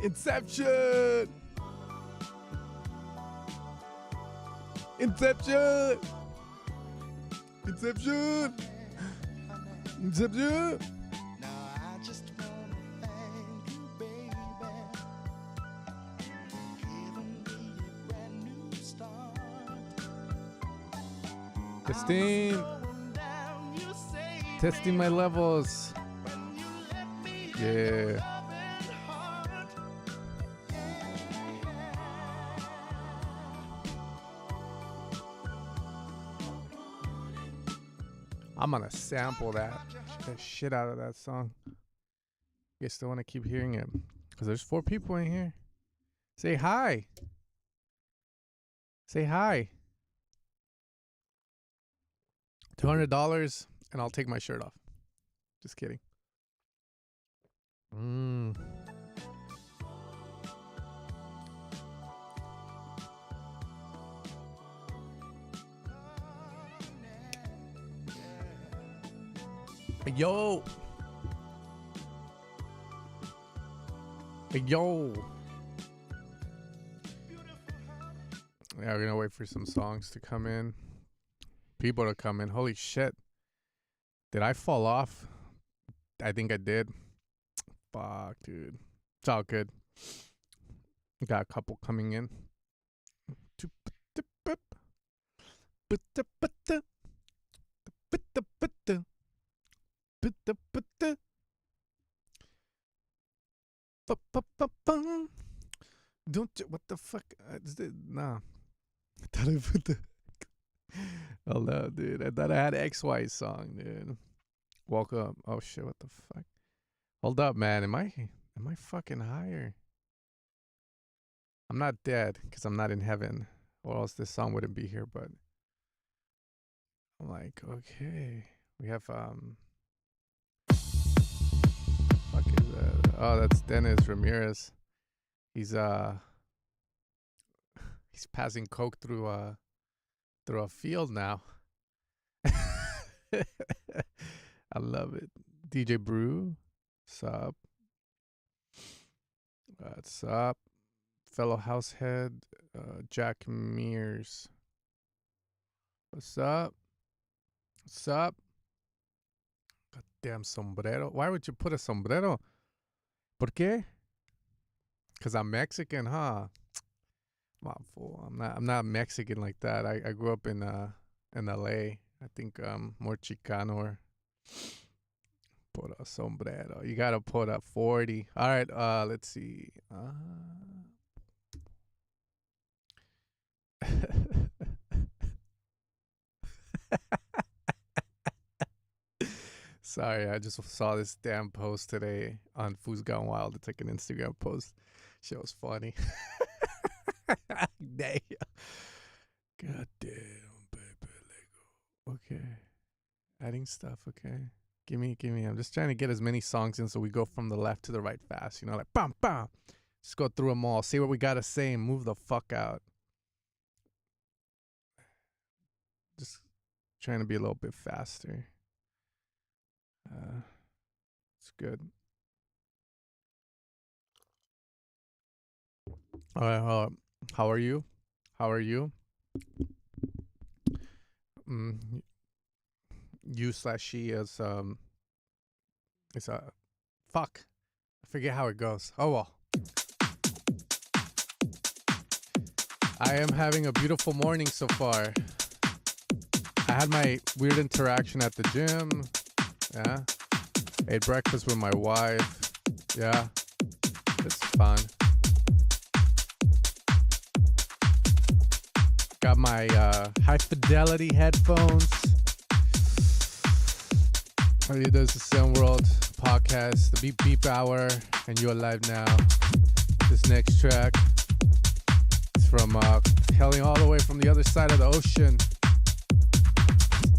Inception. Inception. Inception. Inception. Testing my levels. Yeah. I'm gonna sample the shit out of that song. You guys still want to keep hearing it? Because there's 4 people in here. Say hi. Say hi. $200 and I'll take my shirt off. Just kidding. Yo. Yo. Yeah, we're gonna wait for some songs to come in. People to come in. Holy shit. Did I fall off? I think I did. Fuck, dude. It's all good. Got a couple coming in. Don't you, what the fuck? Nah. I thought I put the. Oh no, dude. I thought I had XY song, dude. Welcome. Oh shit, what the fuck? Hold up, man. Am I fucking higher? I'm not dead because I'm not in heaven, or else this song wouldn't be here, but I'm like, okay. We have fuck is that? Oh, that's Dennis Ramirez. He's passing coke through a field now. I love it. DJ Brew, sup? What's up? Fellow househead, Jack Mears. What's up? What's up? Goddamn sombrero. Why would you put a sombrero? ¿Por qué? Because I'm Mexican, huh? Come on, fool. I'm not Mexican like that. I grew up in LA. I think more Chicano or put a sombrero. You gotta put a 40. All right, let's see. Sorry, I just saw this damn post today on Food's Gone Wild. It's like an Instagram post. Shit was funny. Damn. God damn, baby. Lego. Okay. Adding stuff, okay. Give me. I'm just trying to get as many songs in so we go from the left to the right fast. You know, like bam, bam. Just go through them all. See what we gotta say and move the fuck out. Just trying to be a little bit faster. It's good. All right, how are you? How are you? You/she is a fuck. I forget how it goes. Oh well. I am having a beautiful morning so far. I had my weird interaction at the gym. Yeah. Ate breakfast with my wife. Yeah. It's fun. Got my high fidelity headphones. This is the Sound World podcast, the Beep Beep Hour, and you're live now. This next track is from hailing all the way from the other side of the ocean.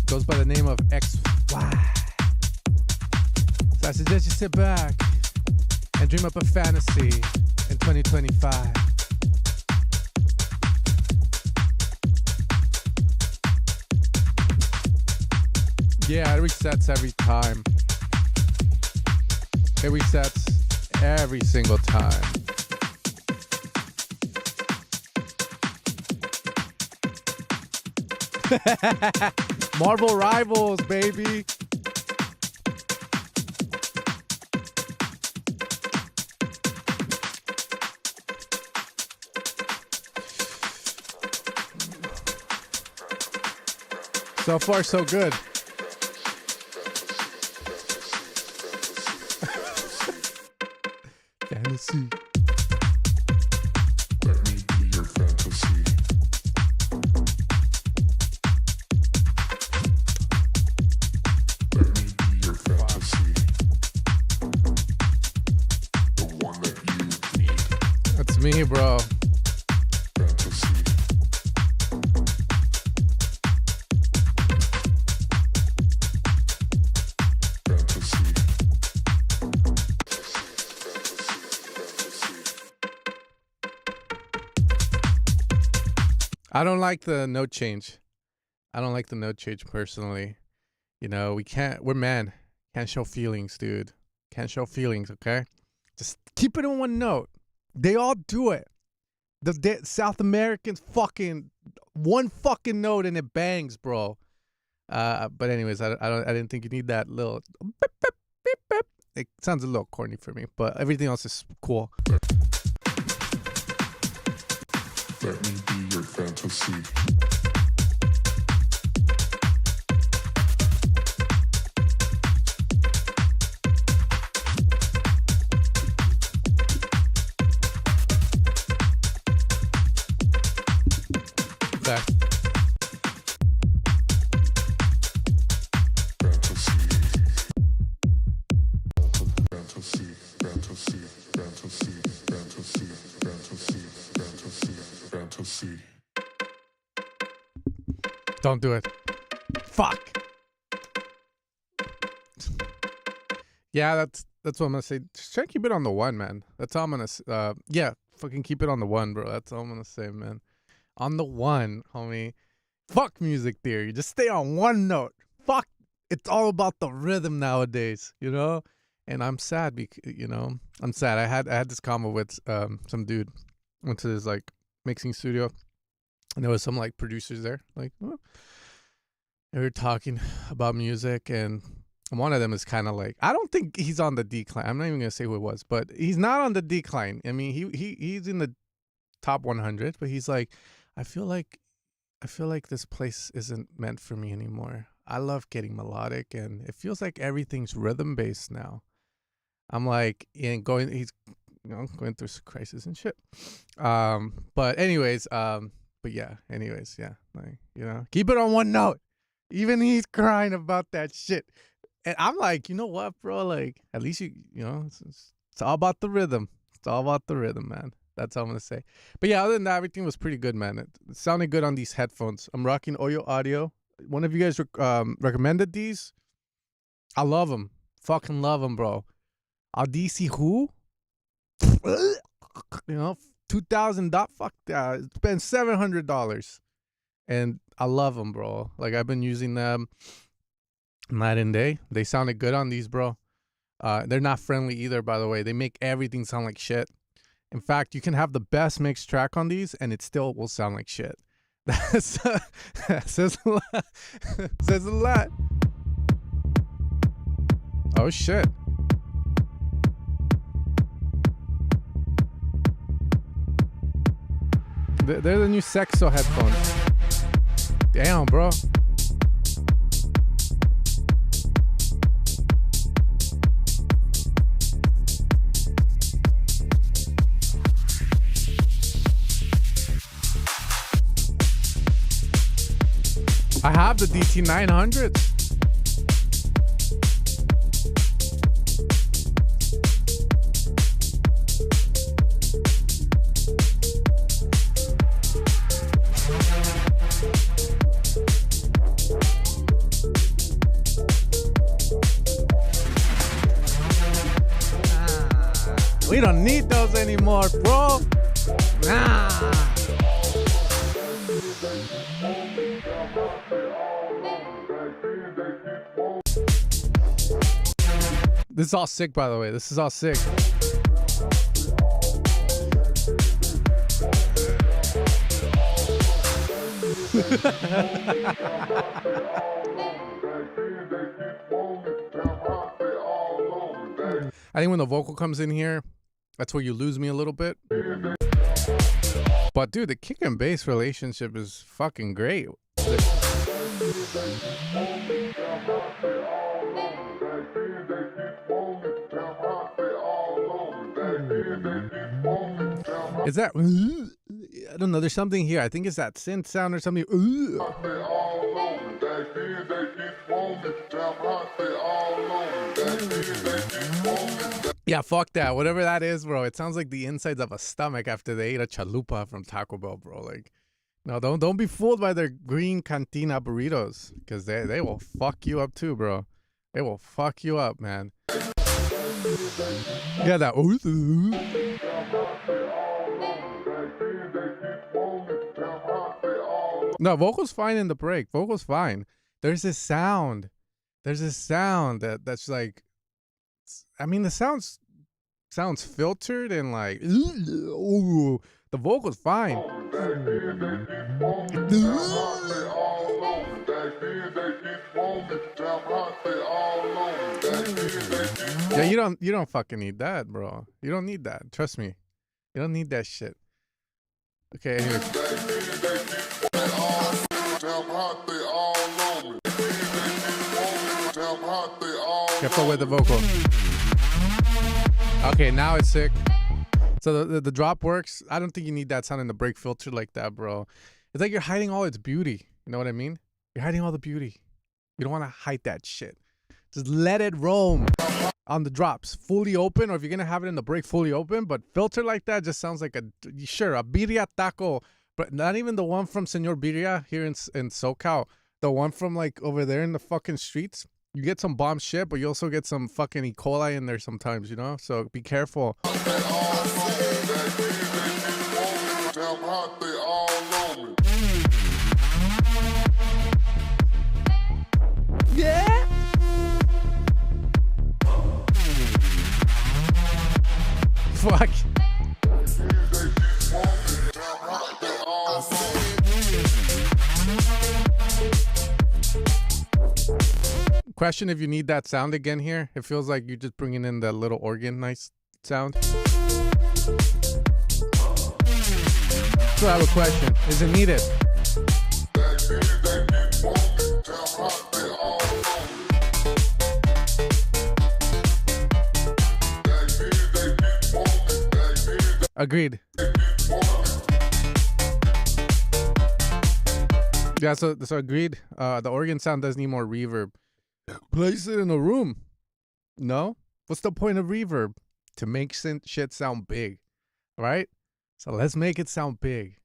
Goes by the name of XY. So I suggest you sit back and dream up a fantasy in 2025. Yeah, it resets every time. It resets every single time. Marvel Rivals, baby. So far, so good. Fantasy. Let me be your fantasy. Let me be your fantasy. The one that you need. That's me, bro. Fantasy. Fantasy. I don't like the note change. I don't like the note change personally. You know, we're men. Can't show feelings, dude. Can't show feelings, okay? Just keep it in one note. They all do it. The South Americans fucking one fucking note and it bangs, bro. But anyways, I didn't think you need that little beep, beep, beep, beep. It sounds a little corny for me, but everything else is cool. Let me be your fantasy. Okay. Fantasy, fantasy, fantasy, fantasy, fantasy, fantasy, fantasy. Don't do it. Fuck. Yeah, that's what I'm gonna say. Just try to keep it on the one, man. That's all I'm gonna. Yeah, fucking keep it on the one, bro. That's all I'm gonna say, man. On the one, homie. Fuck music theory. Just stay on one note. Fuck. It's all about the rhythm nowadays, you know. And I'm sad because, you know, I'm sad. I had this convo with some dude. Went to his like mixing studio, and there was some like producers there. Like, well, they were talking about music, and one of them is kind of like, I don't think he's on the decline. I'm not even gonna say who it was, but he's not on the decline. I mean, he's in the top 100, but he's like, I feel like this place isn't meant for me anymore. I love getting melodic, and it feels like everything's rhythm based now. I'm like, he's going through some crisis and shit. But anyways, but yeah, like, you know, keep it on one note. Even he's crying about that shit, and I'm like, you know what, bro? Like, at least you know, it's all about the rhythm. It's all about the rhythm, man. That's all I'm gonna say. But yeah, other than that, everything was pretty good, man. It sounded good on these headphones. I'm rocking Oyo Audio. One of you guys recommended these. I love them. Fucking love them, bro. Audici who? You know, $2,000. Fuck that. Spend $700, and I love them, bro. Like, I've been using them night and day. They sounded good on these, bro. They're not friendly either, by the way. They make everything sound like shit. In fact, you can have the best mixed track on these, and it still will sound like shit. That says a lot. Says a lot. Oh shit. They're the new Sexo headphones. Damn, bro. I have the DT900s. We don't need those anymore, bro. Nah. This is all sick, by the way. This is all sick. I think when the vocal comes in here, that's where you lose me a little bit. But dude, the kick and bass relationship is fucking great. Is that? I don't know. There's something here. I think it's that synth sound or something. Yeah, fuck that. Whatever that is, bro. It sounds like the insides of a stomach after they ate a chalupa from Taco Bell, bro. Like, no, don't be fooled by their green cantina burritos, because they will fuck you up too, bro. They will fuck you up, man. Yeah, that. No, vocal's fine in the break. Vocal's fine. There's this sound. That's like, I mean, the sounds filtered and like, ooh, the vocal's fine. Yeah, you don't fucking need that, bro. You don't need that. Trust me. You don't need that shit. Okay, anyway. Careful with the vocal. Okay, now it's sick. So the drop works. I don't think you need that sound in the break filter like that, bro. It's like you're hiding all its beauty. You know what I mean? You're hiding all the beauty. You don't want to hide that shit. Just let it roam on the drops. Fully open, or if you're going to have it in the break, fully open. But filter like that just sounds like a birria taco. But not even the one from Senor Birria here in SoCal. The one from like over there in the fucking streets. You get some bomb shit, but you also get some fucking E. coli in there sometimes, you know? So be careful. Yeah. Fuck. Question if you need that sound again here. It feels like you're just bringing in that little organ nice sound. So I have a question. Is it needed? Agreed. Yeah, so agreed. The organ sound does need more reverb. Place it in a room. No? What's the point of reverb? To make shit sound big, right? So let's make it sound big.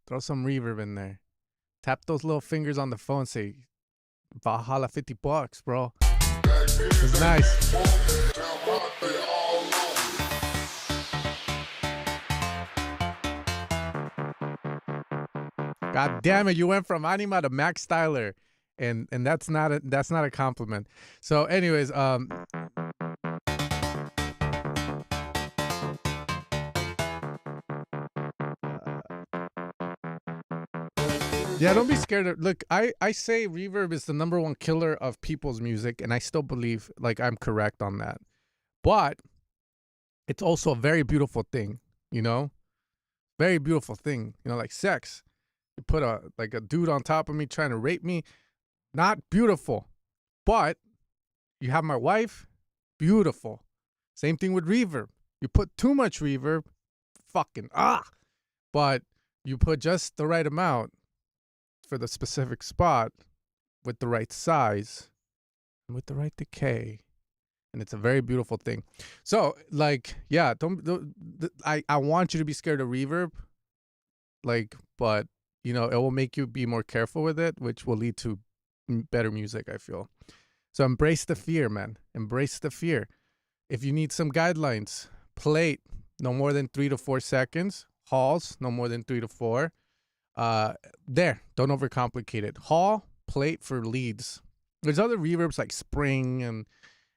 Throw some reverb in there. Tap those little fingers on the phone. Say, Valhalla, $50, bro. It's nice. God damn it! You went from Anima to Max Styler, and that's not a compliment. So, anyways, yeah, don't be scared of. Look, I say reverb is the #1 killer of people's music, and I still believe like I'm correct on that. But it's also a very beautiful thing, you know, very beautiful thing, you know, like sex. You put a dude on top of me trying to rape me, not beautiful. But you have my wife, beautiful. Same thing with reverb. You put too much reverb, fucking but you put just the right amount for the specific spot with the right size and with the right decay, and it's a very beautiful thing. So like, yeah, I want you to be scared of reverb, like, but you know, it will make you be more careful with it, which will lead to better music, I feel. So embrace the fear, man. Embrace the fear. If you need some guidelines, plate no more than 3 to 4 seconds. Halls no more than 3 to 4. There, don't overcomplicate it. Hall, plate for leads. There's other reverbs like spring and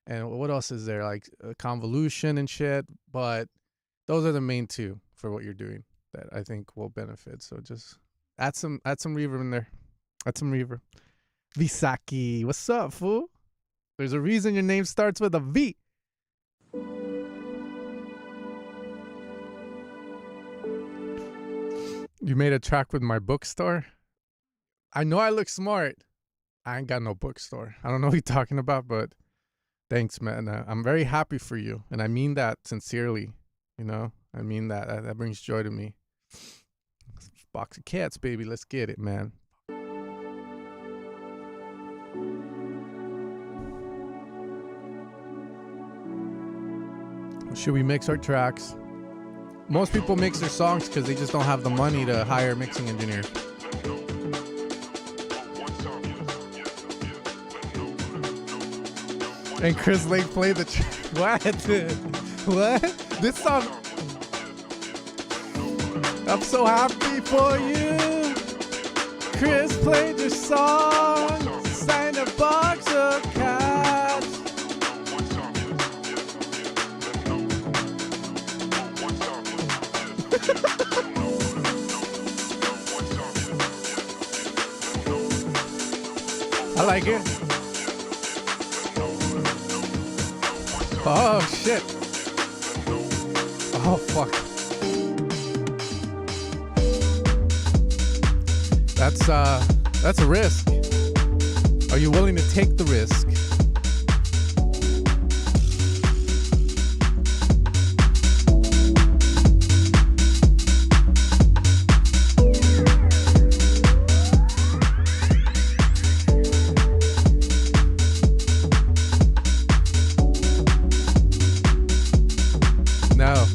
what else is there, like convolution and shit, but those are the main two for what you're doing that I think will benefit. So just add some reverb in there. That's some reverb. Visaki, what's up, fool? There's a reason your name starts with a V. You made a track with my bookstore? I know I look smart. I ain't got no bookstore. I don't know what you're talking about, but thanks, man. I'm very happy for you. And I mean that sincerely. You know, I mean that. That brings joy to me. Box of cats, baby. Let's get it, man. Should we mix our tracks? Most people mix their songs because they just don't have the money to hire a mixing engineer. And Chris Lake played the what? What? This song. I'm so happy for you. Chris played your song. Signed a box of cats. I like it. Oh shit. Oh fuck. That's a risk. Are you willing to take the risk? No.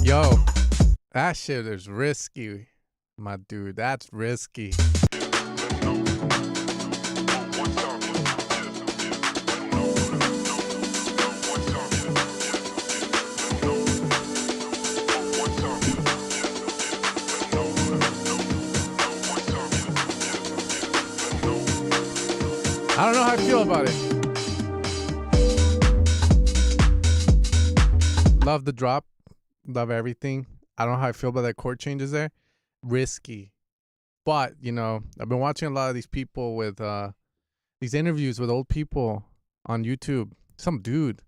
Yo, that shit is risky, my dude. That's risky. I don't know how I feel about it. Love the drop. Love everything. I don't know how I feel about that chord changes there. Risky. But, you know, I've been watching a lot of these people with these interviews with old people on YouTube. Some dude.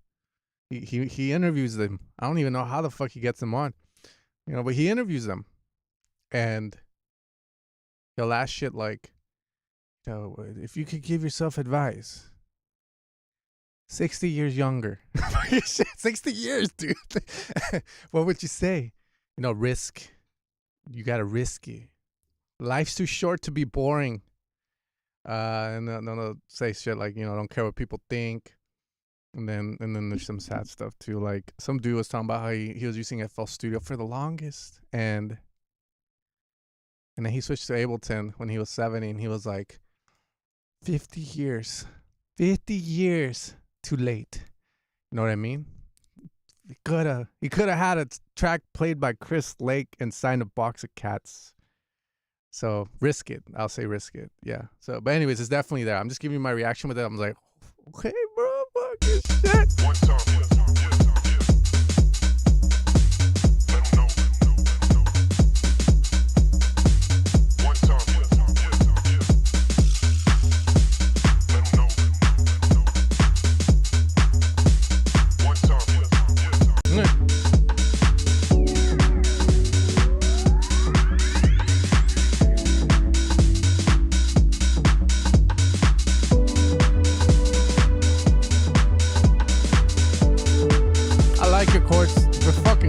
He interviews them. I don't even know how the fuck he gets them on. You know, but he interviews them. And he'll ask shit like, you know, if you could give yourself advice, 60 years younger. 60 years, dude. What would you say? You know, risk. You got to risk it. Life's too short to be boring. And they'll say shit like, you know, don't care what people think. And then there's some sad stuff too. Like some dude was talking about how he was using FL Studio for the longest. And then he switched to Ableton when he was 70 and he was like, 50 years too late. You know what I mean? He could have had a track played by Chris Lake and signed a box of cats. So risk it. I'll say risk it. Yeah. So, but anyways, it's definitely there. I'm just giving you my reaction with it. I'm like, okay, bro, fuck this shit. One time.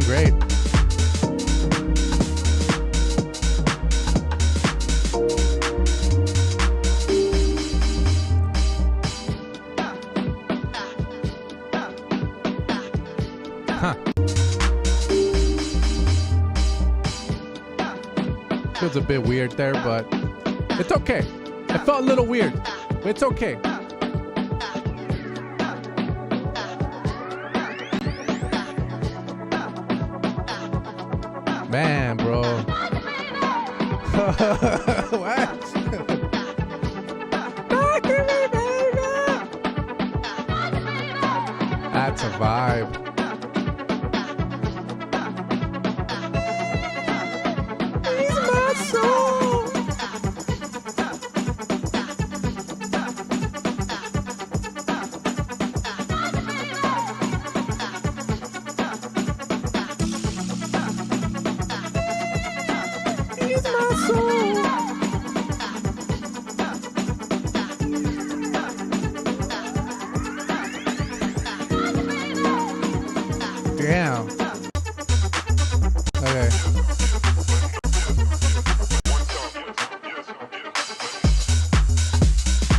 Great. Huh. Feels a bit weird there, but it's okay. It felt a little weird, but it's okay. Man, bro. What? That's a vibe.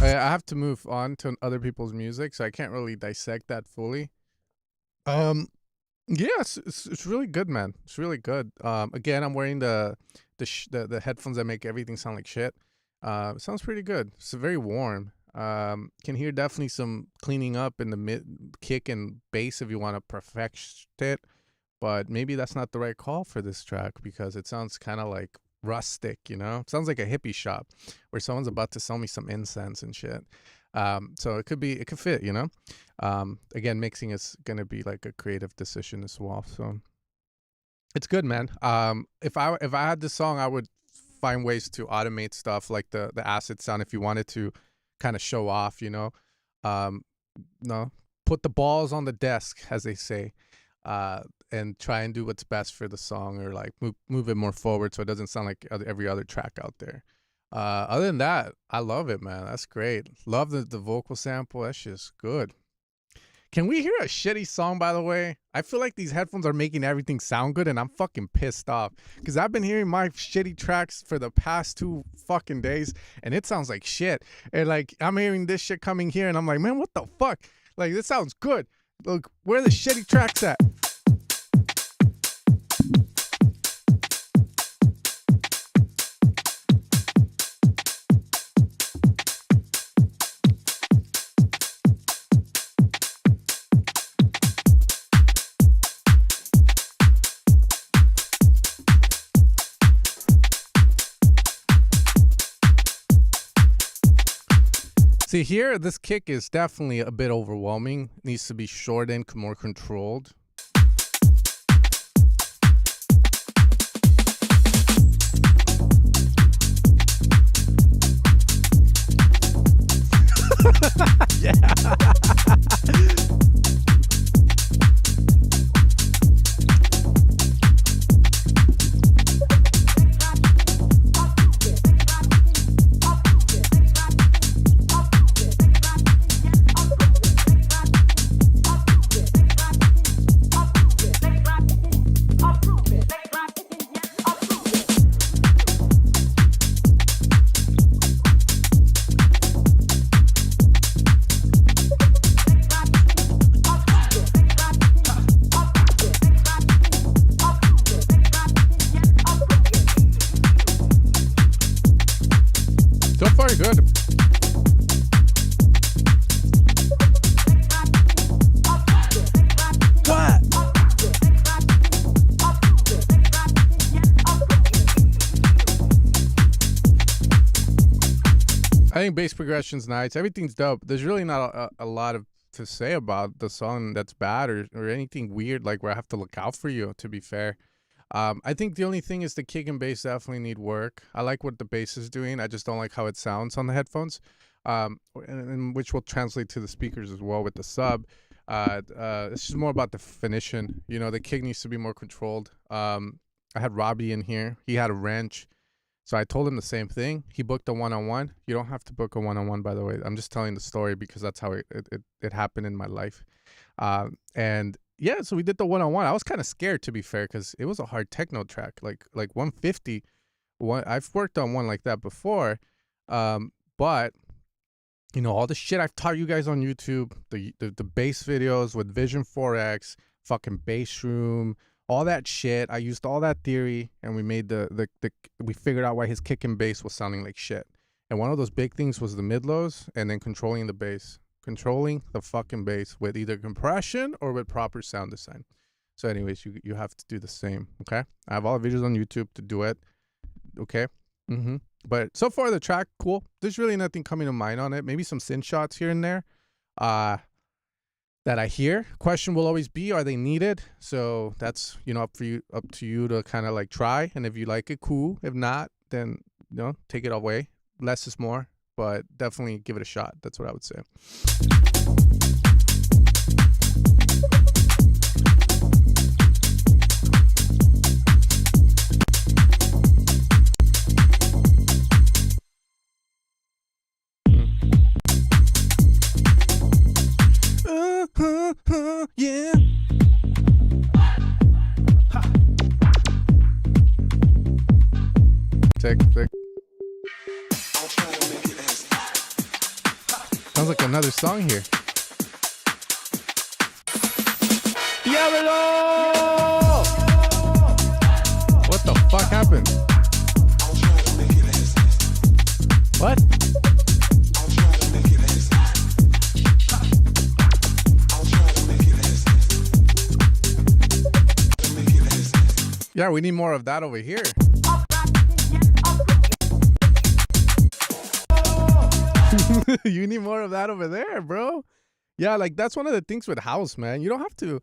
I have to move on to other people's music, so I can't really dissect that fully. Um, yeah, it's really good, man. It's really good. Again, I'm wearing the headphones that make everything sound like shit. It sounds pretty good. It's very warm. Can hear definitely some cleaning up in the mid kick and bass if you want to perfect it, but maybe that's not the right call for this track because it sounds kind of like rustic, you know? It sounds like a hippie shop where someone's about to sell me some incense and shit. So it could fit, you know? Again, mixing is gonna be like a creative decision as well. So it's good, man. If I had this song, I would find ways to automate stuff like the acid sound if you wanted to kind of show off, you know. No, put the balls on the desk, as they say, and try and do what's best for the song, or like move it more forward so it doesn't sound like every other track out there. Other than that, I love it, man. That's great. Love the vocal sample. That's just good. Can we hear a shitty song, by the way? I feel like these headphones are making everything sound good, and I'm fucking pissed off. Because I've been hearing my shitty tracks for the past 2 fucking days, and it sounds like shit. And, like, I'm hearing this shit coming here, and I'm like, man, what the fuck? Like, this sounds good. Look, where are the shitty tracks at? See, here, this kick is definitely a bit overwhelming. Needs to be shortened, more controlled. Yeah. So far, good. What? I think bass progression's nice. Everything's dope. There's really not a lot of to say about the song that's bad or anything weird like where I have to look out for you, to be fair. I think the only thing is the kick and bass definitely need work. I like what the bass is doing. I just don't like how it sounds on the headphones, and which will translate to the speakers as well with the sub. It's just more about the definition. You know, the kick needs to be more controlled. I had Robbie in here. He had a wrench. So I told him the same thing. He booked a one-on-one. You don't have to book a one-on-one, by the way. I'm just telling the story because that's how it happened in my life. And yeah, so we did the one-on-one. I was kind of scared, to be fair, because it was a hard techno track, like 150. I've worked on one like that before, but you know, all the shit I've taught you guys on YouTube, the bass videos with Vision 4X, fucking bass room, all that shit. I used all that theory, and we made we figured out why his kick and bass was sounding like shit. And one of those big things was the mid-lows, and then controlling the bass. Controlling the fucking bass with either compression or with proper sound design. So anyways, you have to do the same, okay? I have all the videos on YouTube to do it, okay? But so far the track, cool. There's really nothing coming to mind on it. Maybe some synth shots here and there that I hear. Question will always be, are they needed? So that's, you know, up to you to kind of like try. And if you like it, cool. If not, then, you know, take it away. Less is more. But definitely give it a shot. That's what I would say. Yeah. Tick. Sounds like another song here. Diablo! What the fuck happened? What? Yeah, we need more of that over here. You need more of that over there, bro. Yeah, like that's one of the things with house, man. You don't have to,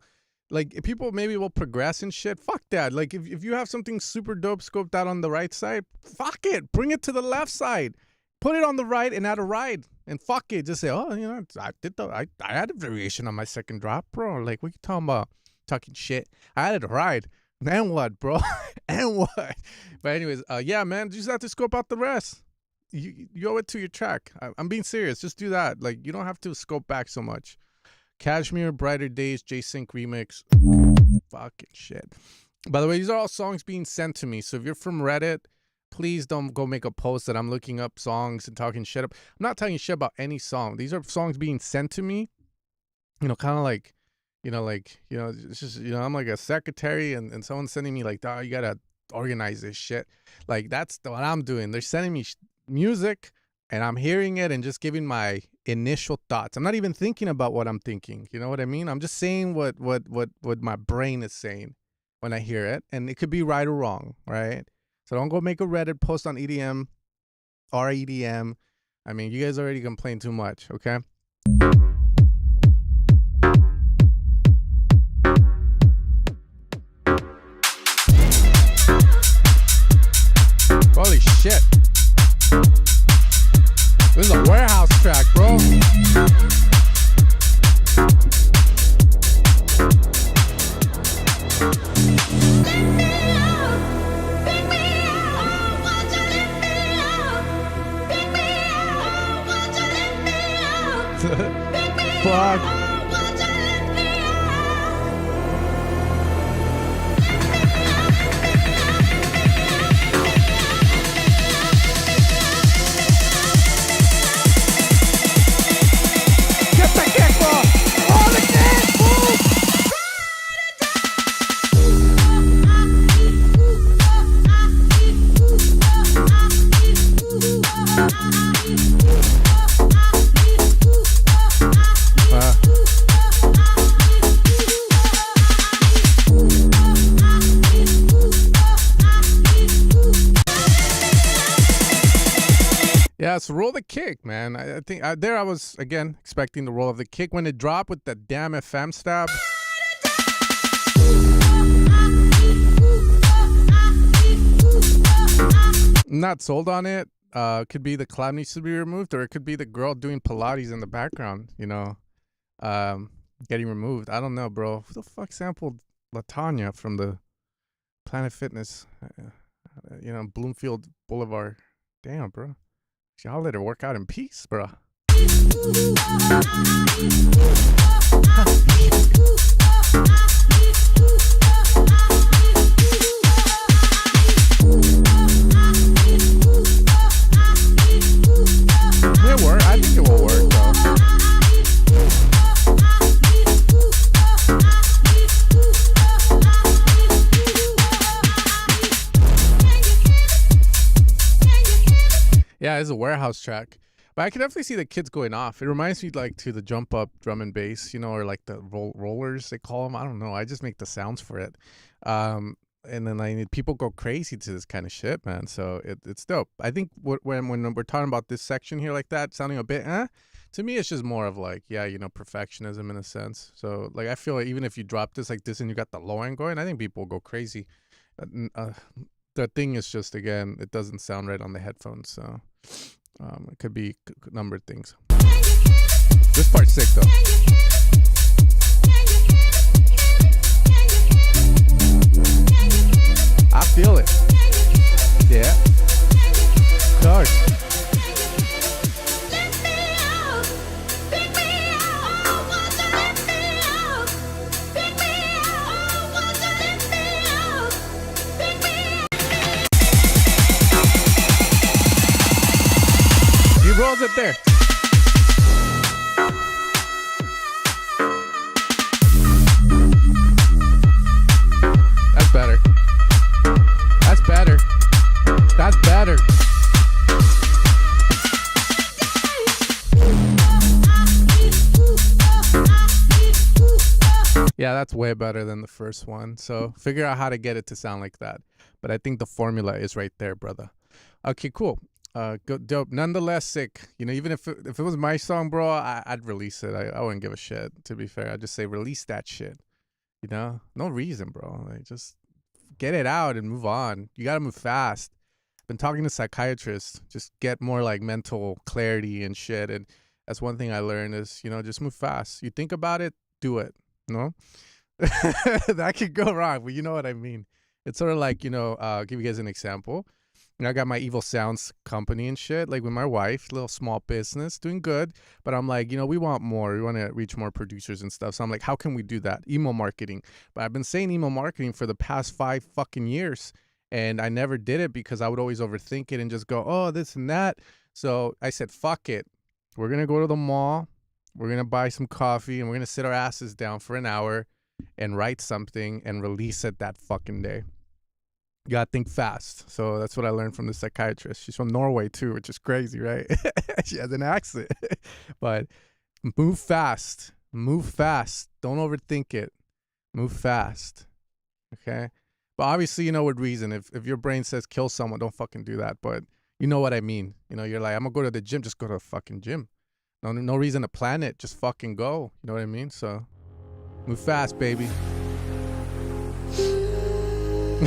like, if people maybe will progress and shit. Fuck that. Like, if you have something super dope scoped out on the right side, fuck it. Bring it to the left side. Put it on the right and add a ride. And fuck it. Just say, oh, you know, I had a variation on my second drop, bro. Like, what you talking about? Talking shit. I added a ride. And what, bro? And what? But anyways, yeah, man, you just have to scope out the rest. You owe it to your track. I'm being serious. Just do that. Like, you don't have to scope back so much. Cashmere, Brighter Days, J-Sync remix. Fucking shit. By the way, these are all songs being sent to me. So if you're from Reddit, please don't go make a post that I'm looking up songs and talking shit up. I'm not talking shit about any song. These are songs being sent to me. You know, kind of like, it's just, I'm like a secretary and someone's sending me like, oh, you got to organize this shit. Like, that's what I'm doing. They're sending me music and I'm hearing it and just giving my initial thoughts. I'm not even thinking about what I'm thinking. You know what I mean? I'm just saying what my brain is saying when I hear it. And it could be right or wrong, right? So don't go make a Reddit post on EDM or EDM. I mean, you guys already complain too much, okay? Holy shit. This is a warehouse track, bro. Fuck. Yeah, so roll the kick, man. I think there I was, again, expecting the roll of the kick. When it dropped with the damn FM stab. I'm not sold on it. Could be the cloud needs to be removed, or it could be the girl doing Pilates in the background, getting removed. I don't know, bro. Who the fuck sampled LaTanya from the Planet Fitness, Bloomfield Boulevard? Damn, bro. Y'all let her work out in peace, bro. It work. I think it will work, though. Yeah, it's a warehouse track. But I can definitely see the kids going off. It reminds me like to the jump up drum and bass, or like the rollers they call them. I don't know. I just make the sounds for it. And then people go crazy to this kind of shit, man. So it's dope. I think when we're talking about this section here like that, sounding a bit, to me, it's just more of like, perfectionism in a sense. So like, I feel like even if you drop this like this and you got the low end going, I think people will go crazy. The thing is just, again, it doesn't sound right on the headphones. So it could be a number of things. This part's sick, though. I feel it. Yeah. Of course. He rolls it there. better. Yeah, that's way better than the first one. So figure out how to get it to sound like that. But I think the formula is right there, brother. Okay, cool. Dope. Nonetheless, sick. You know, even if it was my song, bro, I'd release it. I wouldn't give a shit, to be fair. I'd just say release that shit. You know? No reason, bro. Like, just get it out and move on. You gotta move fast. Been talking to psychiatrists. Just get more like mental clarity and shit. And that's one thing I learned is, you know, just move fast. You think about it, do it. No? That could go wrong, but you know what I mean. It's sort of like, you know, I'll give you guys an example. You know, I got my Evil Sounds company and shit, like with my wife, little small business, doing good. But I'm like, you know, we want more. We want to reach more producers and stuff. So I'm like, how can we do that? Email marketing. But I've been saying email marketing for the past 5 fucking years. And I never did it because I would always overthink it and just go, oh, this and that. So I said, fuck it. We're going to go to the mall. We're going to buy some coffee and we're going to sit our asses down for an hour and write something and release it that fucking day. You gotta think fast. So that's what I learned from the psychiatrist. She's from Norway too, which is crazy, right? She has an accent. But move fast. Move fast. Don't overthink it. Move fast. Okay? But obviously, you know, with reason. If your brain says kill someone, don't fucking do that. But you know what I mean. You know, you're like, I'm gonna go to the gym. Just go to the fucking gym. No reason to plan it. Just fucking go. You know what I mean? So move fast, baby. I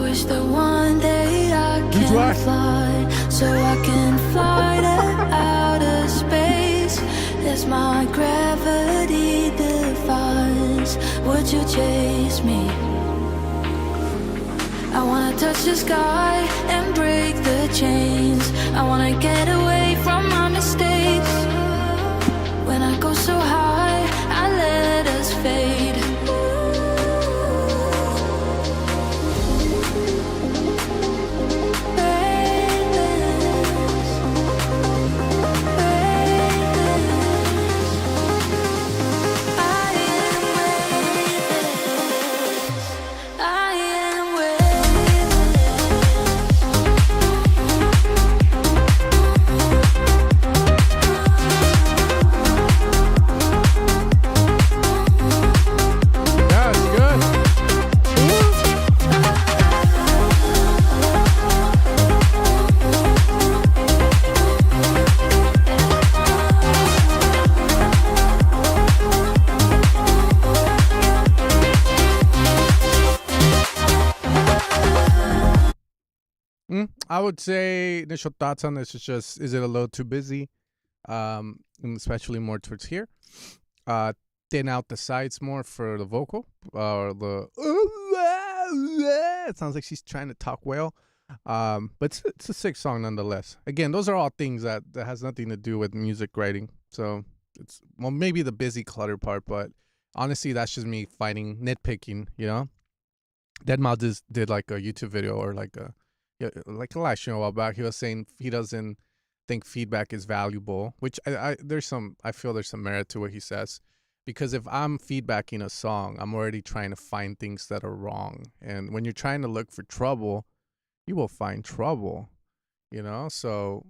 wish that one day I can fly, so I can fly to outer space. As my gravity defies, would you chase me? I wanna touch the sky and break the chains. I wanna get away from my mistakes. When I go so high, I let us fade. I would say initial thoughts on this is just, is it a little too busy? And especially more towards here. Thin out the sides more for the vocal. Or it sounds like she's trying to talk well. But it's a sick song nonetheless. Again, those are all things that has nothing to do with music writing. So it's, well, maybe the busy clutter part, but honestly, that's just me nitpicking, you know? Deadmau5 just did like a YouTube video or like a live show a while back. He was saying he doesn't think feedback is valuable, which I feel there's some merit to what he says, because if I'm feedbacking a song, I'm already trying to find things that are wrong, and when you're trying to look for trouble, you will find trouble, you know. So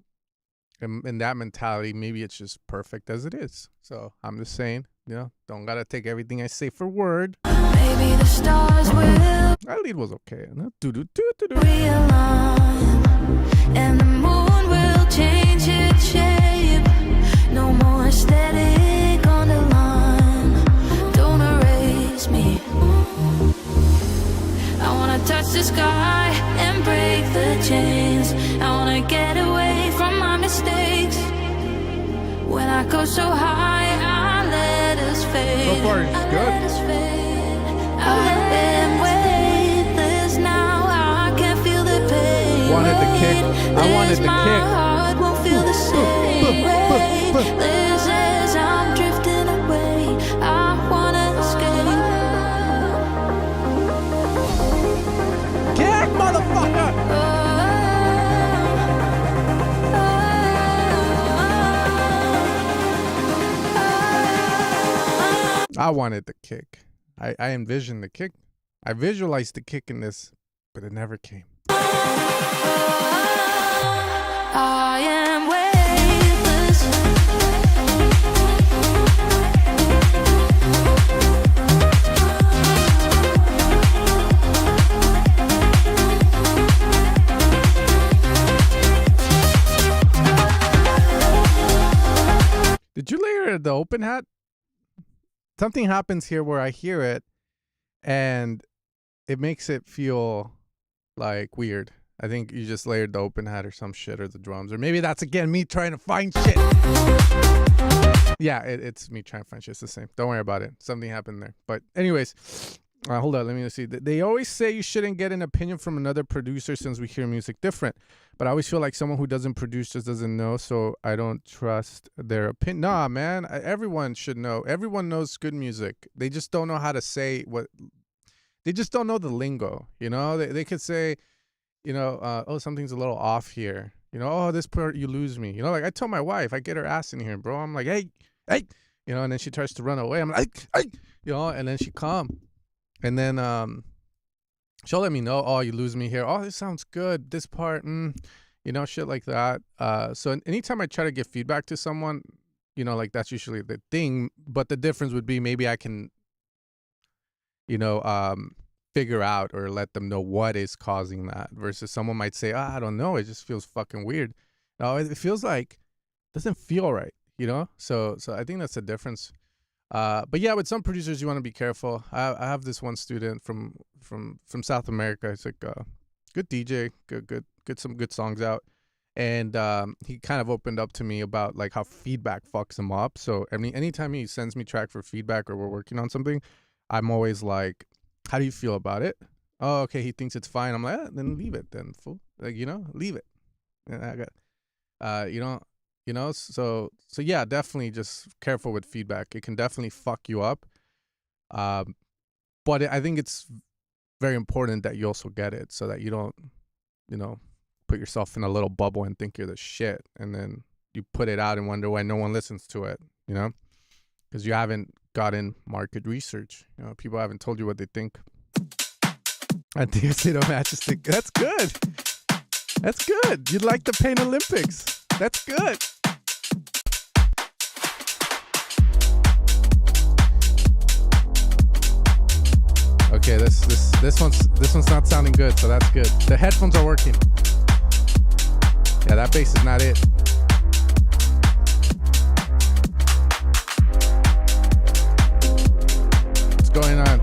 in that mentality, maybe it's just perfect as it is. So I'm just saying, you know, don't gotta take everything I say for word. Maybe the stars will That lead was okay. realign, and the moon will change its shape. No more static on the line. Don't erase me. I wanna touch the sky and break the chains. I wanna get away from my mistakes. When I go so high, I let us fade. So far, it's good. I am weightless now. I can feel the pain. Wanted the kick. I wanted the My kick. heart won't feel the same. Weightless as I'm drifting away. I wanna escape. Kick, motherfucker! I wanted the kick. I envisioned the kick. I visualized the kick in this, but it never came. I am weightless. Did you layer the open hat? Something happens here where I hear it and it makes it feel like weird. I think you just layered the open hat or some shit, or the drums, or maybe that's again me trying to find shit. Yeah, it's me trying to find shit. It's the same. Don't worry about it. Something happened there. But anyways, hold on. Let me see. They always say you shouldn't get an opinion from another producer since we hear music different. But I always feel like someone who doesn't produce just doesn't know, so I don't trust their opinion. Nah, man. Everyone should know. Everyone knows good music. They just don't know how to say what. They just don't know the lingo. You know, they could say, you know, oh, something's a little off here. You know, oh, this part you lose me. You know, like I tell my wife, I get her ass in here, bro. I'm like, hey, you know, and then she tries to run away. I'm like, hey, you know, and then she calm. And then she'll let me know, oh, you lose me here. Oh, this sounds good. This part, you know, shit like that. So anytime I try to give feedback to someone, you know, like that's usually the thing. But the difference would be maybe I can, you know, figure out or let them know what is causing that versus someone might say, I don't know. It just feels fucking weird. No, it feels like, doesn't feel right, you know? So I think that's the difference. But yeah, with some producers, you want to be careful. I have this one student from South America. He's like good DJ, good some good songs out, and he kind of opened up to me about like how feedback fucks him up. So anytime he sends me track for feedback or we're working on something, I'm always like, how do you feel about it? Oh, okay, he thinks it's fine. I'm like, then leave it, then fool. Like, you know, leave it. And I got, you know, so yeah, definitely just careful with feedback. It can definitely fuck you up. But I think it's very important that you also get it so that you don't, you know, put yourself in a little bubble and think you're the shit. And then you put it out and wonder why no one listens to it, you know, because you haven't gotten market research. You know, people haven't told you what they think. I think it's matches. That's good. That's good. You'd like the Pain Olympics. That's good. Okay, this one's not sounding good, so that's good. The headphones are working. Yeah, that bass is not it. What's going on?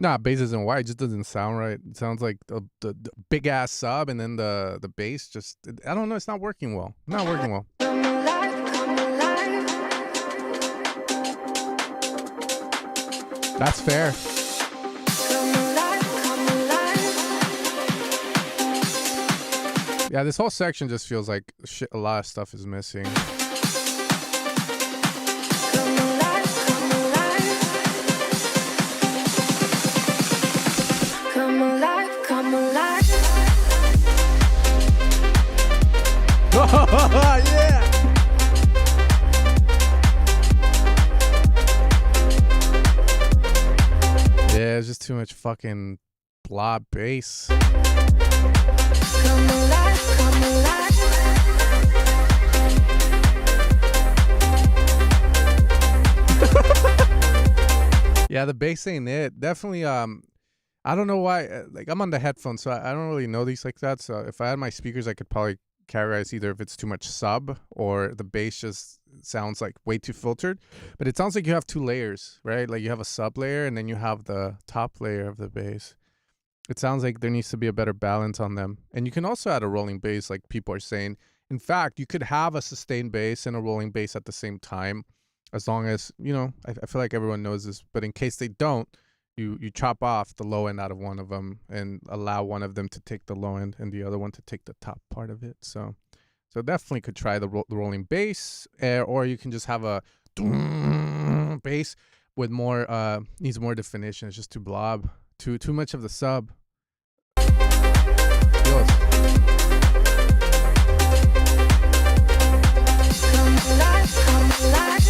Nah, bass isn't white. It just doesn't sound right. It sounds like the big ass sub, and then the bass just, I don't know. It's not working well. Not working well. That's fair. Yeah, this whole section just feels like shit. A lot of stuff is missing. Yeah. Yeah, it's just too much fucking blob bass. Come alive, come alive. Yeah, the bass ain't it. Definitely I don't know why, like I'm on the headphones, so I don't really know these like that. So if I had my speakers, I could probably categorize either if it's too much sub or the bass just sounds like way too filtered. But it sounds like you have two layers, right? Like you have a sub layer and then you have the top layer of the bass. It sounds like there needs to be a better balance on them. And you can also add a rolling bass like people are saying. In fact, you could have a sustained bass and a rolling bass at the same time, as long as, you know, I feel like everyone knows this, but in case they don't, you chop off the low end out of one of them and allow one of them to take the low end and the other one to take the top part of it. So definitely could try the rolling bass, or you can just have a bass with more needs more definition. It's just too blob, too much of the sub. Yours. Come alive, come alive.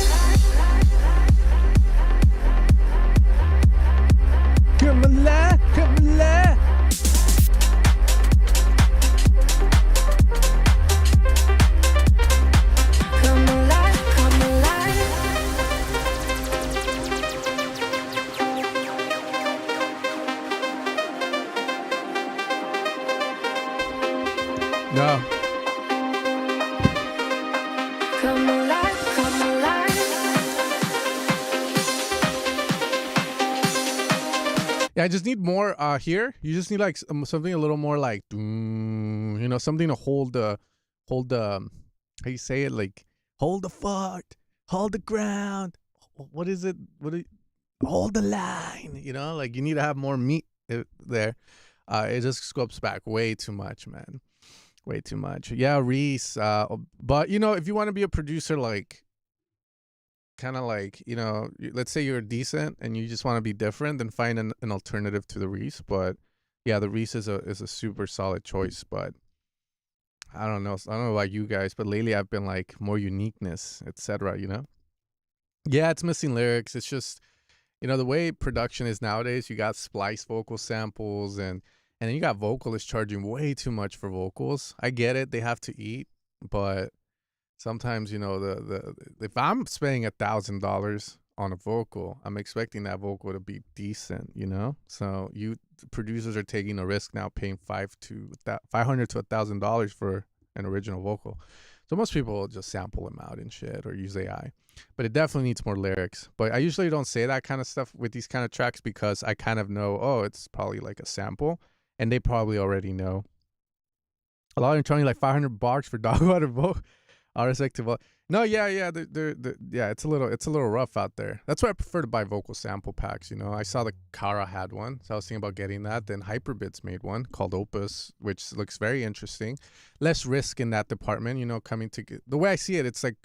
Come alive, come alive. Come alive, come alive. No. Come alive, come alive. Yeah, I just need more here. You just need like something a little more like, you know, something to hold the, how you say it? Like, hold the fort, hold the ground. What is it? Hold the line, you know? Like, you need to have more meat there. It just scopes back way too much, man. Way too much. Yeah, Reese. But, you know, if you want to be a producer, like, kind of like, you know, let's say you're decent and you just want to be different, then find an alternative to the Reese. But yeah, the Reese is a super solid choice. But I don't know about you guys, but lately I've been like more uniqueness, etc. You know? Yeah, it's missing lyrics. It's just, you know, the way production is nowadays. You got splice vocal samples and then you got vocalists charging way too much for vocals. I get it; they have to eat, but sometimes, you know, if I'm spending $1,000 on a vocal, I'm expecting that vocal to be decent, you know. So producers are taking a risk now, paying $500 to $1,000 for an original vocal. So most people will just sample them out and shit or use AI, but it definitely needs more lyrics. But I usually don't say that kind of stuff with these kind of tracks because I kind of know, oh, it's probably like a sample, and they probably already know. A lot of them charging like $500 for dog water vocal. No, yeah, yeah, yeah. It's a little rough out there. That's why I prefer to buy vocal sample packs. You know, I saw the Kara had one, so I was thinking about getting that. Then Hyperbits made one called Opus, which looks very interesting. Less risk in that department. You know, the way I see it, it's like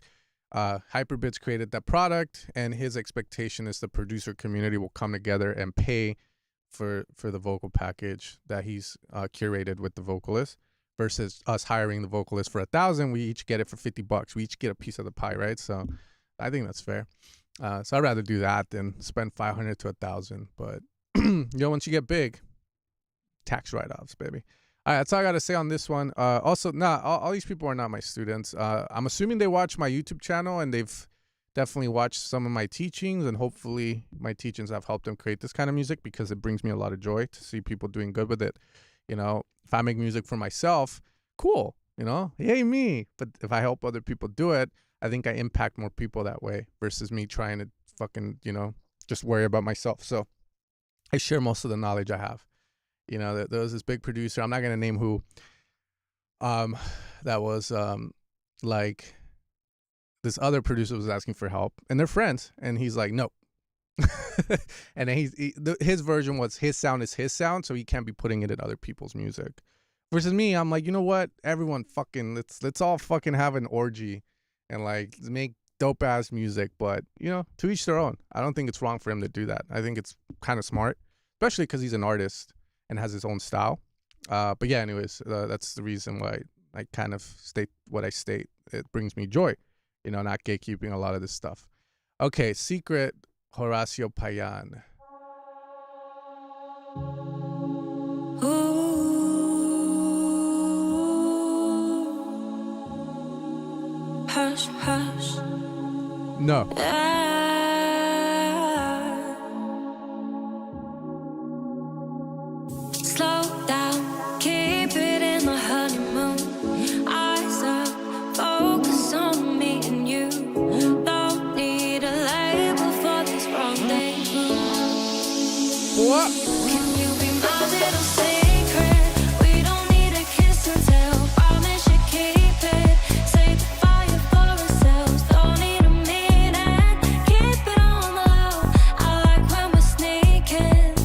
Hyperbits created that product, and his expectation is the producer community will come together and pay for the vocal package that he's curated with the vocalist. Versus us hiring the vocalist for $1,000, we each get it for $50. We each get a piece of the pie, right? So I think that's fair. So I'd rather do that than spend $500 to $1,000. But you know, once you get big, tax write-offs, baby. All right, that's all I got to say on this one. Also, all these people are not my students. I'm assuming they watch my YouTube channel and they've definitely watched some of my teachings, and hopefully my teachings have helped them create this kind of music because it brings me a lot of joy to see people doing good with it. You know, if I make music for myself, cool, you know, yay me. But if I help other people do it, I think I impact more people that way versus me trying to fucking, you know, just worry about myself. So I share most of the knowledge I have. You know, there was this big producer, I'm not going to name who, that was like this other producer was asking for help, and they're friends. And he's like, no. And then his version was his sound is his sound, so he can't be putting it in other people's music. Versus me, I'm like, you know what? Everyone fucking let's all fucking have an orgy and like make dope ass music. But you know, to each their own. I don't think it's wrong for him to do that. I think it's kind of smart, especially because he's an artist and has his own style. But yeah, anyways, that's the reason why I kind of state what I state. It brings me joy, you know, not gatekeeping a lot of this stuff. Okay, Secret. Horacio Payan. Ooh, hush, hush. No. Slow down, keep it in the honeymoon. Eyes up, focus on me and you. Don't need a label for this rendezvous. What? Can you be my little secret? We don't need a kiss and tell. Promise you keep it. Save the fire for ourselves. Don't need a minute. Keep it on the low. I like when we're sneaking.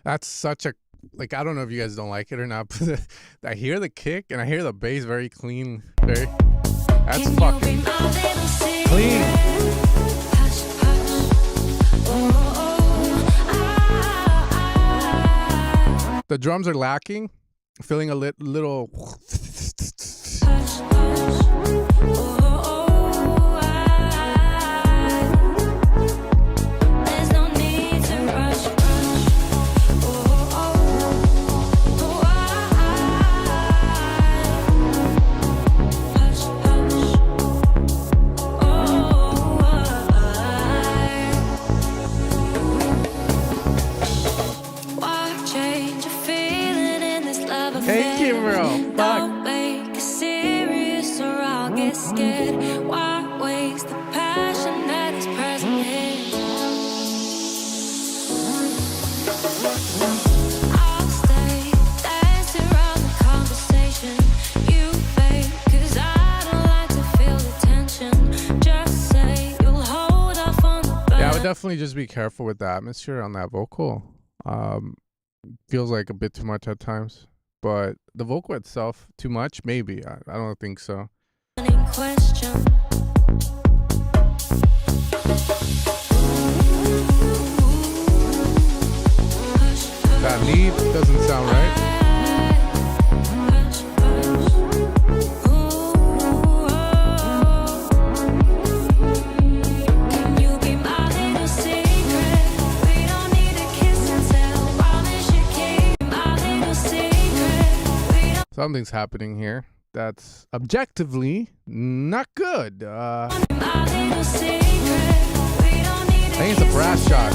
That's such a, like, I don't know if you guys don't like it or not, but I hear the kick and I hear the bass very clean. That's fucking clean. The drums are lacking. Feeling a little. Thank you, bro. Don't make it serious or I'll get scared. Why waste the passion that is present here? I'll stay dancing around the conversation. You fake, 'cause I don't like to feel the tension. Just say you'll hold off on the burn. Yeah, I would definitely just be careful with the atmosphere on that vocal. Feels like a bit too much at times. But the vocal itself, too much? Maybe. I don't think so. That lead doesn't sound right. Something's happening here that's objectively not good. I think it's a brass shot.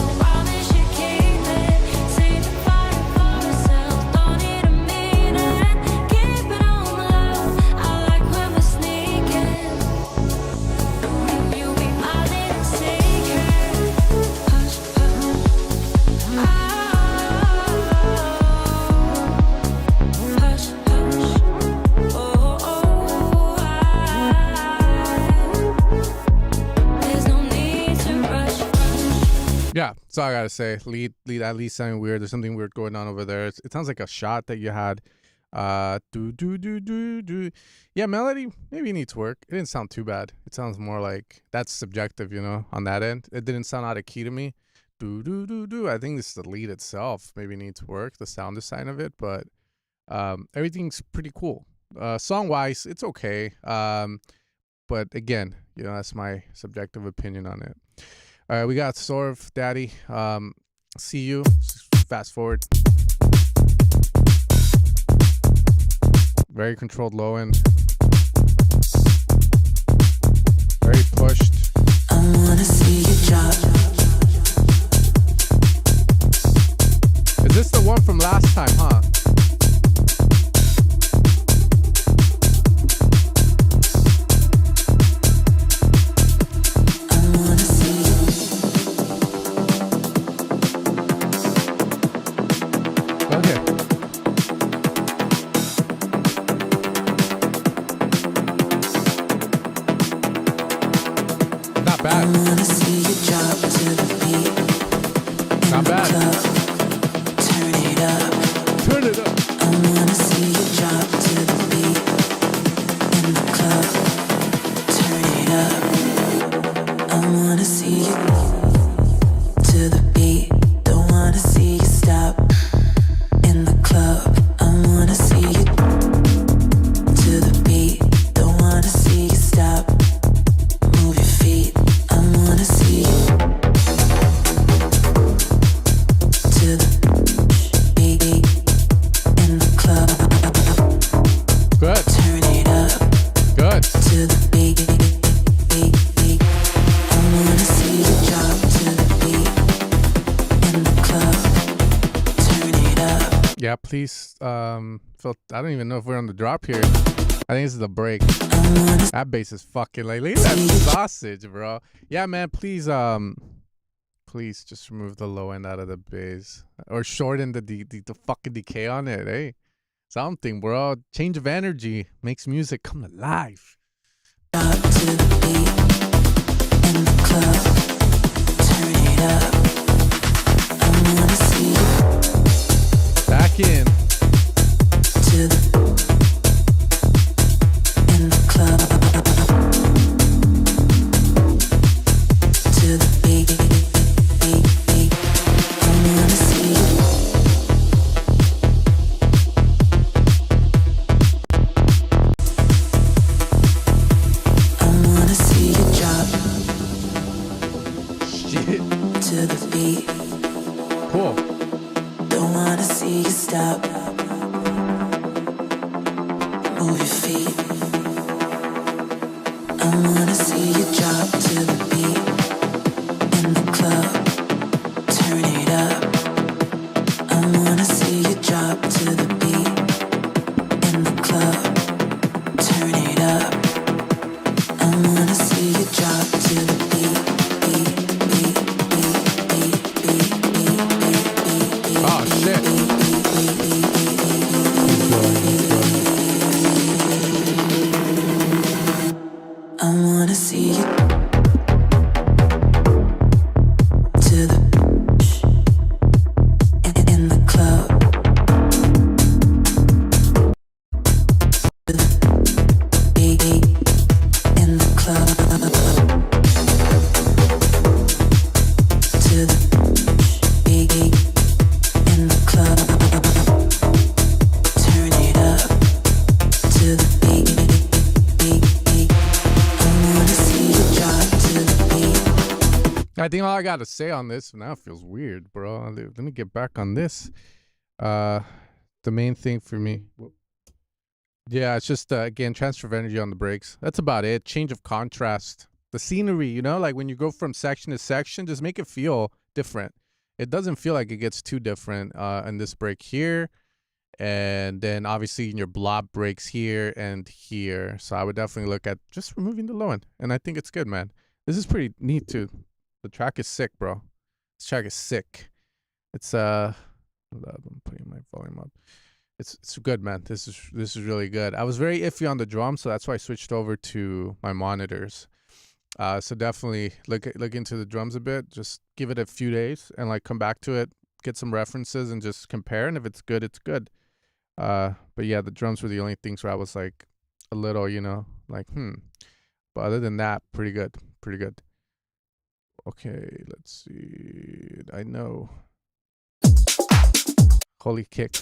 Yeah, that's all I gotta say. Lead at least sounding weird. There's something weird going on over there. It sounds like a shot that you had. Do. Yeah, melody maybe needs work. It didn't sound too bad. It sounds more like that's subjective, you know, on that end. It didn't sound out of key to me. Do. I think this is the lead itself. Maybe needs work, the sound design of it, but everything's pretty cool. Song wise, it's okay. But again, you know, that's my subjective opinion on it. All right, we got Sorv, Daddy. See you. Fast forward. Very controlled low end. Very pushed. I wanna see you drop. Is this the one from last time, huh? Yeah, please. I don't even know if we're on the drop here. I think this is the break. That bass is fucking like, look at that sausage, bro. Yeah, man. Please, please just remove the low end out of the bass or shorten the fucking decay on it. Hey, something, bro. Change of energy makes music come alive. Up to the beat in the club. Turn it up. I wanna see you. Back in. To the in the club. To the beat. I wanna see you. Don't wanna see you stop. Move your feet. I wanna see you drop to the beat in the club. Turn it up. I wanna see you drop to the beat in the club. Turn it up. I wanna see you drop to the beat, beat, beat, beat, beat, beat, beat, beat, beat. Oh shit. I wanna see you to the in the club. To the beat in the club. To the beat in the club. Turn it up to the beat, beat, beat. I wanna see you drop to the beat. I think all I gotta say on this now feels weird, bro. Let me get back on this. The main thing for me, yeah, it's just again transfer of energy on the breaks. That's about it. Change of contrast, the scenery. You know, like when you go from section to section, just make it feel different. It doesn't feel like it gets too different in this break here, and then obviously in your blob breaks here and here. So I would definitely look at just removing the low end, and I think it's good, man. This is pretty neat too. The track is sick, bro. This track is sick. It's hold up, I'm putting my volume up. It's good, man. This is really good. I was very iffy on the drum, so that's why I switched over to my monitors. So definitely look into the drums a bit. Just give it a few days and like come back to it, get some references, and just compare. And if it's good, it's good. But yeah, the drums were the only things where I was like a little, you know, like But other than that, pretty good, pretty good. Okay, let's see. I know. Holy kick.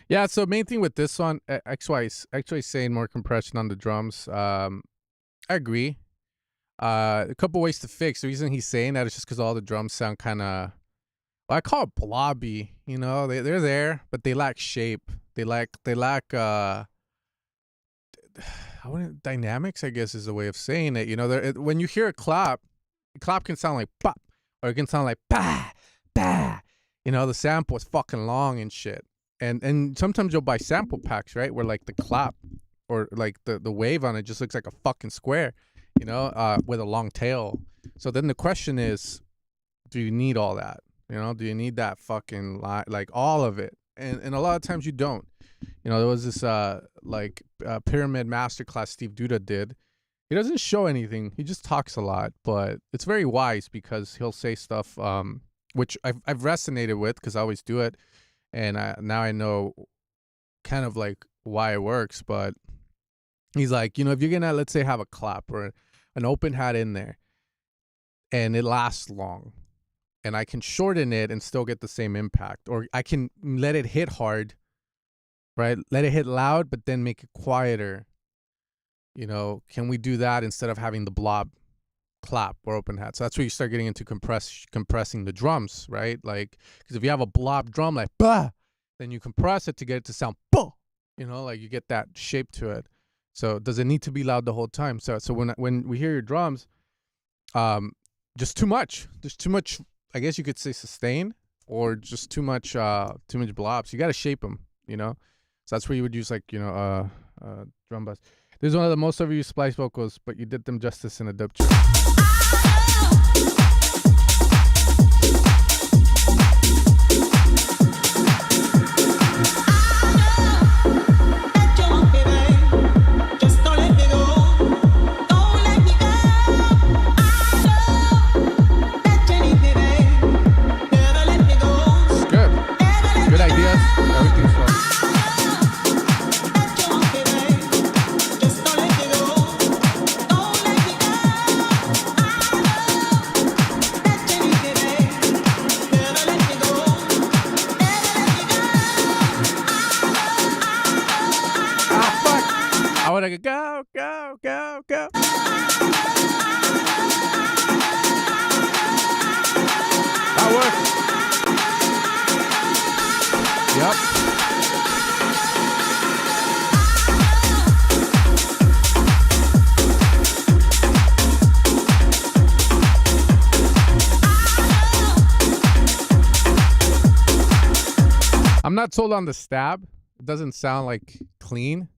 Yeah, so main thing with this one, XY actually saying more compression on the drums. I agree. A couple ways to fix. The reason he's saying that is just because all the drums sound kind of, well, I call it blobby. You know, they're there, but they lack shape. They lack I wouldn't, dynamics, I guess is the way of saying it. You know, when you hear a clap can sound like pop, or it can sound like bah, bah. You know, the sample is fucking long and shit. And sometimes you'll buy sample packs, right, where like the clap or like the wave on it just looks like a fucking square, you know, with a long tail. So then the question is, do you need all that? You know, do you need that fucking like all of it? And a lot of times you don't. You know, there was this pyramid masterclass Steve Duda did. He doesn't show anything. He just talks a lot, but it's very wise because he'll say stuff which I've resonated with because I always do it. And now I know kind of like why it works, but he's like, you know, if you're going to, let's say, have a clap or an open hat in there and it lasts long and I can shorten it and still get the same impact, or I can let it hit hard, right? Let it hit loud, but then make it quieter. You know, can we do that instead of having the blob? clap or open hat. So that's where you start getting into compressing the drums, right? Like, because if you have a blob drum like bah, then you compress it to get it to sound bah. You know, like you get that shape to it. So does it need to be loud the whole time? So when we hear your drums, just too much. There's too much. I guess you could say sustain, or just too much blobs. You got to shape them. You know, so that's where you would use like drum bass. This is one of the most overused splice vocals, but you did them justice in a dub track. Go. That works. Yep. I'm not sold on the stab. It doesn't sound like clean.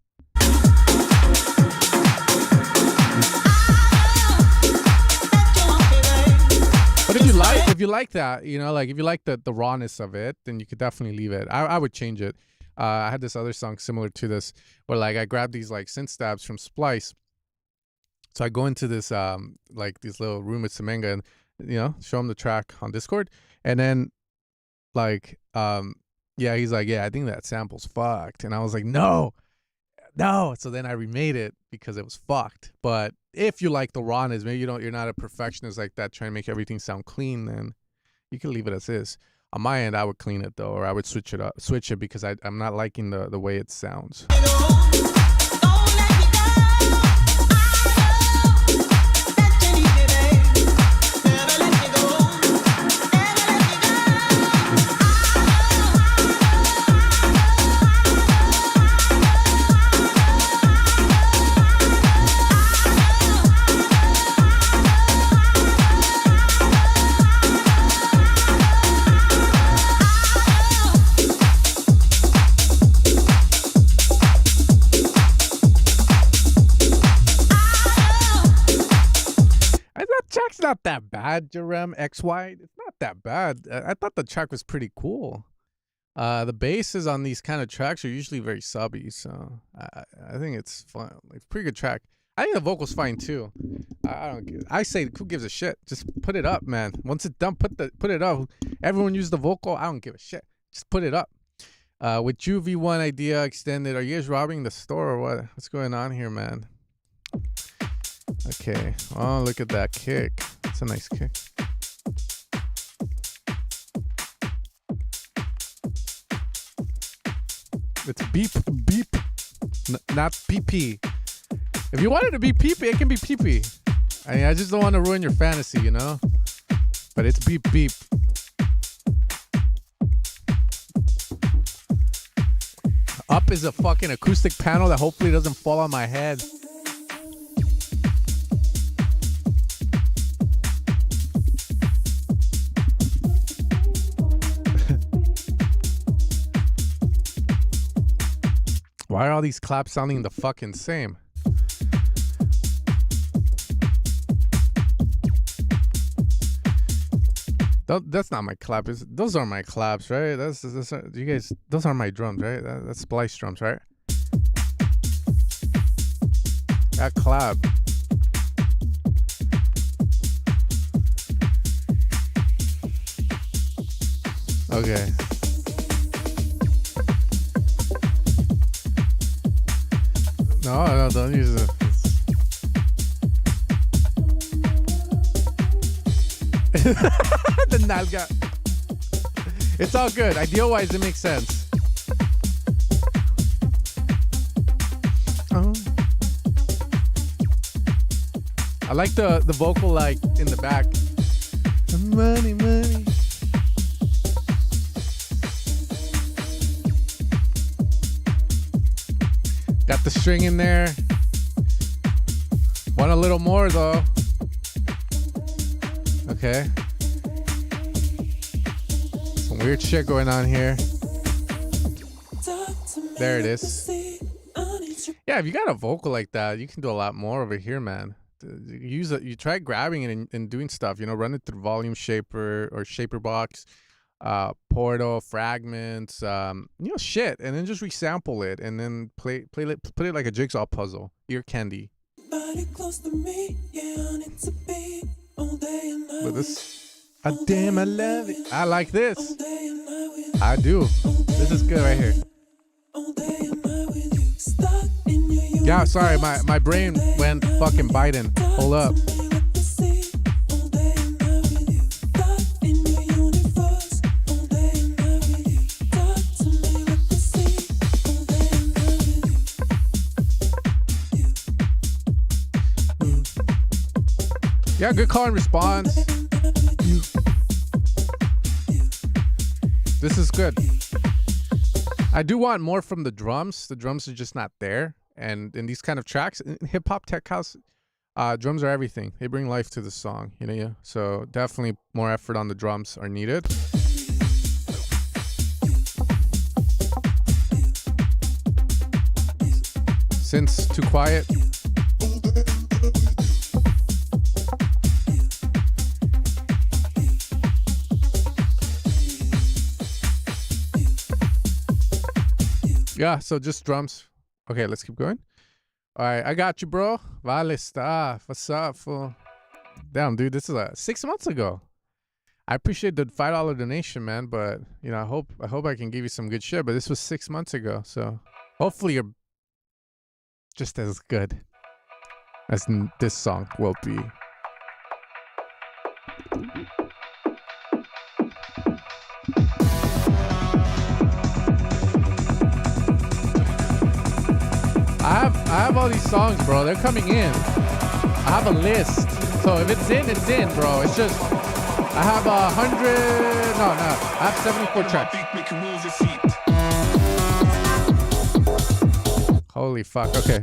But if you like that, you know, like if you like the rawness of it, then you could definitely leave it. I would change it. I had this other song similar to this where like I grabbed these like synth stabs from Splice. So I go into this like this little room with Semenga and, you know, show him the track on Discord. And then like yeah, he's like, yeah, I think that sample's fucked. And I was like, no. So then I remade it because it was fucked. But if you like the rawness, maybe you're not a perfectionist like that, trying to make everything sound clean, then you can leave it as is. On my end, I would clean it though, or I would switch it because I'm not liking the way it sounds. Not that bad, Jerem XY. It's not that bad. I thought the track was pretty cool. The basses on these kind of tracks are usually very subby, so I think it's fun. It's a pretty good track. I think the vocal's fine too. I say, who gives a shit? Just put it up, man. Once it's done, put it up. Everyone use the vocal. I don't give a shit. Just put it up. With UV1 idea extended, are you guys robbing the store or what? What's going on here, man? Okay. Oh, look at that kick. That's a nice kick. It's beep, beep, not PP. If you want it to be PP, it can be PP. I mean, I just don't want to ruin your fantasy, you know? But it's beep, beep. Up is a fucking acoustic panel that hopefully doesn't fall on my head. Why are all these claps sounding the fucking same? That's not my clap. Those are my claps, right? You guys. Those are my drums, right? That's splice drums, right? That clap. Okay. No, don't use it. The nalga. It's all good. Idea-wise, it makes sense. like the vocal like in the back. Money, money. Got the string in there. Want a little more though. Okay. Some weird shit going on here. There it is. Yeah, if you got a vocal like that, you can do a lot more over here, man. Use it. You try grabbing it and doing stuff. You know, run it through volume shaper or shaper box, portal fragments. You know, shit, and then just resample it and then put it like a jigsaw puzzle. Ear candy. But this, damn, I love it. I like this. I do. This is good right here. Yeah, sorry, my brain went fucking Biden. Hold up. Yeah, good call and response. This is good. I do want more from the drums. The drums are just not there. And in these kind of tracks, in hip hop, tech house, drums are everything. They bring life to the song, you know. Yeah. So definitely more effort on the drums are needed. Synths too quiet. Yeah, so just drums. Okay, let's keep going. All right, I got you, bro. Vale, stuff. What's up, fool? Damn, dude, this is 6 months ago. I appreciate the $5 donation, man, but you know, I hope I can give you some good shit. But this was 6 months ago, so hopefully you're just as good as this song will be. I have all these songs, bro. They're coming in. I have a list. So if it's in, it's in, bro. It's just, I have 100, no. I have 74 tracks. Holy fuck, okay.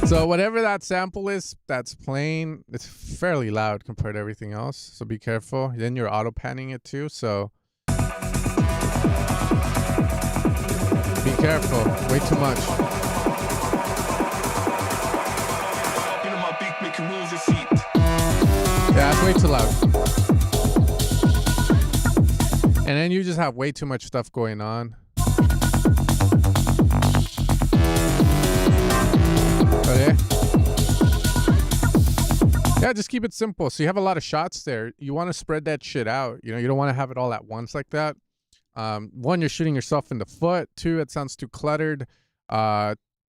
So whatever that sample is that's playing, it's fairly loud compared to everything else. So be careful. Then you're auto panning it too. So be careful. Way too much. Yeah, that's way too loud. And then you just have way too much stuff going on. Okay. Yeah, just keep it simple. So you have a lot of shots there. You want to spread that shit out. You know, you don't want to have it all at once like that. One, you're shooting yourself in the foot. Two, it sounds too cluttered.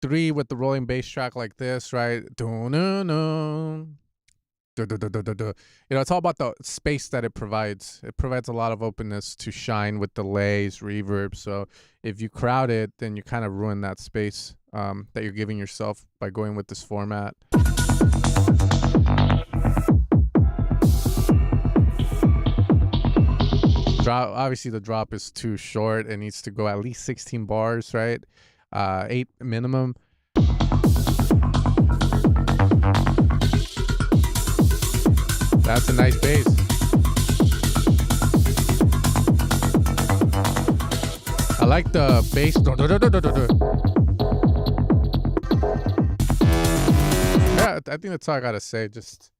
Three, with the rolling bass track like this, right? You know, it's all about the space that it provides. It provides a lot of openness to shine with delays, reverb. So if you crowd it, then you kind of ruin that space that you're giving yourself by going with this format. Drop, obviously the drop is too short. It needs to go at least 16 bars, right? 8 minimum. That's a nice bass. I like the bass. Yeah, I think that's all I gotta say. Just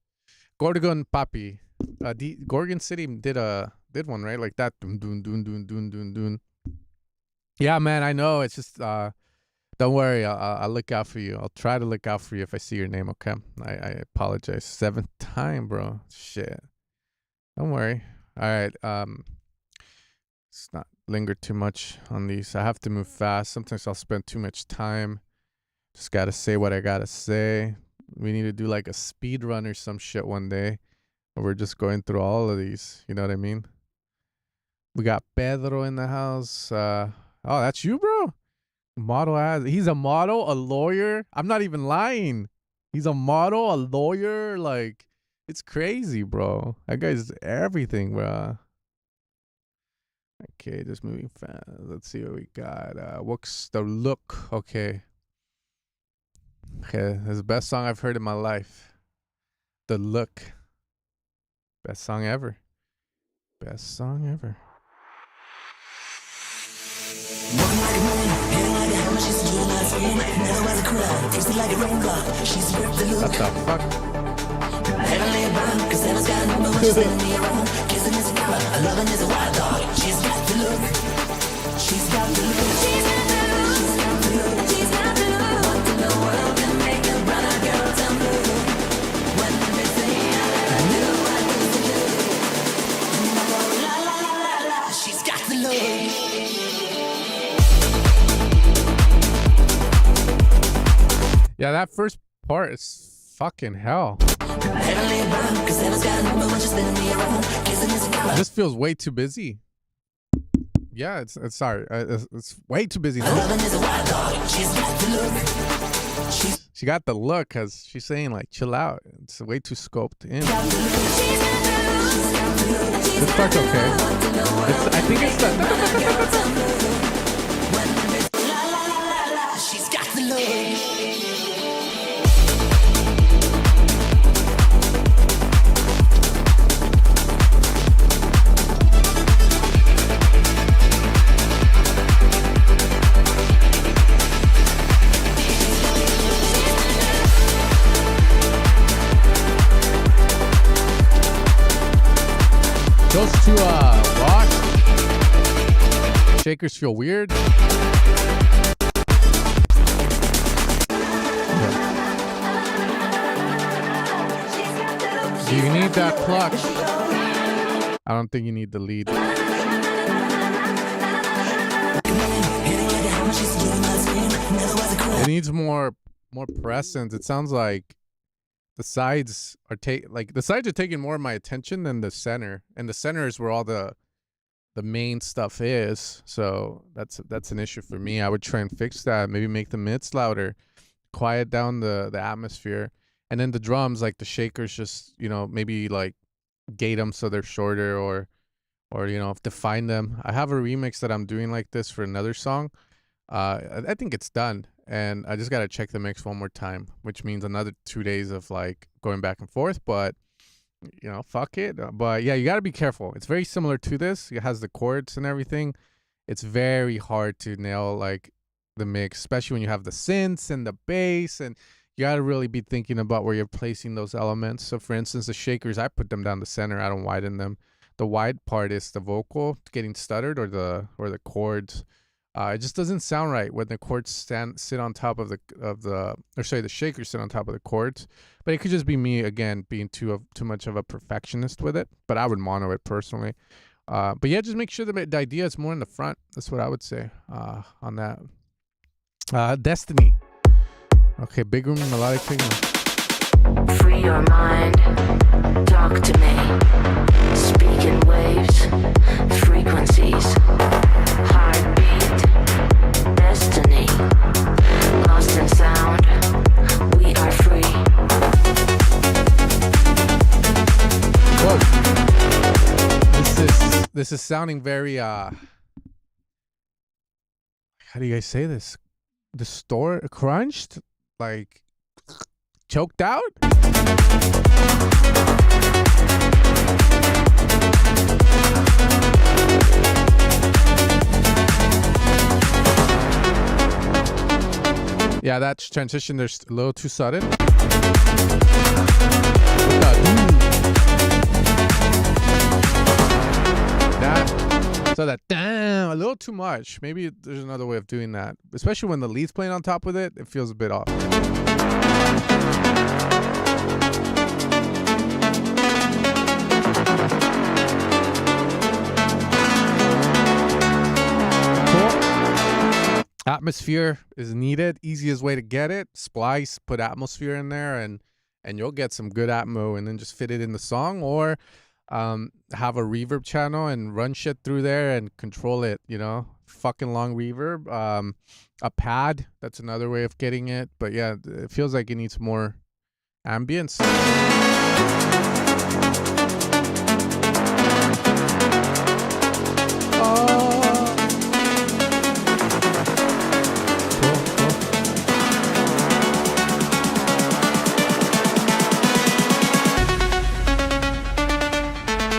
Gorgon Papi. Gorgon City did one, right? Like that. Dun, dun, dun, dun, dun, dun, dun. Yeah, man, I know. It's just don't worry. I'll look out for you. I'll try to look out for you if I see your name. Okay. I apologize. 7th time, bro. Shit. Don't worry. All right. Let's not linger too much on these. I have to move fast. Sometimes I'll spend too much time. Just gotta say what I gotta say. We need to do like a speed run or some shit one day. Where we're just going through all of these. You know what I mean? We got Pedro in the house. I Oh, that's you, bro? Model as he's a model, a lawyer. I'm not even lying. He's a model, a lawyer. Like, it's crazy, bro. That guy's everything, bro. Okay, just moving fast. Let's see what we got. What's the look? Okay. Okay, this is the best song I've heard in my life. The Look. Best song ever. Best song ever. What the fuck? Yeah, that first part is fucking hell. It just feels way too busy. Yeah, it's sorry. It's way too busy. She got the look because she's saying like, chill out. It's way too scoped in. This part's okay. I think it's the... She's got the look. Those two rock shakers feel weird. Okay. You need that clutch. I don't think you need the lead. It needs more presence. It sounds like the sides are taking more of my attention than the center, and the center is where all the main stuff is. So that's an issue for me. I would try and fix that. Maybe make the mids louder, quiet down the atmosphere, and then the drums, like the shakers, just maybe like gate them so they're shorter, or define them. I have a remix that I'm doing like this for another song. I think it's done. And I just got to check the mix one more time, which means another 2 days of like going back and forth. But, fuck it. But yeah, you got to be careful. It's very similar to this. It has the chords and everything. It's very hard to nail like the mix, especially when you have the synths and the bass. And you got to really be thinking about where you're placing those elements. So for instance, the shakers, I put them down the center. I don't widen them. The wide part is the vocal getting stuttered or the chords. It just doesn't sound right when the chords sit on top of the shakers sit on top of the chords. But it could just be me again being too much of a perfectionist with it. But I would mono it personally. But yeah, just make sure the idea is more in the front. That's what I would say on that. Destiny. Okay, big room, melodic signal. Free your mind, talk to me. Speak in waves, frequencies, heartbeat, destiny. Lost in sound, we are free. Whoa. This is sounding very how do you guys say this? Crunched? Like choked out? Yeah, that transition there's a little too sudden. That damn, a little too much. Maybe there's another way of doing that, especially when the lead's playing on top with it. It feels a bit off. Cool. Atmosphere is needed. Easiest way to get it. Splice, put atmosphere in there, and you'll get some good atmo, and then just fit it in the song. Or have a reverb channel and run shit through there and control it, you know, fucking long reverb. A pad, that's another way of getting it. But yeah, it feels like it needs more ambience.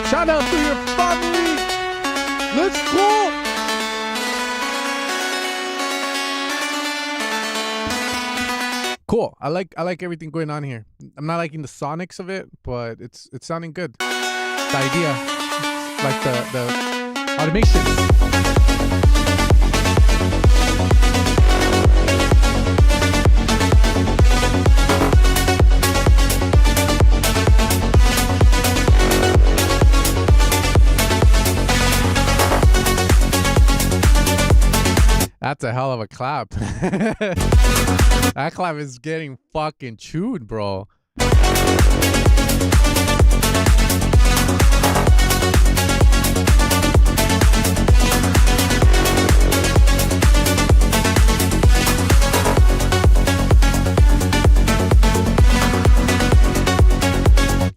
Shout out to your family. Let's go. Cool. I like everything going on here. I'm not liking the sonics of it, but it's sounding good. The idea, like the automation. That's a hell of a clap. That clap is getting fucking chewed, bro.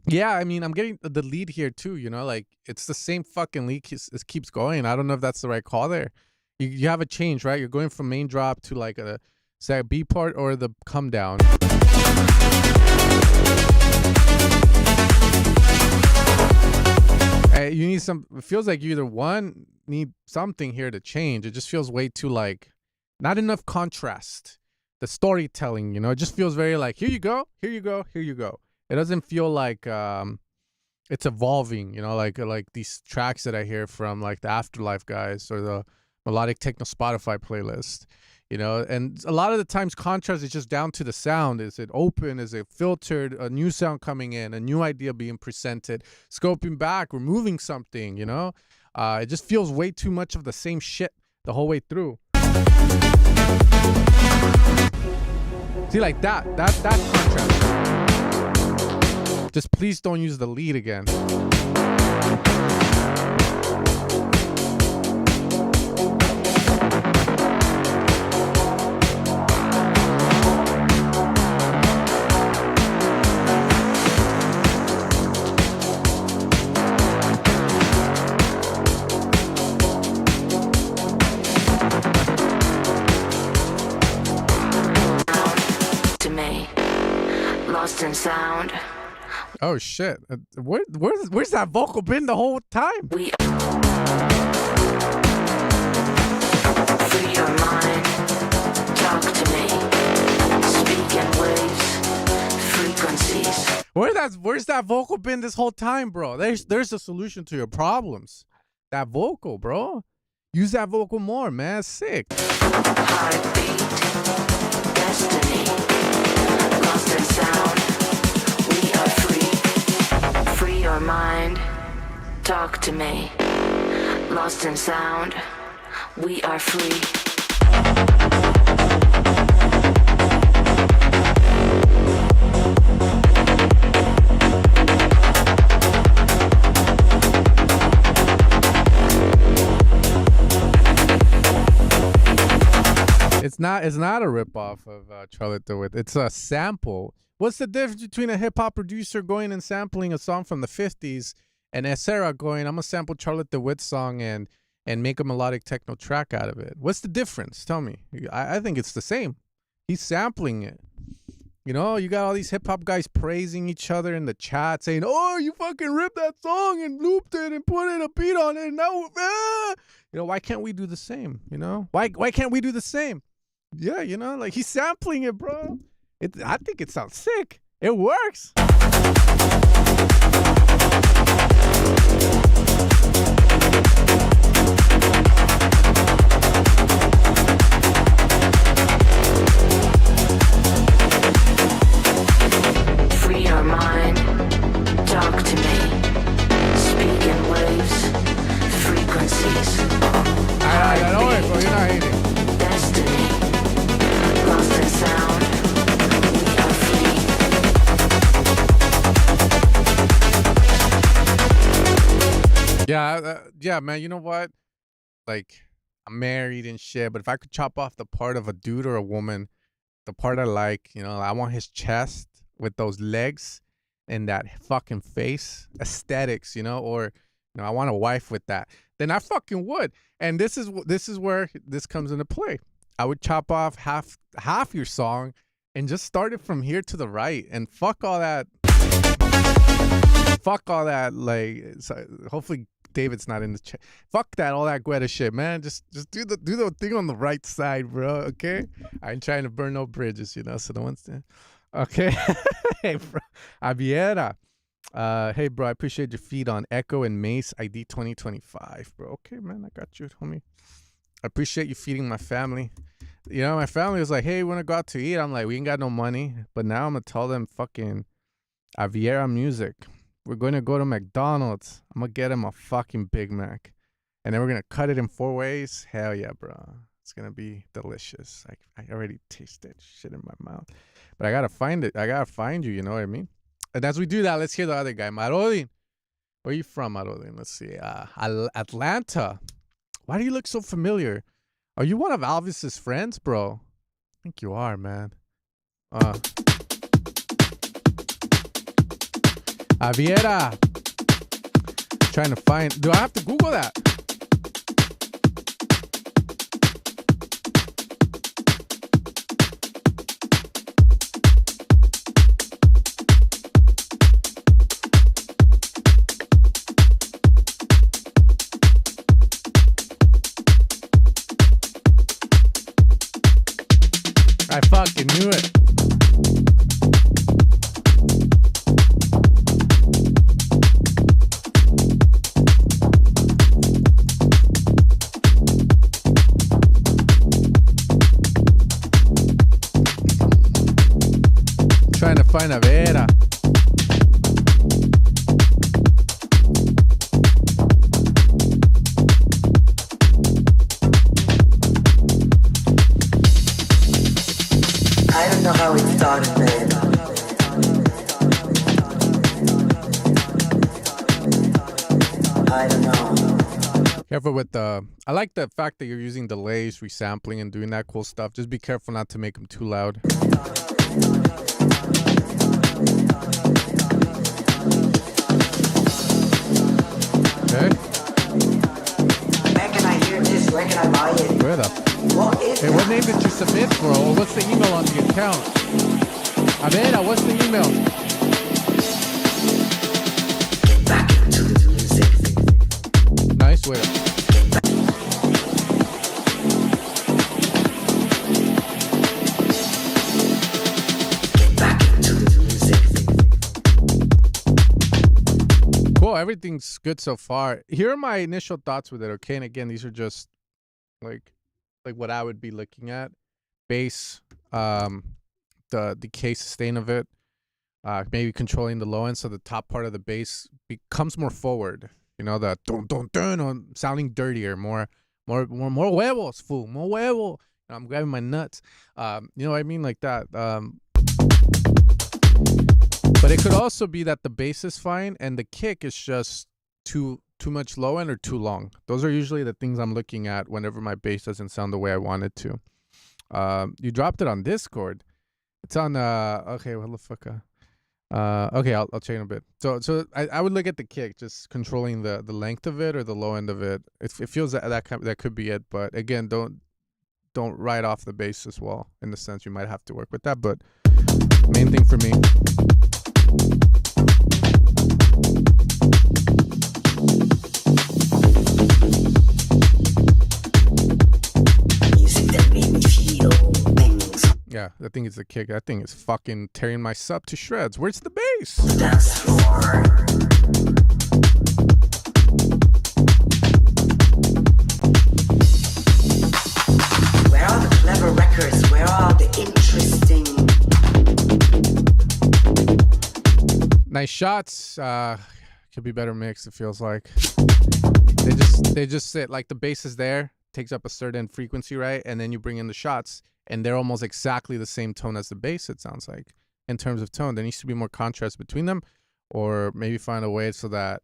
Yeah, I mean, I'm getting the lead here too, you know, like it's the same fucking lead. It keeps going. I don't know if that's the right call there. You have a change, right? You're going from main drop to like a say B part or the come down. You need some. It feels like you either need something here to change. It just feels way too like not enough contrast. The storytelling, you know, it just feels very like here you go, here you go, here you go. It doesn't feel like it's evolving, you know, like these tracks that I hear from like the Afterlife guys or the melodic techno Spotify playlist, you know. And a lot of the times contrast is just down to the sound. Is it open? Is it filtered? A new sound coming in, a new idea being presented, scoping back, removing something, you know. It just feels way too much of the same shit the whole way through. See, like that contrast. Just please don't use the lead again. Lost in sound. Oh shit! Where's that vocal been the whole time? We free your mind. Talk to me. Speak in waves, frequencies. Where's that vocal been this whole time, bro? There's a solution to your problems. That vocal, bro. Use that vocal more, man. It's sick. Heartbeat, destiny. Lost in sound. We are free. Free your mind. Talk to me. Lost in sound. We are free. It's not a ripoff of Charlotte DeWitt. It's a sample. What's the difference between a hip hop producer going and sampling a song from the 50s and Esera going, I'm gonna sample Charlotte DeWitt's song and make a melodic techno track out of it? What's the difference? Tell me. I think it's the same. He's sampling it. You know, you got all these hip hop guys praising each other in the chat, saying, "Oh, you fucking ripped that song and looped it and put in a beat on it." And now, you know, why can't we do the same? You know, why can't we do the same? Yeah, you know, like he's sampling it, bro. I think it sounds sick. It works. Free your mind. Talk to me. Speak in waves, frequencies. I know it, bro. You're not hating. Destiny. Lost in sound. We are free. Yeah, man. You know what? Like, I'm married and shit, but if I could chop off the part of a dude or a woman, the part I like, I want his chest with those legs and that fucking face, aesthetics, or I want a wife with that. Then I fucking would. And this is where this comes into play. I would chop off half your song and just start it from here to the right, and fuck all that. Like, hopefully David's not in the chat. Fuck that, all that Guetta shit, man. Just do the thing on the right side, bro. Okay, I ain't trying to burn no bridges, so the ones there. Okay, hey, bro, Aviera. Hey, bro, I appreciate your feed on Echo and Mace ID 2025, bro. Okay, man, I got you, homie. I appreciate you feeding my family. My family was like, hey, we want to go out to eat. I'm like, we ain't got no money. But now I'm going to tell them fucking Aviera Music. We're going to go to McDonald's. I'm going to get them a fucking Big Mac. And then we're going to cut it in 4 ways. Hell yeah, bro. It's going to be delicious. I already tasted shit in my mouth. But I got to find it. I got to find you, you know what I mean? And as we do that, let's hear the other guy. Marodin. Where are you from, Marodin? Let's see. Atlanta. Why do you look so familiar? Are you one of Alvis's friends, bro? I think you are, man. Aviera. Trying to find. Do I have to Google that? I fucking knew it. Trying to find Aviera. I don't know how it started, man. I don't know. Careful with I like the fact that you're using delays, resampling, and doing that cool stuff. Just be careful not to make them too loud. Okay. Where can I hear this? Where can I buy it? Where the? What is Hey, what name did you submit, bro? Or what's the email on the account? Avera, what's the email? back into the music? Nice, wait. Back into the music. Cool, everything's good so far. Here are my initial thoughts with it, okay? And again, these are just like what I would be looking at. Bass, the decay sustain of it, maybe controlling the low end so the top part of the bass becomes more forward. The dun dun dun, sounding dirtier, more huevos, fool, more huevo. I'm grabbing my nuts. You know what I mean, like that. But it could also be that the bass is fine and the kick is just too much low end or too long. Those are usually the things I'm looking at whenever my bass doesn't sound the way I want it to. You dropped it on Discord. It's on okay, what the fuck? Okay, I'll check in a bit. So I would look at the kick, just controlling the length of it or the low end of it. It feels that could be it, but again, don't write off the bass as well. In the sense you might have to work with that, but main thing for me. Music that made me feel things. Yeah, I think it's the kick. That thing is fucking tearing my sub to shreds. Where's the bass? Dance floor. Where are the clever records? Where are the interesting? Nice shots. Could be better mixed, it feels like. They just sit like the bass is there, takes up a certain frequency, right? And then you bring in the shots and they're almost exactly the same tone as the bass, it sounds like. In terms of tone, there needs to be more contrast between them, or maybe find a way so that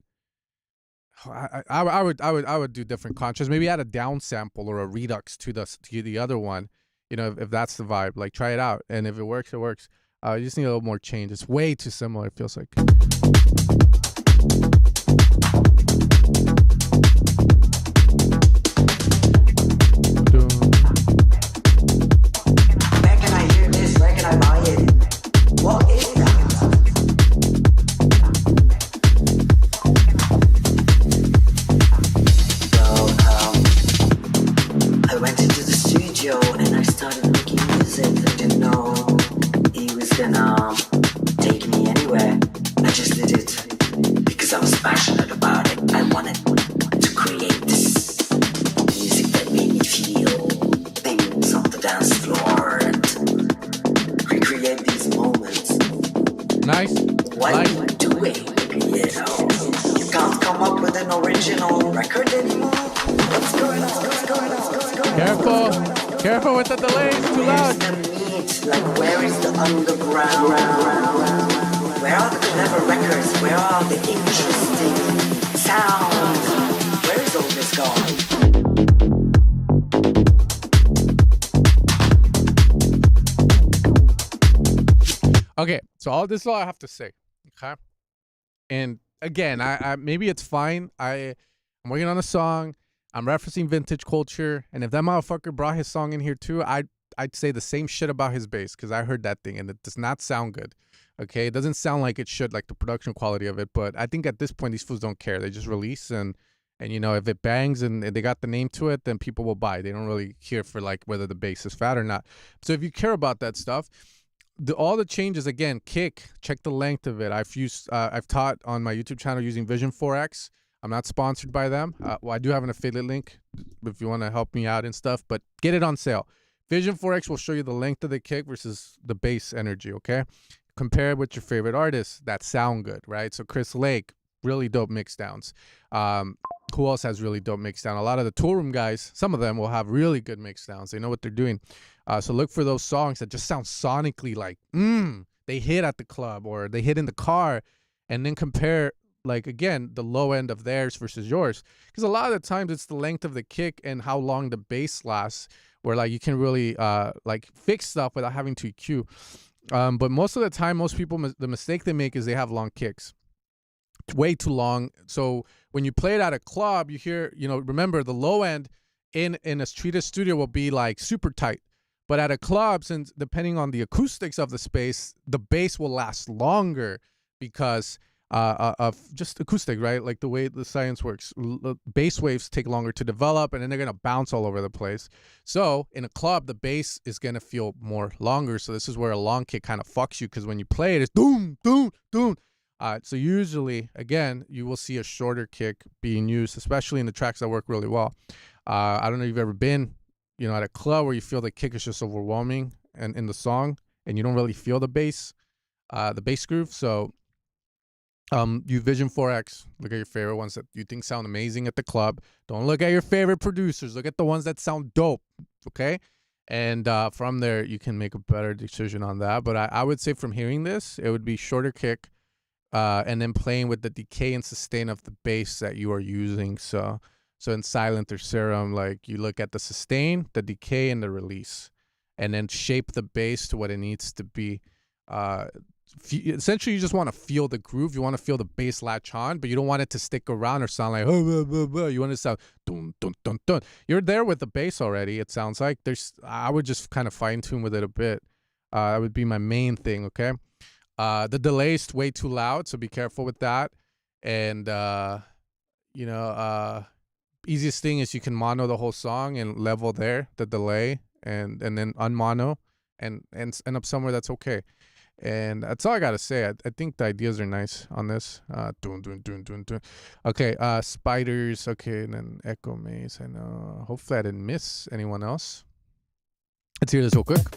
I would do different contrast. Maybe add a down sample or a redux to the other one. You know, if that's the vibe, like try it out, and if it works, it works. You just need a little more change. It's way too similar. It feels like. Where can I hear this? Where can I buy it? What is that? I went into the studio and I started making music. I didn't know he was gonna take me anywhere. I just did it because I was passionate about it. I wanted to create this music that made me feel things on the dance floor and recreate these moments. Nice. What are you doing? You know, you can't come up with an original record anymore. What's going on? What's going on? What's going on? Careful with the delay. It's too loud. Where's the meat? Like, where is the underground? Where are the clever records? Where are the interesting sounds? Where is all this gone? Okay, so all this is all I have to say. Okay, and again, I maybe it's fine. I'm working on a song. I'm referencing vintage culture, and if that motherfucker brought his song in here too, I'd say the same shit about his bass, because I heard that thing and it does not sound good. Okay, it doesn't sound like it should, like the production quality of it. But I think at this point these fools don't care. They just release, and you know, if it bangs and they got the name to it, then people will buy. They don't really care for like whether the bass is fat or not. So if you care about that stuff, all the changes, again, kick, check the length of it. I've taught on my YouTube channel using Vision 4X. I'm not sponsored by them. Well, I do have an affiliate link if you want to help me out and stuff, but get it on sale. Vision 4X will show you the length of the kick versus the bass energy, okay? Compare it with your favorite artists that sound good, right? So Chris Lake, really dope mix downs. Who else has really dope mix down? A lot of the tool room guys, some of them will have really good mix downs. They know what they're doing. So look for those songs that just sound sonically like, they hit at the club or they hit in the car, and then compare, like, again, the low end of theirs versus yours. Because a lot of the times it's the length of the kick and how long the bass lasts, where like you can really like fix stuff without having to EQ. But most of the time, most people, the mistake they make is they have long kicks. Way too long. So when you play it at a club, you hear, you know, remember the low end in a street studio will be like super tight. But at a club, since depending on the acoustics of the space, the bass will last longer because of just acoustic, right? Like the way the science works. Bass waves take longer to develop, and then they're going to bounce all over the place. So in a club, the bass is going to feel more longer. So this is where a long kick kind of fucks you, because when you play it, it's doom, doom, doom. So usually, again, you will see a shorter kick being used, especially in the tracks that work really well. I don't know if you've ever been, you know, at a club where you feel the kick is just overwhelming and in the song, and you don't really feel the bass groove. So use Vision 4X. Look at your favorite ones that you think sound amazing at the club. Don't look at your favorite producers. Look at the ones that sound dope, okay? And from there, you can make a better decision on that. But I would say from hearing this, it would be shorter kick, and then playing with the decay and sustain of the bass that you are using. So in Silent or Serum, like you look at the sustain, the decay, and the release, and then shape the bass to what it needs to be. Essentially, you just want to feel the groove. You want to feel the bass latch on, but you don't want it to stick around or sound like, you want it to sound dun, dun, dun, dun. You're there with the bass already, it sounds like. I would just kind of fine tune with it a bit. That would be my main thing, okay? The delay is way too loud, so be careful with that. And, easiest thing is you can mono the whole song and level there, the delay, and then unmono and end up somewhere that's okay. And that's all I gotta say. I think the ideas are nice on this. Okay, Spiders. Okay, and then Echo Maze. I know. Hopefully I didn't miss anyone else. Let's hear this real quick.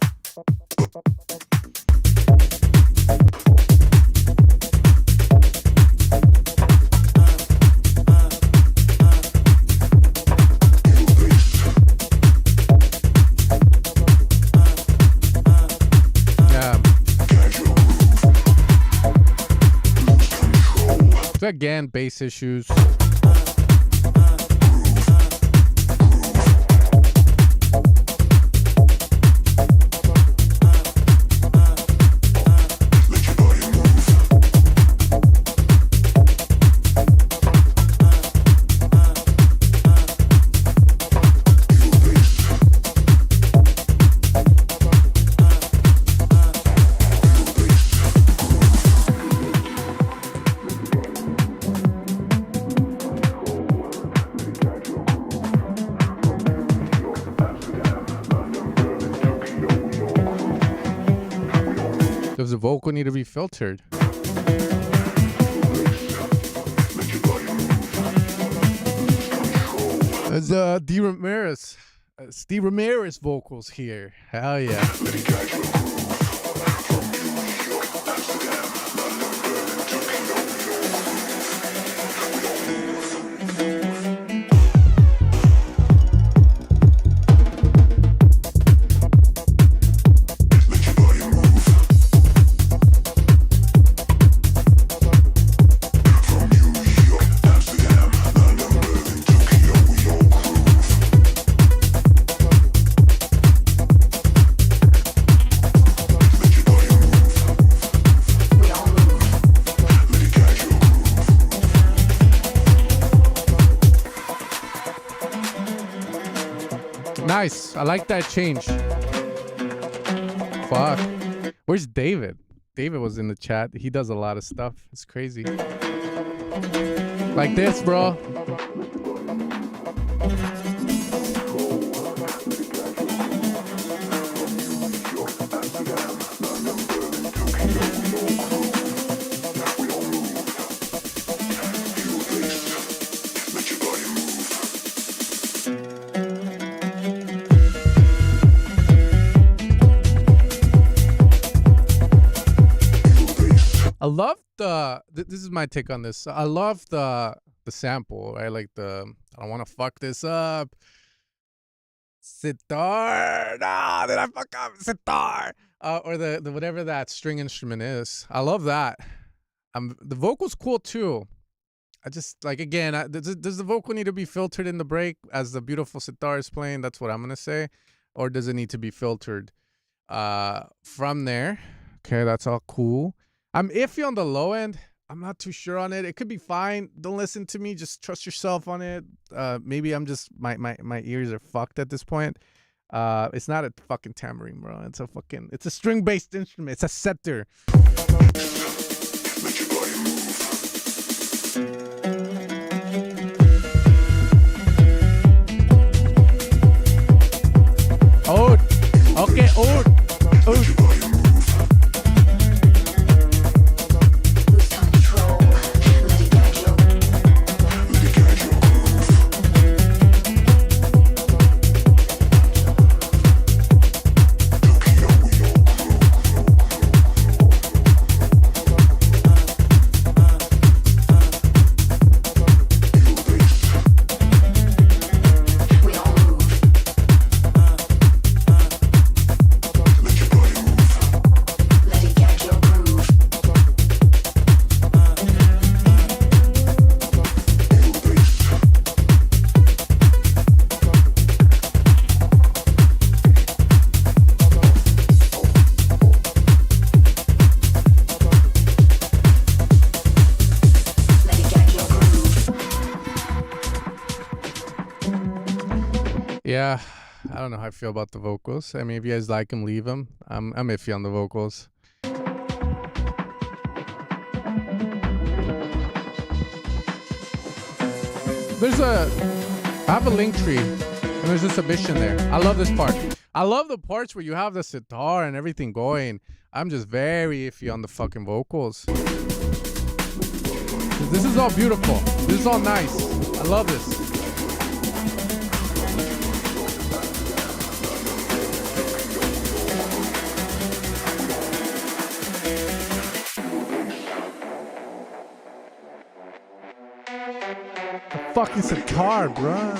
So again, bass issues. Does the vocal need to be filtered? It's D Ramirez. Steve Ramirez vocals here. Hell yeah. Nice. I like that change. Fuck. Where's David? David was in the chat. He does a lot of stuff. It's crazy. Like this, bro. I love this is my take on this. I love the sample. I like I don't want to fuck this up. Sitar. Nah, did I fuck up? Sitar. Or the whatever that string instrument is. I love that. The vocal's cool too. I just like, again, does the vocal need to be filtered in the break as the beautiful sitar is playing? That's what I'm gonna say. Or does it need to be filtered from there? Okay, that's all cool. I'm iffy on the low end. I'm not too sure on it. It could be fine. Don't listen to me. Just trust yourself on it. Maybe I'm just my ears are fucked at this point. It's not a fucking tambourine, bro. It's a string-based instrument. It's a setter. Oh, okay, oh. Yeah, I don't know how I feel about the vocals. I mean, if you guys like them, leave them. I'm iffy on the vocals. I have a link tree, and there's a submission there. I love this part. I love the parts where you have the sitar and everything going. I'm just very iffy on the fucking vocals. This is all beautiful. This is all nice. I love this. Fucking sitar, bruh.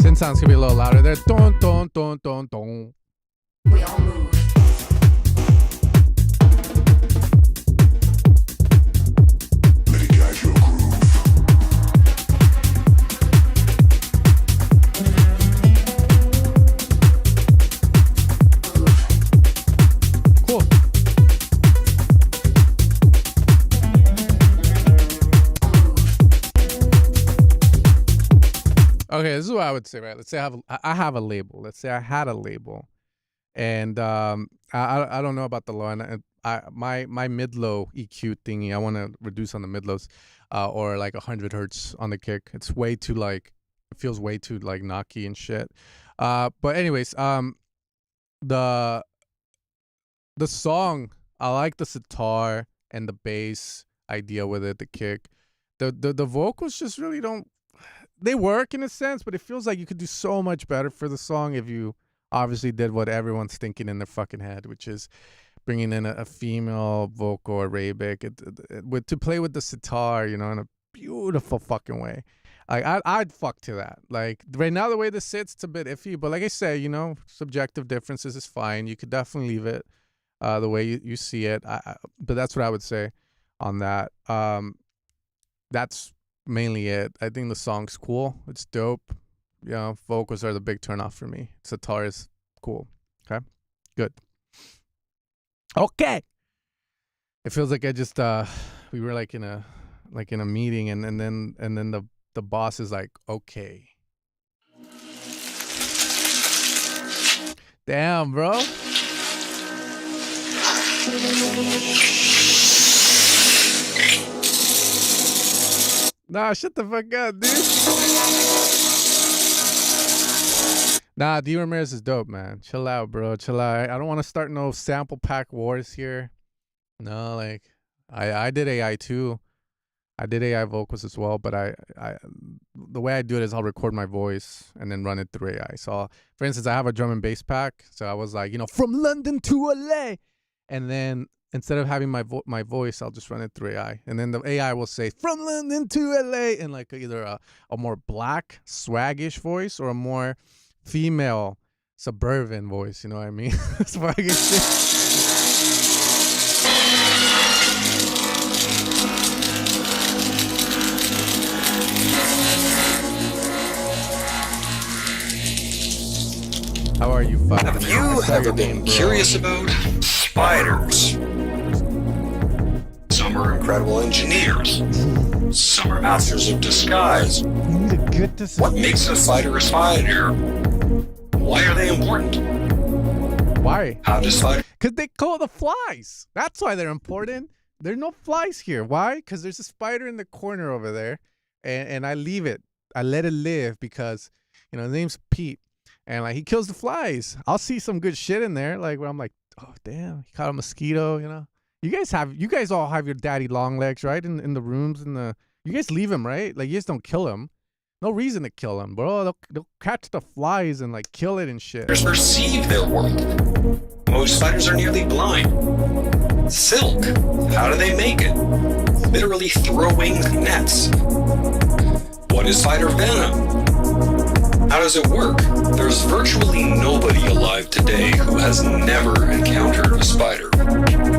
Synth sounds gonna be a little louder there. Don, don, don, don, don. We all move. Okay, this is what I would say, right? Let's say I have a label. Let's say I had a label, and I don't know about the law, and my mid low EQ thingy, I want to reduce on the mid lows, or like 100 hertz on the kick. It's way too like, it feels way too like knocky and shit. But anyways, the song, I like the sitar and the bass idea with it, the kick. The vocals just really don't, they work in a sense, but it feels like you could do so much better for the song if you obviously did what everyone's thinking in their fucking head, which is bringing in a female vocal Arabic to play with the sitar, you know, in a beautiful fucking way. Like I'd fuck to that. Like right now, the way this sits, it's a bit iffy, but like I say, you know, subjective differences is fine. You could definitely leave it the way you see it. But that's what I would say on that. That's mainly it. I think the song's cool. It's dope. You know, vocals are the big turnoff for me. Sitar is cool. Okay, good. Okay. It feels like I just we were like in a meeting, and then the boss is like, okay. Damn, bro. Nah, shut the fuck up, dude. Nah, D. Ramirez is dope, man. Chill out, bro. Chill out. I don't want to start no sample pack wars here. No, like, I did AI too. I did AI vocals as well, but I the way I do it is I'll record my voice and then run it through AI. So, for instance, I have a drum and bass pack. So I was like, you know, from London to LA. And then instead of having my voice, I'll just run it through AI. And then the AI will say, from London to LA, in like either a more black, swaggish voice or a more female, suburban voice. You know what I mean? Swaggish shit. How are you, fucking? Have you ever been curious about spiders? Some are incredible engineers. Some are masters of disguise. What makes a spider a spider? Why are they important? Why? How does spider... Because they call the flies. That's why they're important. There are no flies here. Why? Because there's a spider in the corner over there, and I leave it. I let it live because, you know, his name's Pete. And like he kills the flies. I'll see some good shit in there, like where I'm like, oh damn, he caught a mosquito, you know. You guys all have your daddy long legs, right? In the rooms, you guys leave him, right? Like you just don't kill him. No reason to kill him, bro. They'll catch the flies and like kill it and shit. Spiders perceive their world. Most spiders are nearly blind. Silk, how do they make it? Literally throwing nets. What is spider venom? How does it work? There's virtually nobody alive today who has never encountered a spider.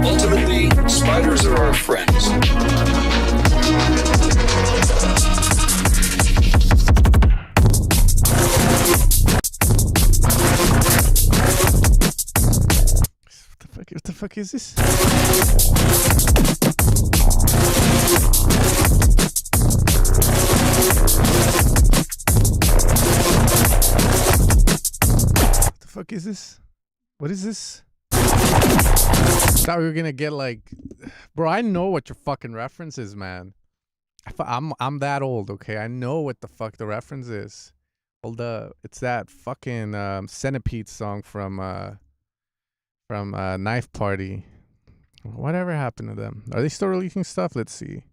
Ultimately, spiders are our friends. What the fuck is this? Fuck is this? What is this? Thought we were gonna get like, bro. I know what your fucking reference is, man. I'm that old, okay? I know what the fuck the reference is. Hold up, it's that fucking Centipede song from Knife Party. Whatever happened to them? Are they still releasing stuff? Let's see.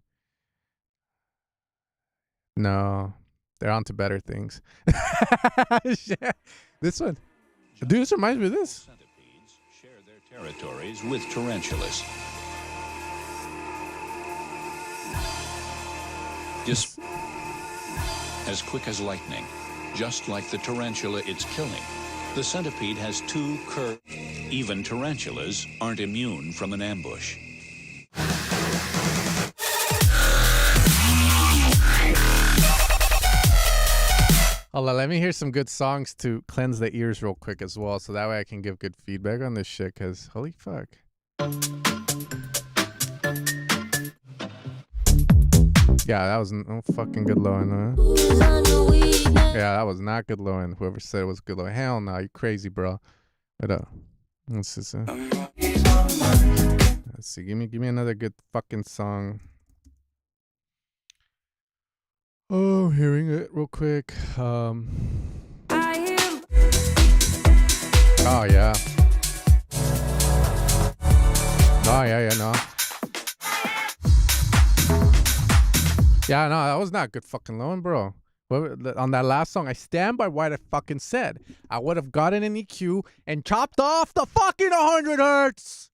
No, they're on to better things. This one. Dude, this reminds me of this. Centipedes share their territories with tarantulas. Just as quick as lightning, just like the tarantula it's killing. The centipede has two curved. Even tarantulas aren't immune from an ambush. Hold on, let me hear some good songs to cleanse the ears real quick as well, so that way I can give good feedback on this shit, because holy fuck. Yeah, that was no fucking good low end, huh? Yeah, that was not good low end. Whoever said it was good low end. Hell no, you crazy, bro. What's this? Let's see. Give me another good fucking song. Oh, I'm hearing it real quick. Oh yeah. Oh yeah, no. Yeah, no, that was not good fucking loan, bro. But on that last song, I stand by what I fucking said. I would have gotten an EQ and chopped off the fucking 100 hertz.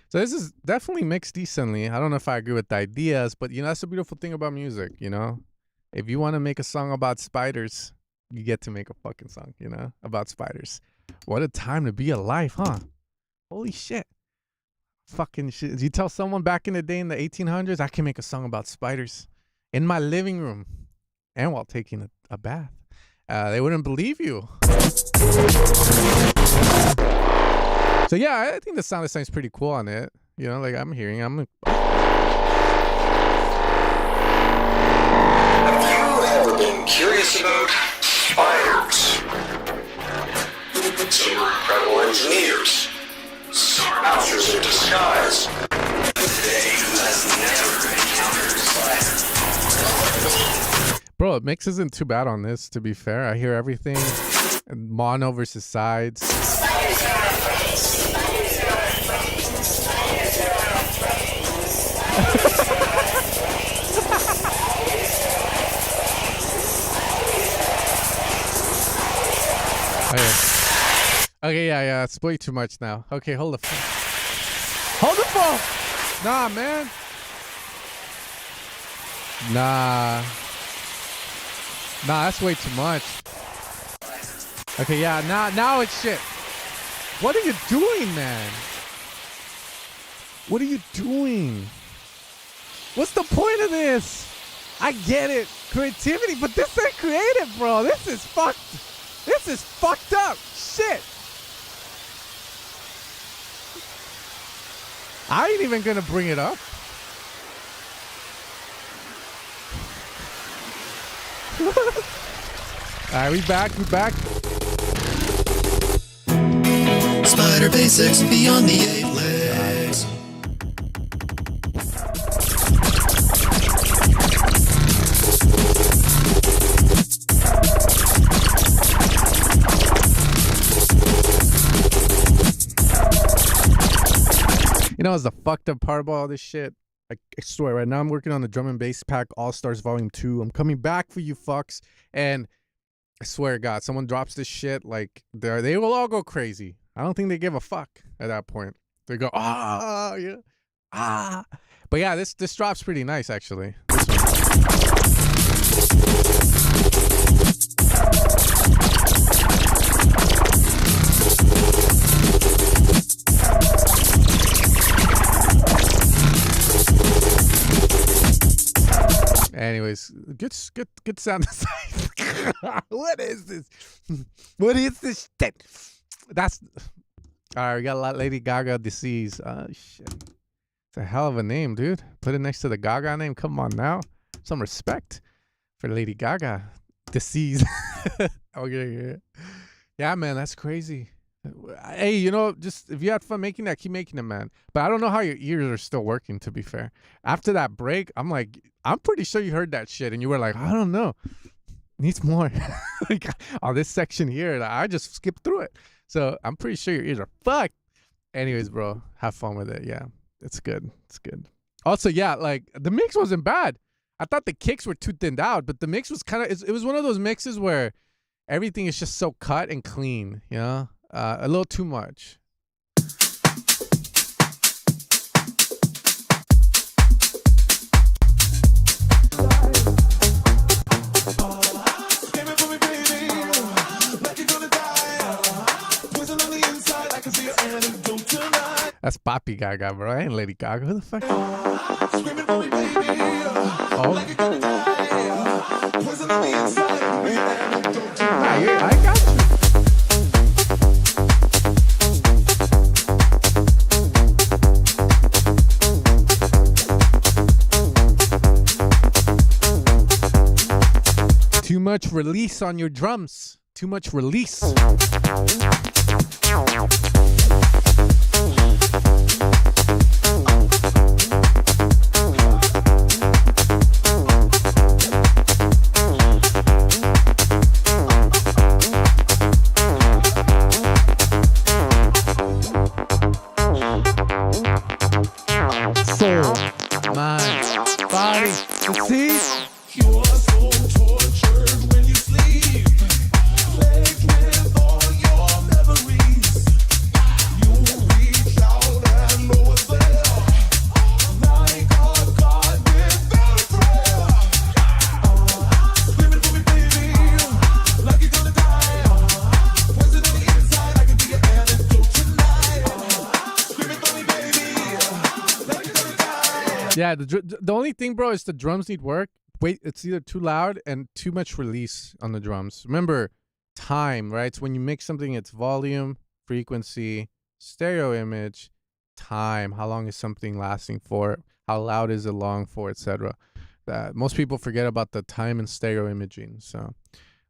So this is definitely mixed decently. I don't know if I agree with the ideas, but you know, that's the beautiful thing about music, you know? If you want to make a song about spiders, you get to make a fucking song, you know, about spiders. What a time to be alive, huh? Holy shit. Fucking shit. You tell someone back in the day in the 1800s, I can make a song about spiders in my living room and while taking a bath. They wouldn't believe you. So yeah, I think the sound sounds pretty cool on it. You know, like I'm Have you ever been curious about spiders? Some are incredible engineers. Some are masters in disguise. Today, who has never encountered a spider? Bro, mix isn't too bad on this, to be fair. I hear everything. Mono versus sides. Okay, yeah, it's way too much now. Okay, hold the phone. Hold the phone! Nah, man. Nah, that's way too much. Okay, yeah, now it's shit. What are you doing, man? What are you doing? What's the point of this? I get it. Creativity, but this ain't creative, bro. This is fucked. This is fucked up. Shit. I ain't even gonna bring it up. Alright, we back. Spider basics beyond the 8 legs. You know what's the fucked up part about all this shit? I swear, right now I'm working on the Drum and Bass Pack All-Stars Volume 2. I'm coming back for you fucks. And I swear to God, someone drops this shit, like, they will all go crazy. I don't think they give a fuck at that point. They go, yeah. But yeah, this drops pretty nice, actually. Anyways, good sound design. What is this? What is this shit? That's all right. We got a lot. Lady Gaga disease. Oh shit, it's a hell of a name, dude. Put it next to the Gaga name. Come on now, some respect for Lady Gaga disease. Okay, yeah, man, that's crazy. Hey, you know, just if you had fun making that, keep making it, man. But I don't know how your ears are still working, to be fair. After that break, I'm pretty sure you heard that shit and you were like, I don't know. Needs more. Like, on this section here, I just skipped through it. So I'm pretty sure your ears are fucked. Anyways, bro, have fun with it. Yeah, it's good. It's good. Also, yeah, like the mix wasn't bad. I thought the kicks were too thinned out, but the mix was it was one of those mixes where everything is just so cut and clean, you know? A little too much. That's Papi Gaga, bro. I ain't Lady Gaga. Who the fuck? Oh. I got you. Too much release on your drums. Too much release. Soul, mind, body. Let's see. You are so tortured when you sleep. Plagued with all your memories. You reach out and know what's there. Like a god without a prayer. Screaming for me, baby. Like you're gonna die. Poison on the inside, I can be your antidote tonight. Screaming for me, baby. Like you're gonna die. Yeah, the only thing, bro, is the drums need work. Wait, it's either too loud and too much release on the drums. Remember, time, right? So when you mix something, it's volume, frequency, stereo image, time. How long is something lasting for? How loud is it long for, etc. Most people forget about the time and stereo imaging. So,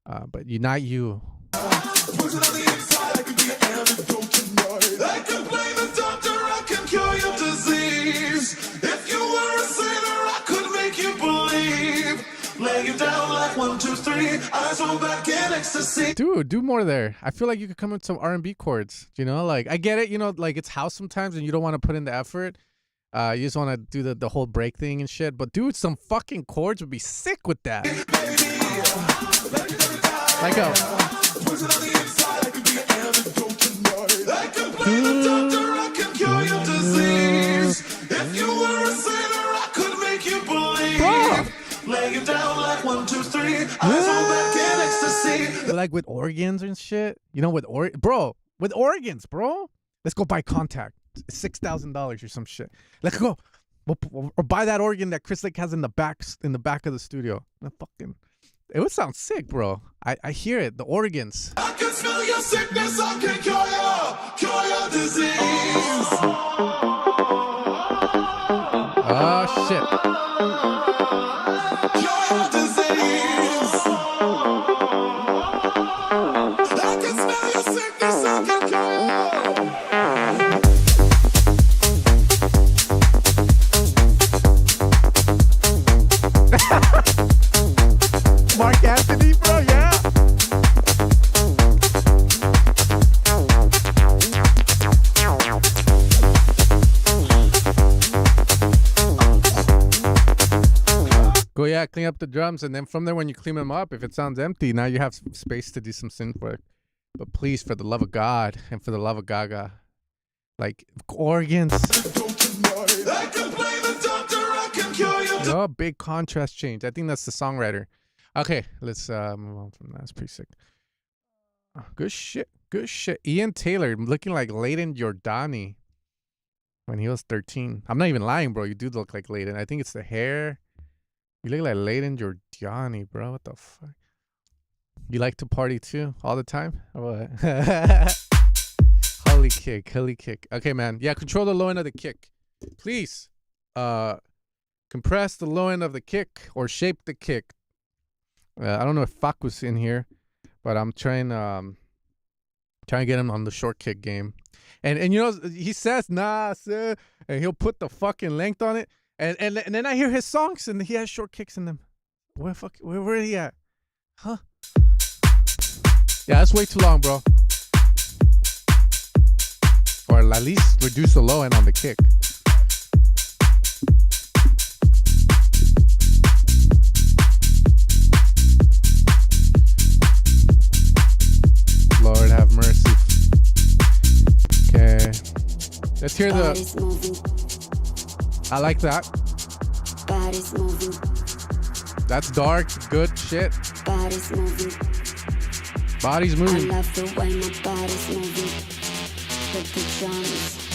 but not you. Poison on the inside, I can be your antidote tonight. I can play the doctor, I can cure your disease. If you were a sinner, I could make you believe. Lay you down like 1, 2, 3. Eyes roll back in ecstasy. Dude, do more there. I feel like you could come with some R&B chords, you know? Like, I get it, you know, like it's house sometimes and you don't want to put in the effort. You just want to do the whole break thing and shit. But dude, some fucking chords would be sick with that. Like a... Poison on the inside, I can be your antidote tonight. I can play the doctor, I can cure your disease. If you were a sinner, I could make you believe. Lay you down like 1, 2, 3. Eyes roll back in ecstasy. Like with organs and shit. You know, with organs, bro. Let's go buy Contact. It's $6,000 or some shit. Let's go. Or buy that organ that Chris Lake has in the back of the studio. It would sound sick, bro. I hear it. The organs. I can smell your sickness, I can cure your disease. Oh shit. Cure your disease. I can smell your sickness, I can cure. Mark Anthony, bro, yeah. Go, yeah, clean up the drums, and then from there, when you clean them up, if it sounds empty, now you have some space to do some synth work. But please, for the love of God and for the love of Gaga, like organs. Oh, big contrast change. I think that's the songwriter. Okay, let's move on from that. That's pretty sick. Good shit. Good shit. Ian Taylor looking like Layden Giordani when he was 13. I'm not even lying, bro. You do look like Layden. I think it's the hair. You look like Layden Giordani, bro. What the fuck? You like to party too all the time? Or what? Holy kick. Holy kick. Okay, man. Yeah, control the low end of the kick. Please. Compress the low end of the kick or shape the kick. I don't know if Fuck was in here, but I'm trying to get him on the short kick game. And you know, he says, nah, sir, and he'll put the fucking length on it. And then I hear his songs and he has short kicks in them. Where are he at? Huh? Yeah, that's way too long, bro. Or at least reduce the low end on the kick. Lord have mercy. Okay. Let's hear the... I like that. Body's moving. That's dark. Good shit. Body's moving. Body's moving. I love the way my body's moving. The pajamas.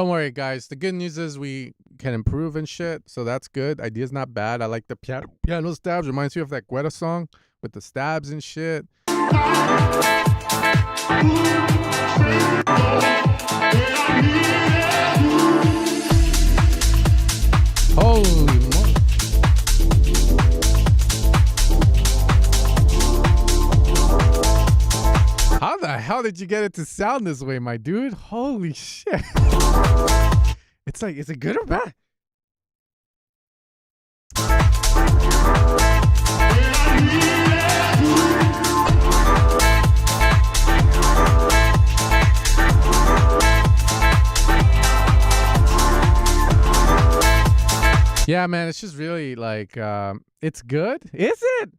Don't worry, guys. The good news is we can improve and shit, so that's good. Idea's not bad. I like the piano stabs. Reminds me of that Guetta song with the stabs and shit. Holy moly. How the hell did you get it to sound this way, my dude? Holy shit. It's like, is it good or bad? Yeah, man, it's just really like, it's good. Is it?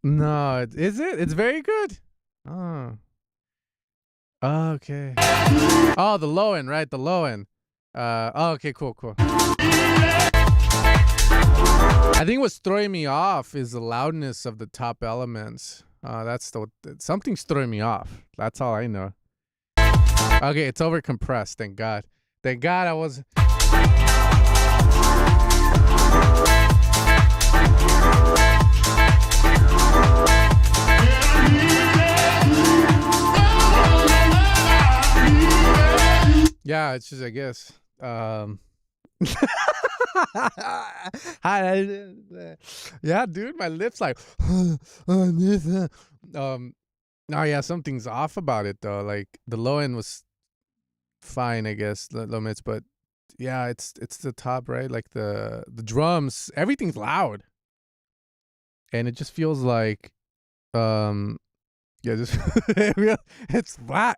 No, is it? It's very good. Oh. Okay. Oh, the low end, right? The low end. Okay, cool. I think what's throwing me off is the loudness of the top elements. Something's throwing me off. That's all I know. Okay, it's over compressed. Thank God. Thank God I was. Yeah, it's just, I guess. Yeah, dude, my lips like. No, yeah, something's off about it though. Like the low end was fine, I guess, the limits, but yeah, it's the top, right? Like the drums, everything's loud, and it just feels like, yeah, just it's flat.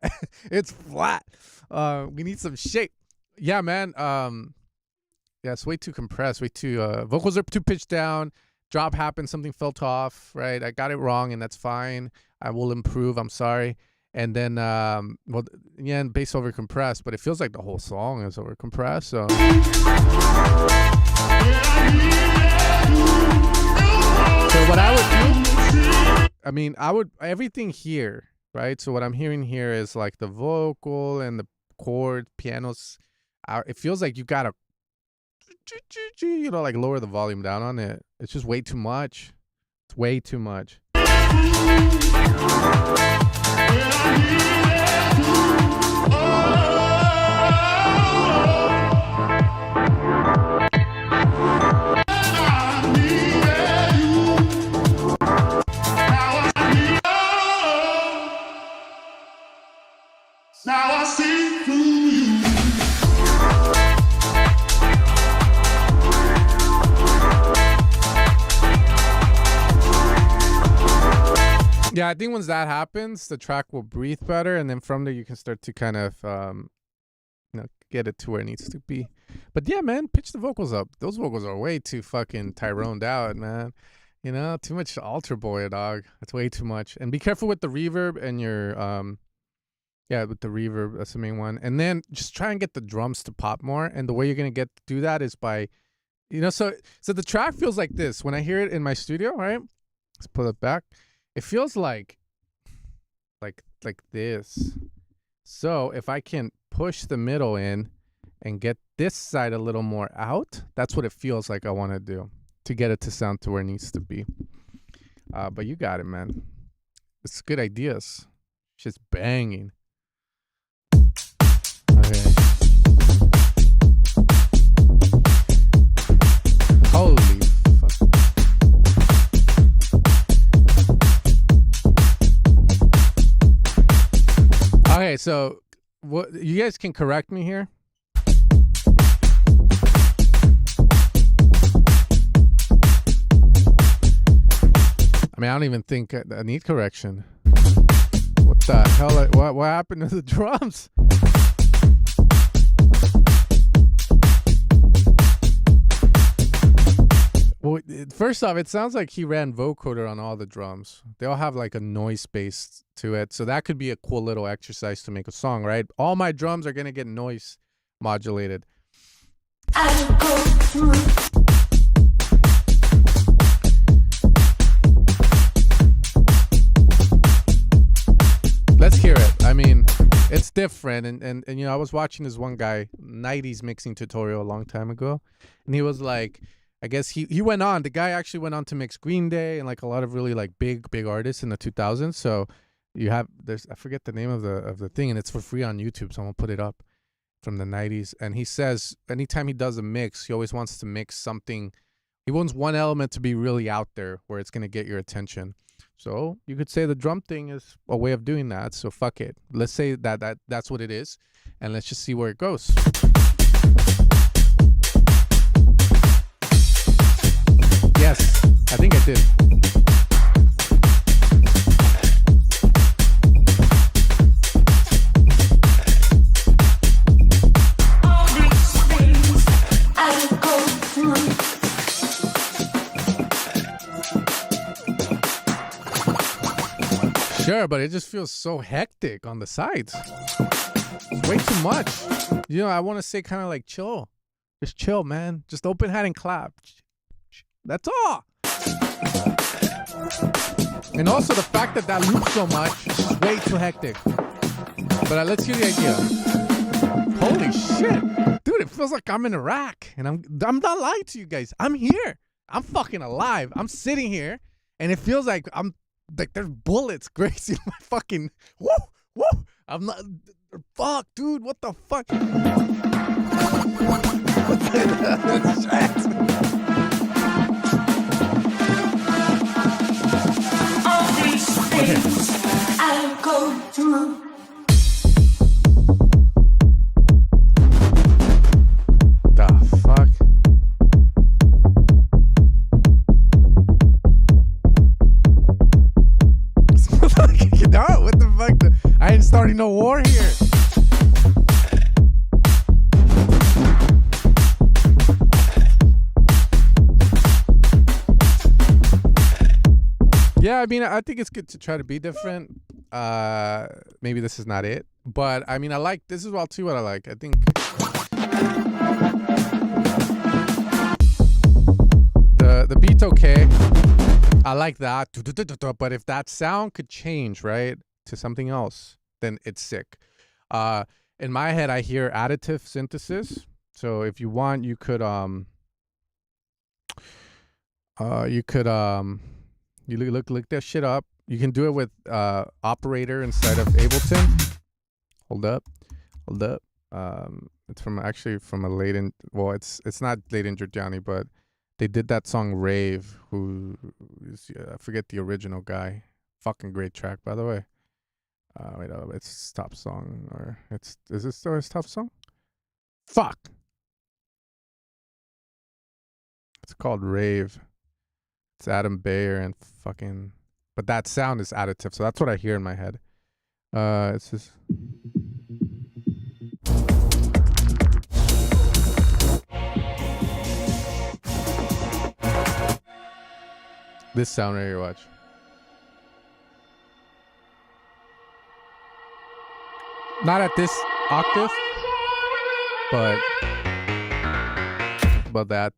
It's flat. We need some shape. Yeah, man. Yeah, it's way too compressed. Way too. Vocals are too pitched down. Drop happened. Something felt off. Right. I got it wrong, and that's fine. I will improve. I'm sorry. And then, well, yeah, bass over compressed, but it feels like the whole song is over compressed. So. So what I would do, I mean, everything here, right? So what I'm hearing here is like the vocal and the chord, pianos. It feels like you gotta, like lower the volume down on it. It's just way too much. It's way too much. Now I see through you. Yeah, I think once that happens, the track will breathe better, and then from there you can start to kind of, get it to where it needs to be. But yeah, man, pitch the vocals up. Those vocals are way too fucking Tyroned out, man. You know, too much altar boy, dog. That's way too much. And be careful with the reverb and your, with the reverb. That's the main one. And then just try and get the drums to pop more. And the way you're gonna do that is by, so the track feels like this when I hear it in my studio, right? Let's pull it back. It feels like this. So if I can push the middle in and get this side a little more out, that's what it feels like I want to do to get it to sound to where it needs to be. But you got it, man. It's good ideas. Just banging. Okay. Holy fuck. Okay, so what you guys can correct me here. I mean, I don't even think I need correction. What the hell? What happened to the drums? Well, first off, it sounds like he ran vocoder on all the drums. They all have like a noise base to it. So that could be a cool little exercise to make a song, right? All my drums are going to get noise modulated. I go through. different. And you know, I was watching this one guy 90s mixing tutorial a long time ago, and he was like, I guess he went on. The guy actually went on to mix Green Day and like a lot of really like big artists in the 2000s. So you have I forget the name of the thing, and it's for free on YouTube. So I'm gonna put it up from the 90s. And he says anytime he does a mix, he always wants to mix something. He wants one element to be really out there where it's gonna get your attention. So you could say the drum thing is a way of doing that. So fuck it. Let's say that's what it is, and let's just see where it goes. Yes, I think I did. Sure, but it just feels so hectic on the sides. It's way too much. You know, I want to say kind of like chill. Just chill, man. Just open hand and clap. That's all. And also the fact that loops so much is way too hectic. But let's hear the idea. Holy shit. Dude, it feels like I'm in Iraq. And I'm not lying to you guys. I'm here. I'm fucking alive. I'm sitting here. And it feels like there's bullets grazing my fucking, woo. I'm not, fuck, dude, what the fuck? All these things I go through. The fuck? No, what the fuck? I ain't starting no war here. Yeah, I mean, I think it's good to try to be different. Maybe this is not it, but I mean, this is all too what I like. I think the beat's okay. I like that, but if that sound could change, right, to something else, then it's sick. In my head, I hear additive synthesis. So if you want, you could you look that shit up. You can do it with Operator inside of Ableton. Hold up. It's from a late in. Well, it's not late injured Johnny, but they did that song Rave. Who is I forget the original guy. Fucking great track, by the way. Wait, it's top song or is this still his top song? Fuck. It's called Rave. It's Adam Bayer and fucking, but that sound is additive, so that's what I hear in my head. It's just. This sound right here, watch. Not at this octave, but that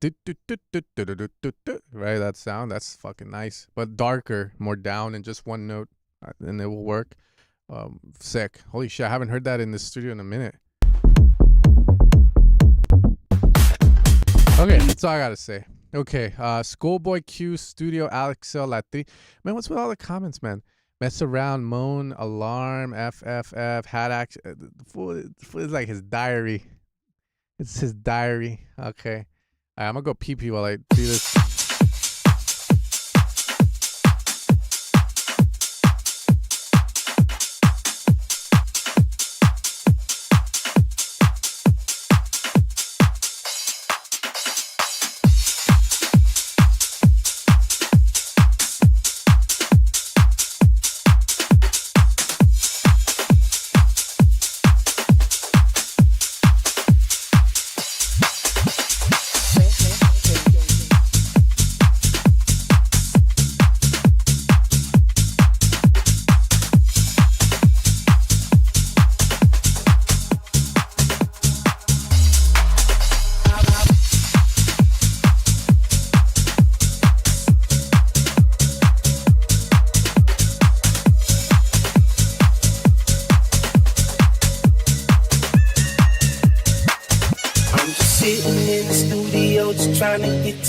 right, that sound, that's fucking nice, but darker, more down in just one note, and it will work. Sick. Holy shit, I haven't heard that in the studio in a minute. Okay, that's all I gotta say. Okay, Schoolboy Q, Studio, Alexel Latri. Man, what's with all the comments, man? Mess around, moan, alarm, FFF, had action. The fool is like his diary. It's his diary. Okay. All right, I'm gonna go pee pee while I do this.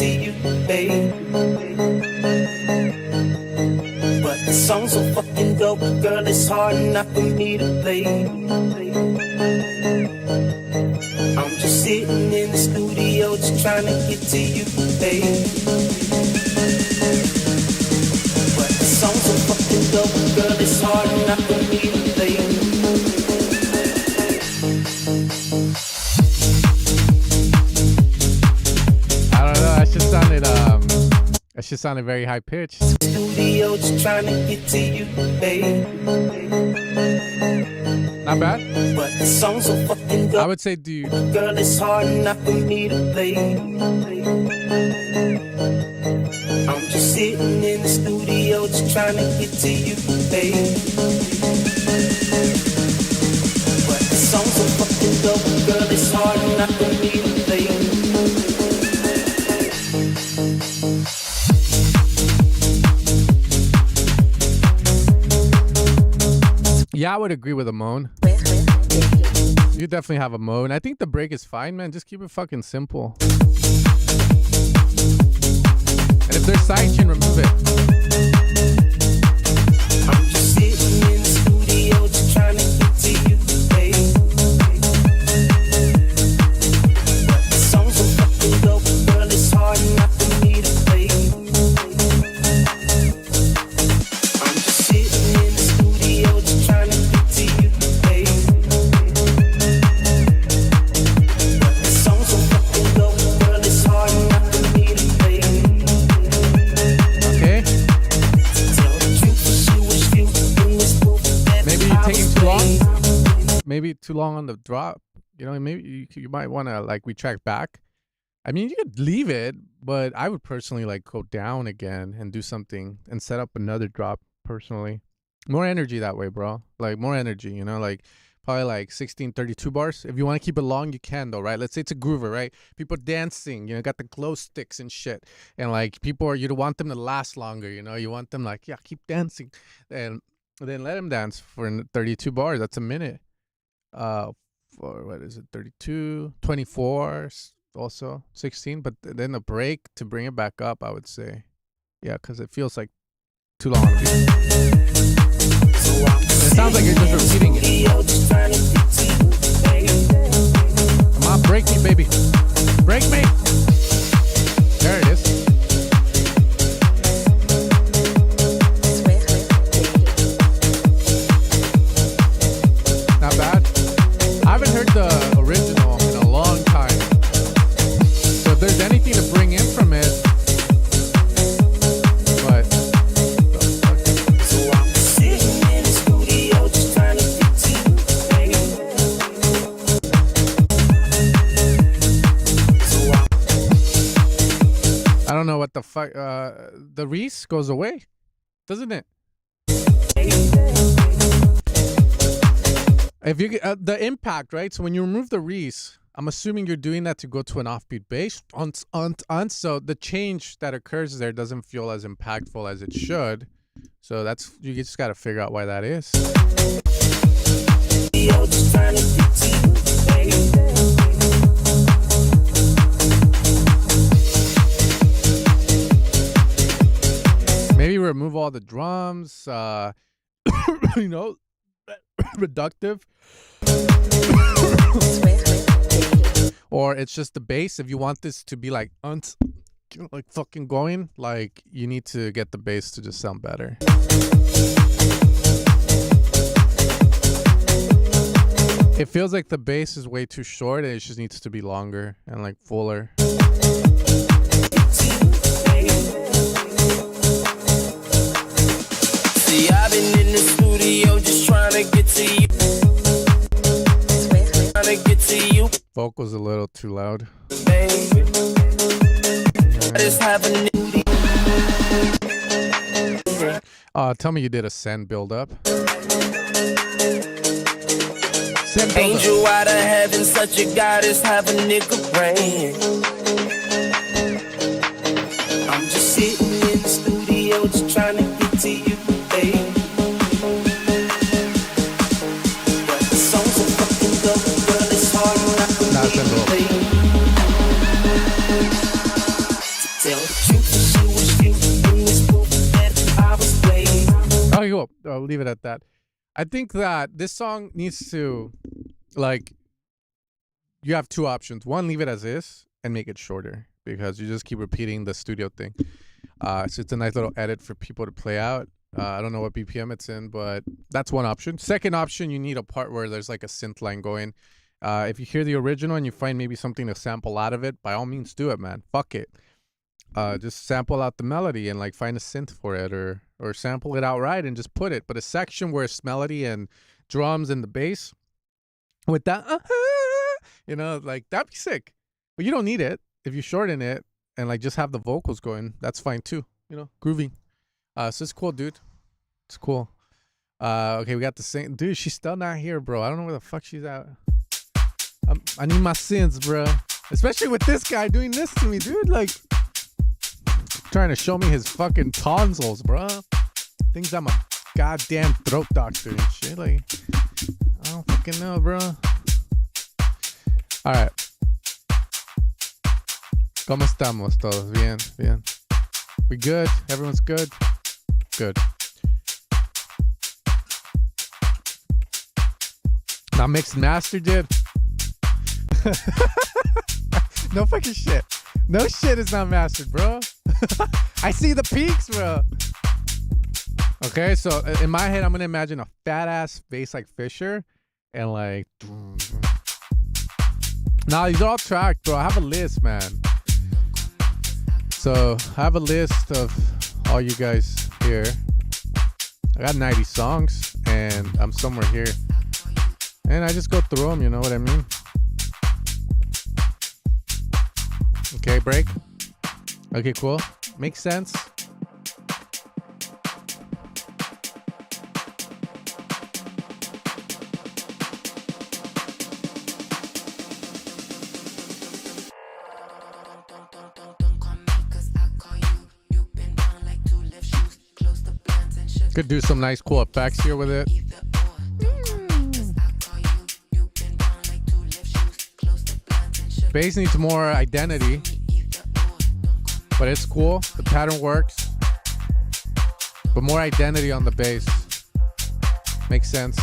to you, babe. But the song's so fucking dope, girl, it's hard enough for me to play. I'm just sitting in the studio, just trying to get to you, babe. But the song's so fucking dope, girl, it's hard enough for me to play. I don't know. That shit sounded very high pitched. Studio, just trying to get to you, babe. Not bad. But the song's so fucking dope. I would say, dude. Girl, it's hard enough for me to play. I'm just sitting in the studio, just trying to get to you, babe. But the song's so fucking dope, girl, it's hard enough for me to play. Yeah, I would agree with a moan. You definitely have a moan. I think the break is fine, man. Just keep it fucking simple. And if there's sidechain, remove it. I'm just sitting in the studio, just trying to get to you, babe. But the song's so fucking dope, girl, it's hard enough for me to play. I'm just sitting in the studio, just trying to get to you, babe. But the song's so fucking dope, girl, it's hard enough for me to play. Okay. Maybe you're taking too long. Maybe too long on the drop. You know, maybe you might want to like retract back. I mean, you could leave it, but I would personally like go down again and do something and set up another drop personally. More energy that way, bro. Like more energy, you know, like probably like 1632 bars. If you want to keep it long, you can though, right? Let's say it's a groover, right? People dancing, you know, got the glow sticks and shit. And like people are, you don't want them to last longer, you know? You want them like, yeah, keep dancing. And then let them dance for 32 bars. That's a minute. For what is it? 32, 24 also, 16. But then a break to bring it back up, I would say. Yeah, because it feels like too long. It sounds like you're just repeating it. Come on, break me, baby. Break me. There it is. Not bad. I haven't heard the original in a long time. So if there's anything to bring in from it, but I don't know what the fuck. The Reese goes away, doesn't it? If you get the impact, right? So when you remove the Reese, I'm assuming you're doing that to go to an offbeat bass. So the change that occurs there doesn't feel as impactful as it should. So that's, you just got to figure out why that is. Maybe remove all the drums, you know, reductive. Or it's just the bass. If you want this to be like like fucking going, like you need to get the bass to just sound better. It feels like the bass is way too short and it just needs to be longer and like fuller. See, I've been in the studio just trying to get to you. Trying to get to you. Vocals a little too loud. Baby. I just have a tell me you did a send build up. Angel out of heaven, such a goddess, have a nigga praying. I'm just sitting in the studio, just trying to get to you, babe. But the song's so fucking dope, girl, it's hard not to be, babe. Okay, cool. I'll leave it at that. I think that this song needs to, like, you have two options. One, leave it as is and make it shorter because you just keep repeating the studio thing. So it's a nice little edit for people to play out. I don't know what BPM it's in, but that's one option. Second option, you need a part where there's like a synth line going. If you hear the original and you find maybe something to sample out of it, by all means do it, man. Fuck it. Just sample out the melody and like find a synth for it, or sample it outright and just put it. But a section where it's melody and drums and the bass with that, you know, like that'd be sick. But you don't need it. If you shorten it and like just have the vocals going, that's fine too. You know, groovy. So it's cool, dude. It's cool. Okay, we got the same dude. She's still not here, bro. I don't know where the fuck she's at. I need my sins, bro. Especially with this guy doing this to me, dude. Like, trying to show me his fucking tonsils, bro. Thinks I'm a goddamn throat doctor and shit. Like, I don't fucking know, bro. All right. ¿Cómo estamos todos? Bien, bien. We good? Everyone's good? Good. Not mixed and mastered, dude. No fucking shit. No shit is not mastered, bro. I see the peaks, bro. Okay, so in my head, I'm gonna imagine a fat ass bass like Fisher, and like. Nah, these are all tracked, bro. I have a list, man. So I have a list of all you guys here. I got 90 songs, and I'm somewhere here, and I just go through them. You know what I mean? Okay, break. Okay, cool. Makes sense. Could do some nice cool effects here with it. Bass needs more identity, but it's cool. The pattern works, but more identity on the bass. Makes sense.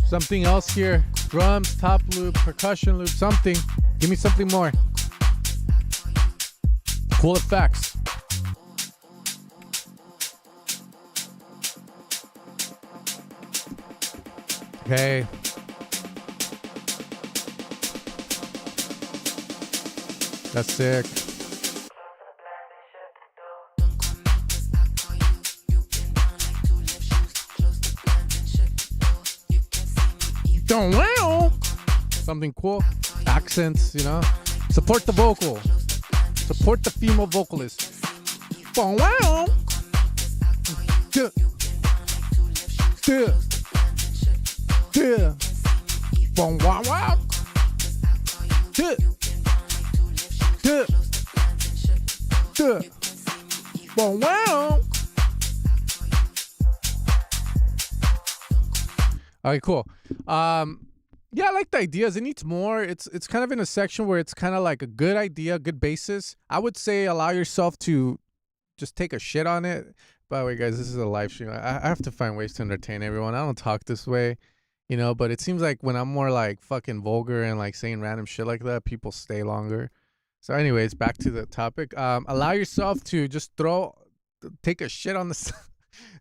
Something else here. Drums, top loop, percussion loop, something. Give me something more. Cool effects. Okay. That's sick. Something cool. Accents, you know. Support the vocal. Support the female vocalist. Wow. Duh. Duh. Duh. Wow. Wow. Duh. Duh. Duh. Wow. Alright, cool. Yeah, I like the ideas. It needs more. It's kind of in a section where it's kind of like a good idea, good basis. I would say allow yourself to just take a shit on it. By the way, guys, this is a live stream. I have to find ways to entertain everyone. I don't talk this way, you know, but it seems like when I'm more like fucking vulgar and like saying random shit like that, people stay longer. So anyways, back to the topic. Allow yourself to just take a shit on the,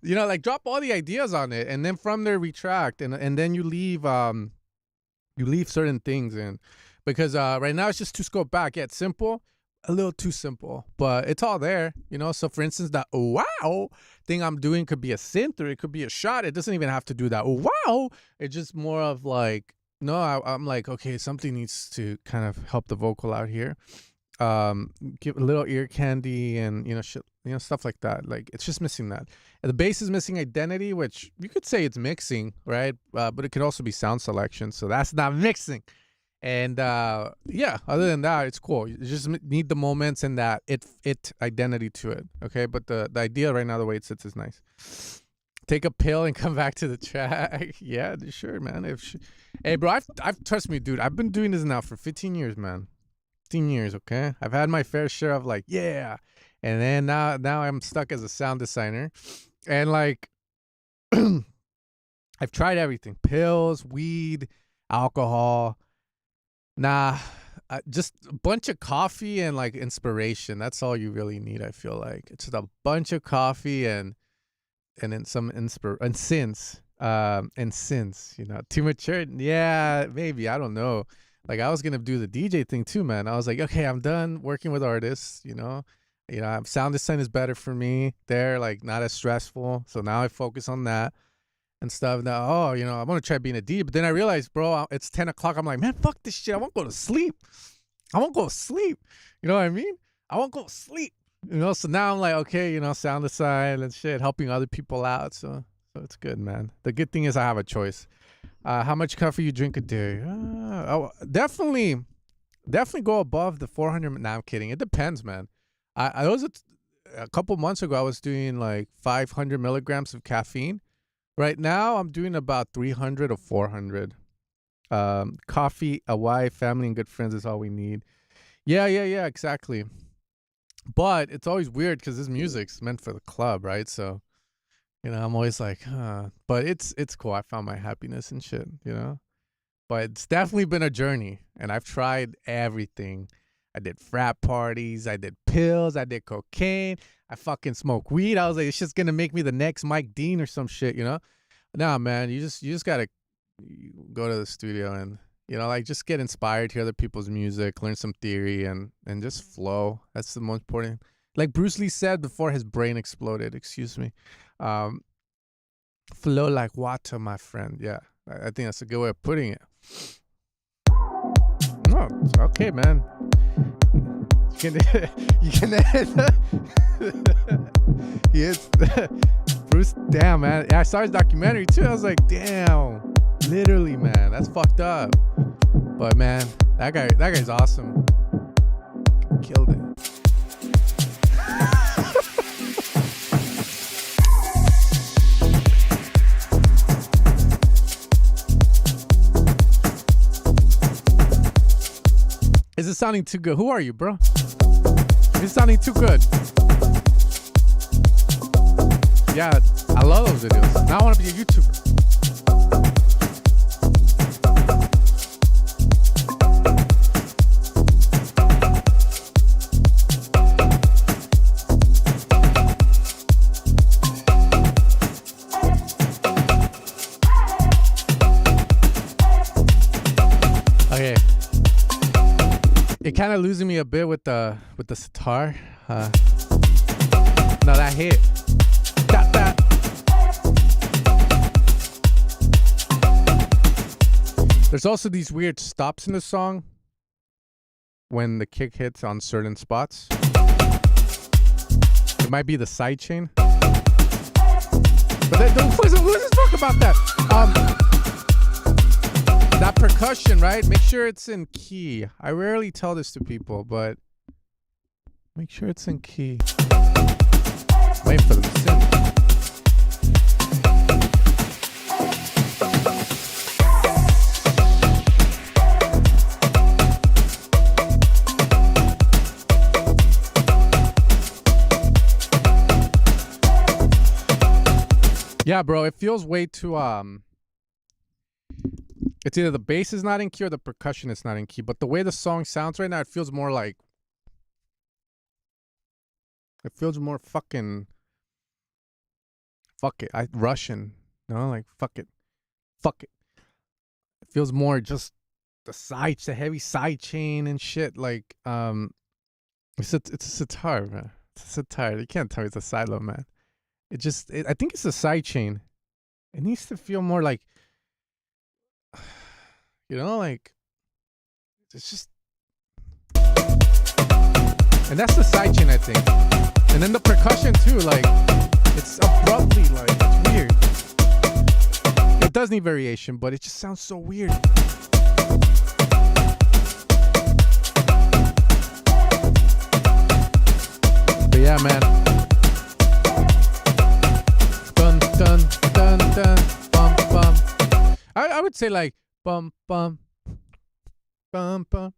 you know, like drop all the ideas on it, and then from there retract, and then you leave certain things in, because right now it's just too scoped back. Yeah, it's simple, a little too simple, but it's all there, you know. So for instance, that wow thing I'm doing could be a synth or it could be a shot. It doesn't even have to do that wow. It's just more of like, no, I'm like, okay, something needs to kind of help the vocal out here. Give a little ear candy and, you know, shit, you know, stuff like that. Like, it's just missing that. And the bass is missing identity, which you could say it's mixing, right? But it could also be sound selection, so that's not mixing. And yeah, other than that, it's cool. You just need the moments and that it identity to it, okay? But the idea right now, the way it sits, is nice. take a pill and come back to the track. Yeah, sure, man. Hey, bro, I've trust me, dude. I've been doing this now for 15 years, man. 15 years, okay? I've had my fair share of like, yeah. And then now I'm stuck as a sound designer. And like I've tried everything. Pills, weed, alcohol. Nah, just a bunch of coffee and like inspiration. That's all you really need, I feel like. It's just a bunch of coffee and then some synths. And synths, you know. Too mature? Yeah, maybe. I don't know. Like I was gonna do the DJ thing too, man. I was like, okay, I'm done working with artists, you know. Sound design is better for me. They're like not as stressful. So now I focus on that and stuff. Now, I want to try being a DJ. But then I realized, bro, it's 10 o'clock. I'm like, man, fuck this shit. I won't go to sleep. You know what I mean? I won't go to sleep. So now I'm like, okay, sound design and shit, helping other people out. So it's good, man. The good thing is I have a choice. How much coffee you drink a day? Definitely go above the 400. Nah, I'm kidding. It depends, man. I was a couple months ago, I was doing like 500 milligrams of caffeine. Right now, I'm doing about 300 or 400. Coffee, a wife, family, and good friends is all we need. Yeah, exactly. But it's always weird because this music's meant for the club, right? So, I'm always like, But it's cool. I found my happiness and shit, But it's definitely been a journey, and I've tried everything. I did frat parties, I did pills, I did cocaine, I fucking smoked weed. I was like, it's just gonna make me the next Mike Dean or some shit, Nah, man, you just gotta go to the studio and just get inspired, hear other people's music, learn some theory, and just flow. That's the most important. Like Bruce Lee said before his brain exploded. Excuse me. Flow like water, my friend. Yeah, I think that's a good way of putting it. Oh, okay, man. You can Yes. Bruce, damn, man. Yeah, I saw his documentary too. I was like, damn, literally, man, that's fucked up. But man, that guy's awesome. Killed it. Is it sounding too good? Who are you, bro? It's sounding too good. Yeah, I love those videos. Now I want to be a YouTuber. Okay. It kind of losing me a bit with the sitar. No, that hit. That. There's also these weird stops in the song when the kick hits on certain spots. It might be the side chain. But let's talk about that. That percussion, right? Make sure it's in key. I rarely tell this to people, but make sure it's in key. Wait for them to sing. Yeah, bro, it feels way too it's either the bass is not in key or the percussion is not in key. But the way the song sounds right now, it feels more like... It feels more fucking... Fuck it. Russian. Like, fuck it. Fuck it. It feels more just the heavy side chain and shit. Like, it's a sitar, man. It's a sitar. You can't tell me it's a silo, man. I think it's a side chain. It needs to feel more like... like it's just, and that's the side chain, I think, and then the percussion too. Like it's abruptly, like it's weird. It does need variation, but it just sounds so weird. But yeah, man. Dun dun. I would say like bum bum bum bum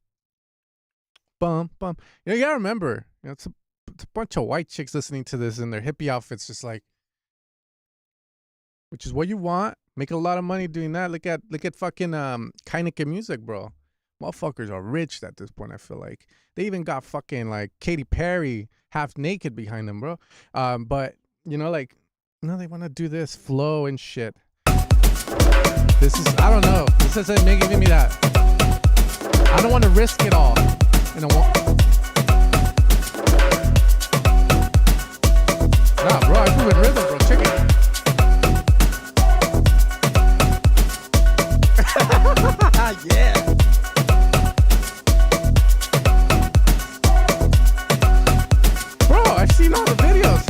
bum bum. You gotta remember, it's a bunch of white chicks listening to this in their hippie outfits, just like, which is what you want. Make a lot of money doing that. Look at fucking Heineken Music, bro. Motherfuckers are rich at this point. I feel like they even got fucking like Katy Perry half naked behind them, bro. But you know, like, no, they want to do this flow and shit. This is, I don't know. This isn't giving me that. I don't want to risk it all. You know what? Nah, bro, I do it rhythm, bro. Check it. Yeah. Bro, I've seen all the videos.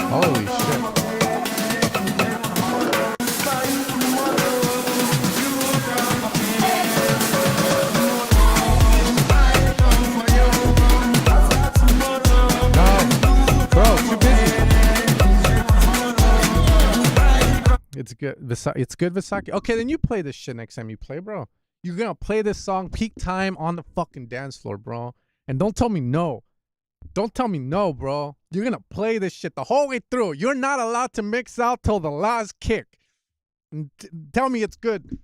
Holy shit. It's good. It's good, Visaki. Okay, then you play this shit next time you play, bro. You're gonna play this song peak time on the fucking dance floor, bro. And don't tell me no. Don't tell me no, bro. You're gonna play this shit the whole way through. You're not allowed to mix out till the last kick. Tell me it's good.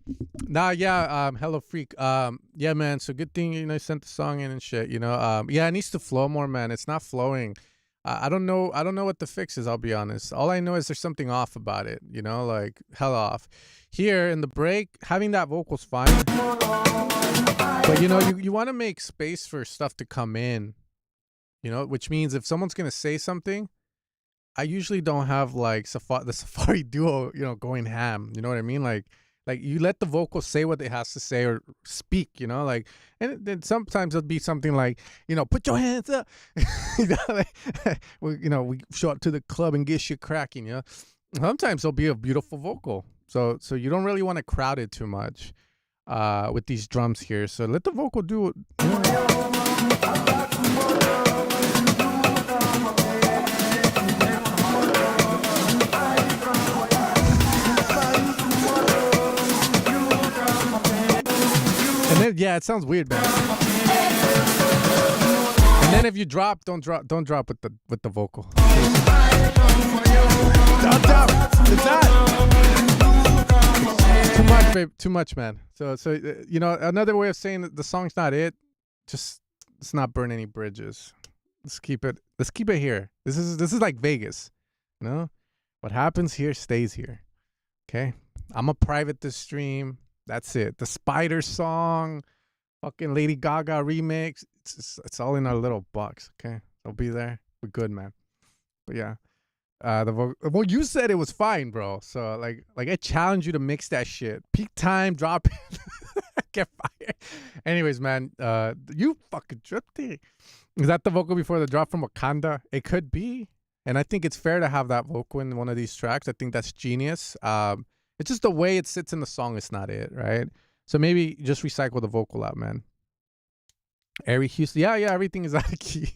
Nah, yeah, Hello Freak. Yeah, man. So good thing, you know, I sent the song in and shit, you know. Yeah, it needs to flow more, man. It's not flowing. I don't know what the fix is, I'll be honest. All I know is there's something off about it, you know, like hell off. Here in the break, having that vocal's fine. But you know, you want to make space for stuff to come in, you know, which means if someone's going to say something, I usually don't have like the Safari Duo, you know, going ham. You know what I mean? Like you let the vocal say what it has to say or speak, you know, like, and then sometimes it'll be something like, you know, put your hands up. You know, like, we show up to the club and get shit cracking, you know. Sometimes it'll be a beautiful vocal. So you don't really want to crowd it too much with these drums here. So let the vocal do it. You know. And then, yeah, it sounds weird, man. And then if you drop, don't drop with the vocal. Don't drop. It's not. Too much, babe. Too much, man. So you know, another way of saying that the song's not it. Just let's not burn any bridges. Let's keep it here. This is like Vegas. You know, what happens here stays here. Okay, I'm gonna private this stream. That's it. The Spider song, fucking Lady Gaga remix. It's all in our little box. Okay, I'll be there. We're good, man. But yeah, well, you said it was fine, bro. So like I challenge you to mix that shit. Peak time, drop it. Get fired. Anyways, man, you fucking tripped it. Is that the vocal before the drop from Wakanda? It could be, and I think it's fair to have that vocal in one of these tracks. I think that's genius. It's just the way it sits in the song. It's not it, right? So maybe just recycle the vocal out, man. Ari Houston. Yeah, everything is out of key.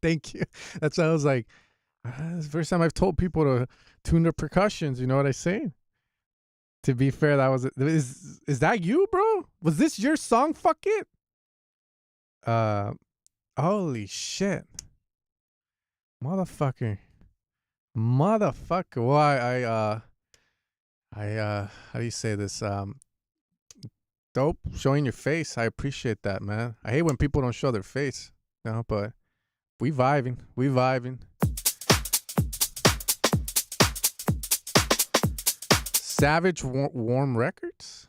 Thank you. That's why I was like, it's the first time I've told people to tune their percussions. You know what I say? To be fair, that was is that you, bro? Was this your song? Fuck it. Holy shit. Motherfucker. Well, I how do you say this? Dope, showing your face. I appreciate that, man. I hate when people don't show their face, you know, but we vibing. Savage Warm Records?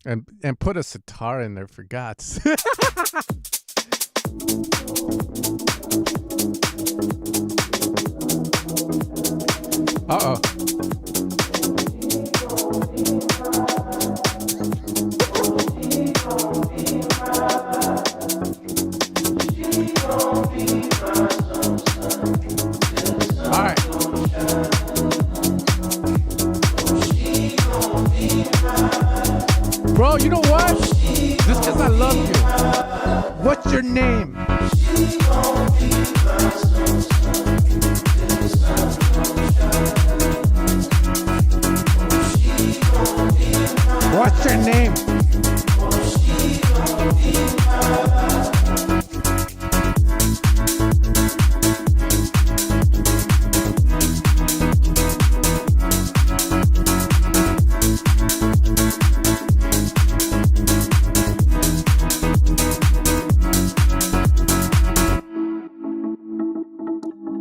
And put a sitar in there for God's. Uh-oh. All right. Bro, you know what? Just because I love you. What's your name? What's your name?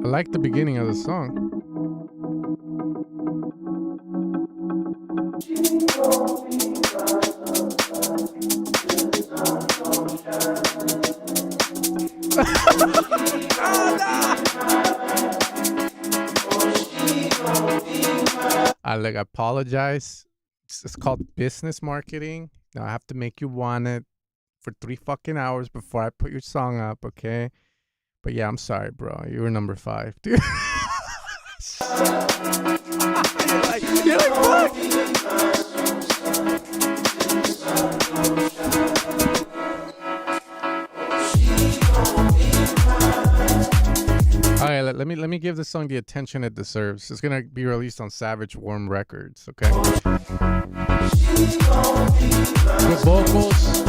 I like the beginning of the song. I apologize. It's called business marketing. Now I have to make you want it for 3 fucking hours before I put your song up, okay? But yeah, I'm sorry, bro. You were number 5, dude. you're like, fuck. All right, let me give this song the attention it deserves. It's gonna be released on Savage Worm Records, okay? Good vocals.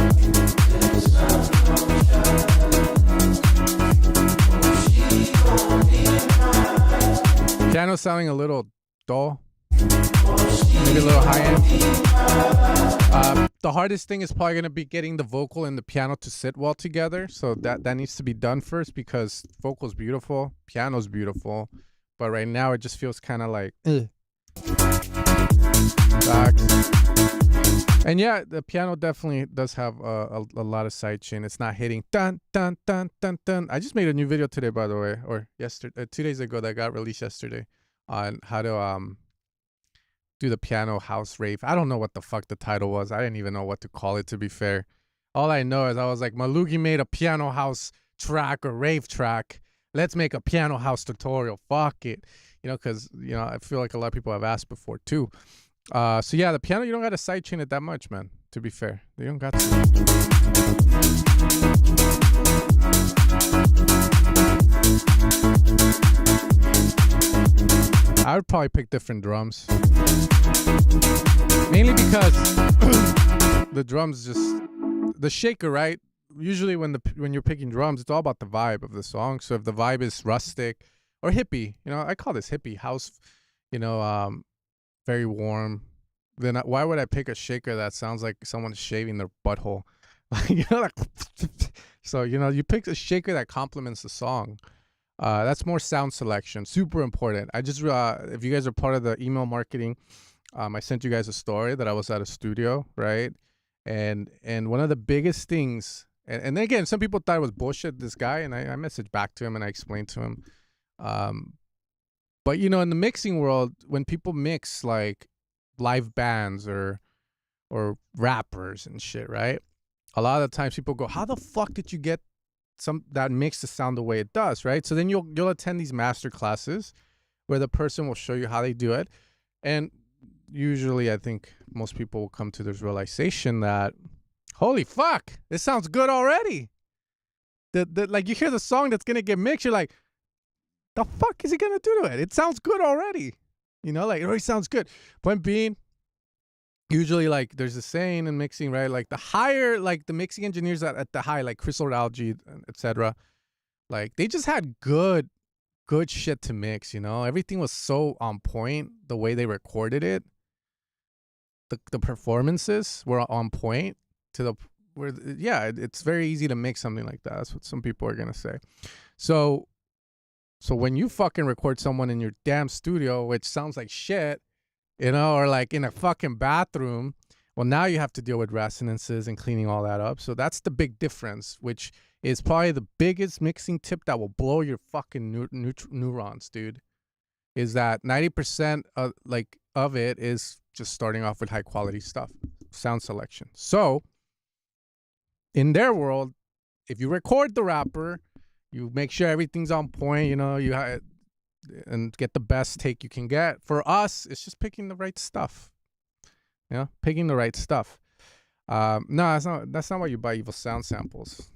Piano sounding a little dull, maybe a little high end. The hardest thing is probably going to be getting the vocal and the piano to sit well together. So that needs to be done first, because vocal's beautiful, piano's beautiful, but right now it just feels kind of like and yeah, the piano definitely does have a lot of sidechain. It's not hitting dun dun dun dun dun. I just made a new video today, by the way, or yesterday, 2 days ago, that got released yesterday, on how to do the piano house rave. I don't know what the fuck the title was. I didn't even know what to call it, to be fair. All I know is I was like, Malugi made a piano house track or rave track. Let's make a piano house tutorial. Fuck it. Because, I feel like a lot of people have asked before too. So yeah, the piano, you don't got to sidechain it that much, man. To be fair, you don't got to. I would probably pick different drums, mainly because the drums just the shaker, right? Usually when you're picking drums, it's all about the vibe of the song. So if the vibe is rustic or hippie, I call this hippie house, very warm, then why would I pick a shaker that sounds like someone's shaving their butthole? So you pick a shaker that complements the song. That's more sound selection, super important. I just if you guys are part of the email marketing, I sent you guys a story that I was at a studio, right? And one of the biggest things, and then again, some people thought it was bullshit, this guy, and I messaged back to him and I explained to him. But in the mixing world, when people mix like live bands or rappers and shit, right? A lot of the times people go, how the fuck did you get that mix to sound the way it does, right? So then you'll attend these master classes where the person will show you how they do it. And usually I think most people will come to this realization that, holy fuck, this sounds good already. Like you hear the song that's gonna get mixed, you're like, the fuck is he gonna do to it? It sounds good already. Like it already sounds good. Point being, usually like there's a saying in mixing, right? Like the higher, like the mixing engineers at the high, like Chris Algae, etc., like they just had good shit to mix. Everything was so on point. The way they recorded it, the performances were on point it's very easy to mix something like that. That's what some people are gonna say. So when you fucking record someone in your damn studio, which sounds like shit, or like in a fucking bathroom, well, now you have to deal with resonances and cleaning all that up. So that's the big difference, which is probably the biggest mixing tip that will blow your fucking neurons, dude, is that 90% of it is just starting off with high quality stuff, sound selection. So in their world, if you record the rapper, you make sure everything's on point, and get the best take you can get. For us, it's just picking the right stuff. Picking the right stuff. No, that's not why you buy Evil Sound samples.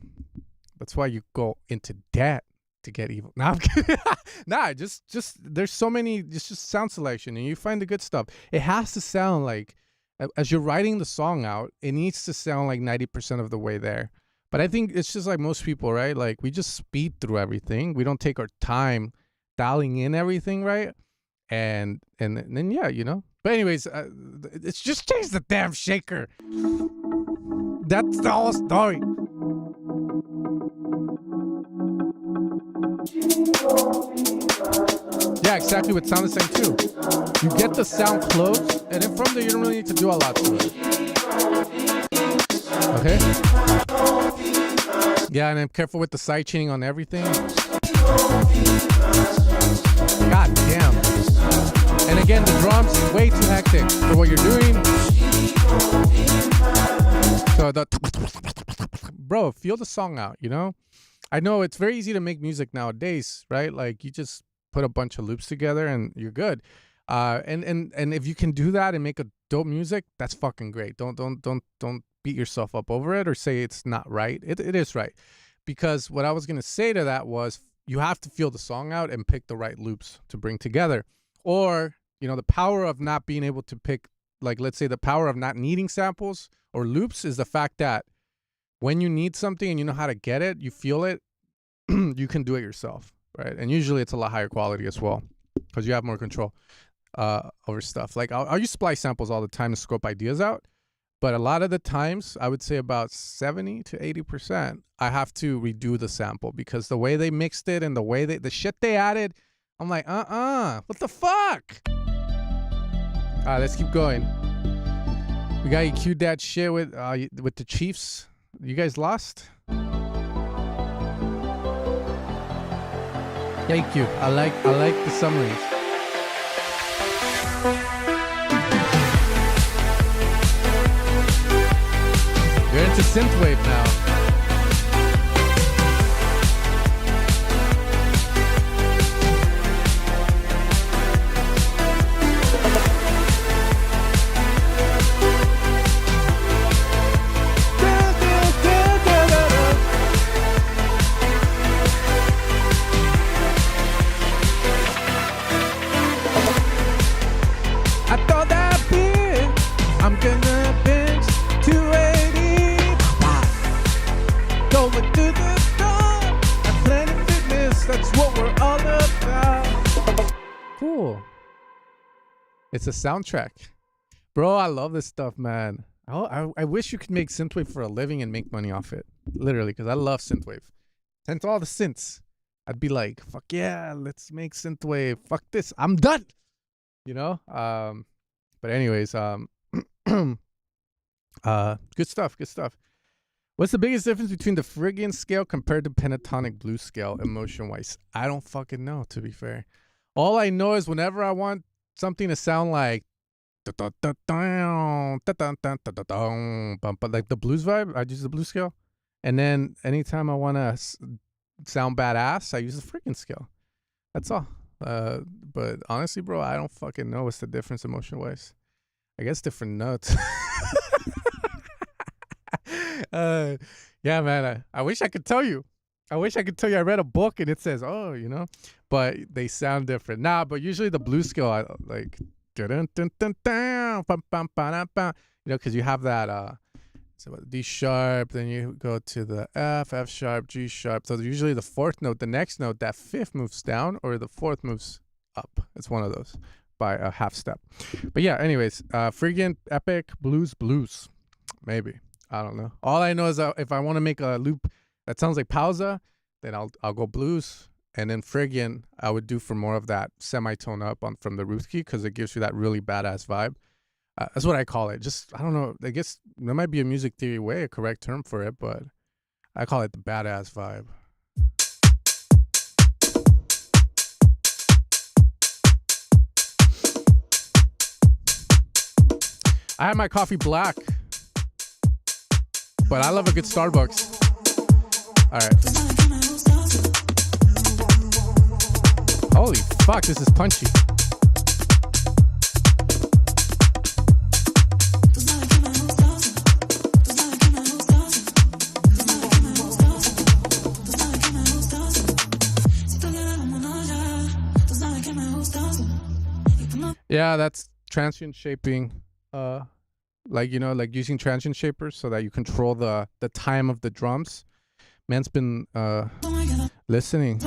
That's why you go into debt to get evil. Nah, I'm kidding. Nah, just there's so many. Just sound selection, and you find the good stuff. It has to sound like, as you're writing the song out, it needs to sound like 90% of the way there. But I think it's just like most people, right? Like we just speed through everything. We don't take our time dialing in everything, right? And then yeah, you know. But anyways, it's just change the damn shaker. That's the whole story. Yeah, exactly what sound is saying too. You get the sound close, and then from there you don't really need to do a lot to it. Okay? Yeah, and I'm careful with the side chaining on everything. God damn. And again, the drums way too hectic for what you're doing. So bro, feel the song out, you know? I know it's very easy to make music nowadays, right? Like you just put a bunch of loops together and you're good. And if you can do that and make a dope music, that's fucking great. Don't beat yourself up over it or say it's not right. It is right. Because what I was going to say to that was you have to feel the song out and pick the right loops to bring together. Or, you know, the power of not being able to pick, like, let's say the power of not needing samples or loops is the fact that when you need something and you know how to get it, you feel it, you can do it yourself, right? And usually it's a lot higher quality as well because you have more control over stuff. Like I'll use splice samples all the time to scope ideas out. But a lot of the times, I would say about 70 to 80%, I have to redo the sample because the way they mixed it and the way the shit they added, I'm like, what the fuck? All right, let's keep going. We got EQ'd that shit with the Chiefs. You guys lost? Thank you. I like the summaries. You're into synthwave now. I thought that beer, I'm gonna binge 280. Going to the door at Planet Fitness, that's what we're all about. Cool. It's a soundtrack. Bro, I love this stuff, man. I wish you could make synthwave for a living and make money off it. Literally, because I love synthwave. And to all the synths, I'd be like, fuck yeah, let's make synthwave. Fuck this, I'm done. You know? But anyways, good stuff. What's the biggest difference between the Phrygian scale compared to pentatonic blues scale emotion-wise? I don't fucking know, to be fair. All I know is whenever I want something to sound like like the blues vibe, I use the blues scale. And then anytime I want to sound badass, I use the Phrygian scale. That's all. But honestly, bro, I don't fucking know what's the difference emotion-wise. I guess different notes. Yeah, man. I wish I could tell you. I read a book and it says, oh, you know, but they sound different. Nah, but usually the blues scale, I like, you know, because you have that so D sharp, then you go to the F sharp, G sharp. So usually the fourth note, the next note, that fifth moves down or the fourth moves up. It's one of those by a half step. But yeah, anyways, Phrygian, epic, blues, maybe. I don't know. All I know is if I want to make a loop that sounds like pausa, then I'll go blues. And then Phrygian, I would do for more of that semitone up from the root key because it gives you that really badass vibe. That's what I call it. Just, I don't know. I guess there might be a music theory way, a correct term for it, but I call it the badass vibe. I have my coffee black, but I love a good Starbucks. All right. Holy fuck, this is punchy. Yeah, that's transient shaping. Like like using transient shapers so that you control the time of the drums. Man's been listening.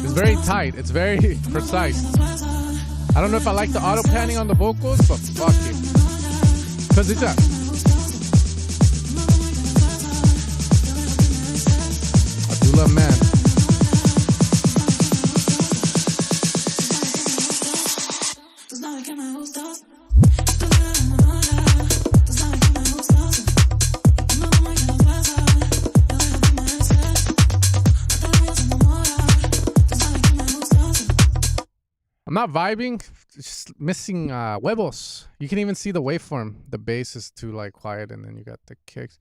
It's very tight. It's very precise. I don't know if I like the auto panning on the vocals, but fuck it. Cause it's I do love man. I'm not vibing, just missing huevos. You can even see the waveform. The bass is too like quiet, and then you got the kicks.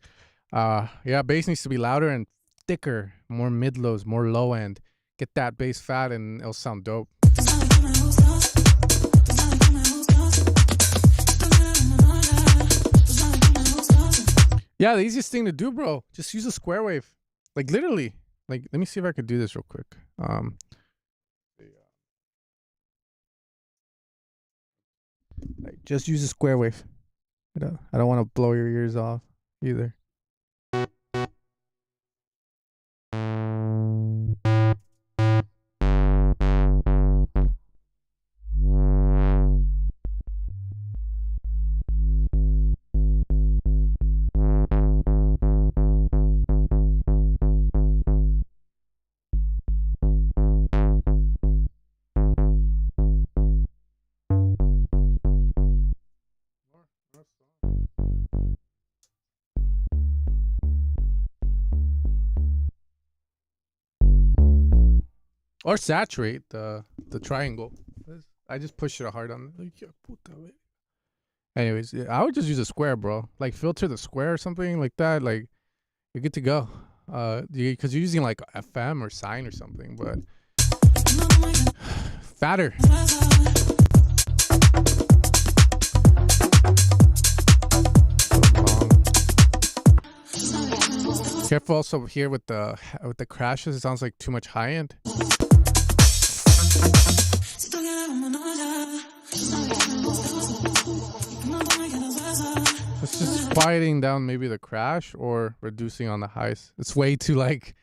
Yeah, bass needs to be louder and thicker, more mid lows, more low end. Get that bass fat, and it'll sound dope. Yeah, the easiest thing to do, bro. Just use a square wave, like literally. Like, let me see if I could do this real quick. Like, just use a square wave. I don't want to blow your ears off either. Or saturate the triangle. I just push it hard on. Anyways, yeah, I would just use a square, bro. Like filter the square or something like that. Like you're good to go. Because you're using like FM or sine or something, but fatter. Careful also here with the crashes. It sounds like too much high end. It's just quieting down maybe the crash or reducing on the highs. It's way too like.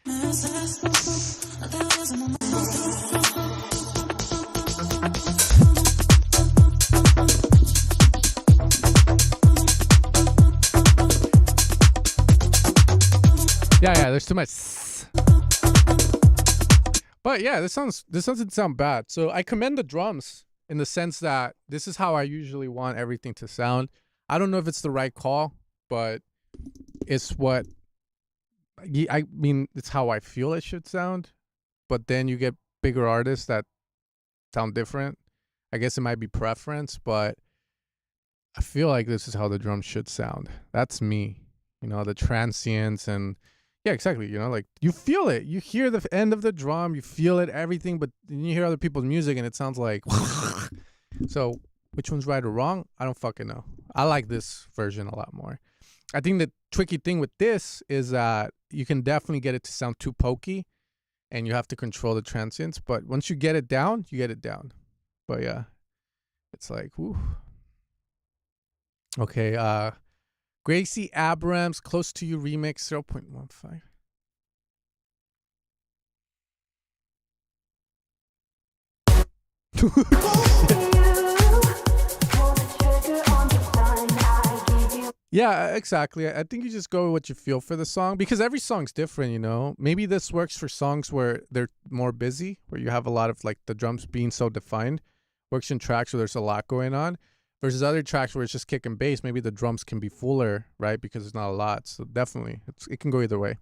Yeah, there's too much. But yeah, this doesn't sound bad. So I commend the drums in the sense that this is how I usually want everything to sound. I don't know if it's the right call, but it's what I mean, it's how I feel it should sound. But then you get bigger artists that sound different. I guess it might be preference, but I feel like this is how the drums should sound. That's me. The transients and yeah, exactly. Like you feel it. You hear the end of the drum, you feel it, everything, but then you hear other people's music and it sounds like. So which one's right or wrong? I don't fucking know. I like this version a lot more. I think the tricky thing with this is that you can definitely get it to sound too pokey and you have to control the transients. But once you get it down, you get it down. But yeah, it's like, whoo. Okay, Gracie Abrams, Close to You remix, 0.15. Yeah, exactly. I think you just go with what you feel for the song because every song's different, Maybe this works for songs where they're more busy, where you have a lot of like the drums being so defined. Works in tracks where there's a lot going on. Versus other tracks where it's just kick and bass, maybe the drums can be fuller, right? Because there's not a lot. So definitely, it can go either way.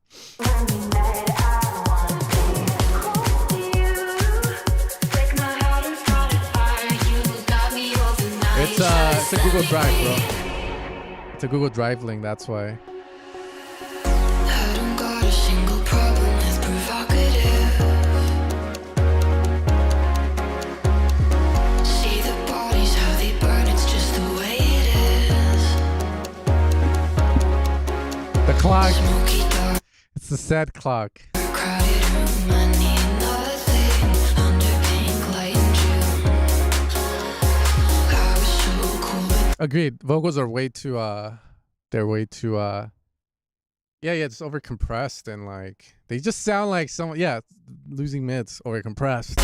It's a Google Drive, bro. It's a Google Drive link, that's why. I don't got a single problem with provocative. See the bodies, how they burn, it's just the way it is. The clock. It's the sad clock. Crowded room, I need another Agreed. Vocals are way too they're way too it's over compressed and like they just sound like someone losing mids or compressed.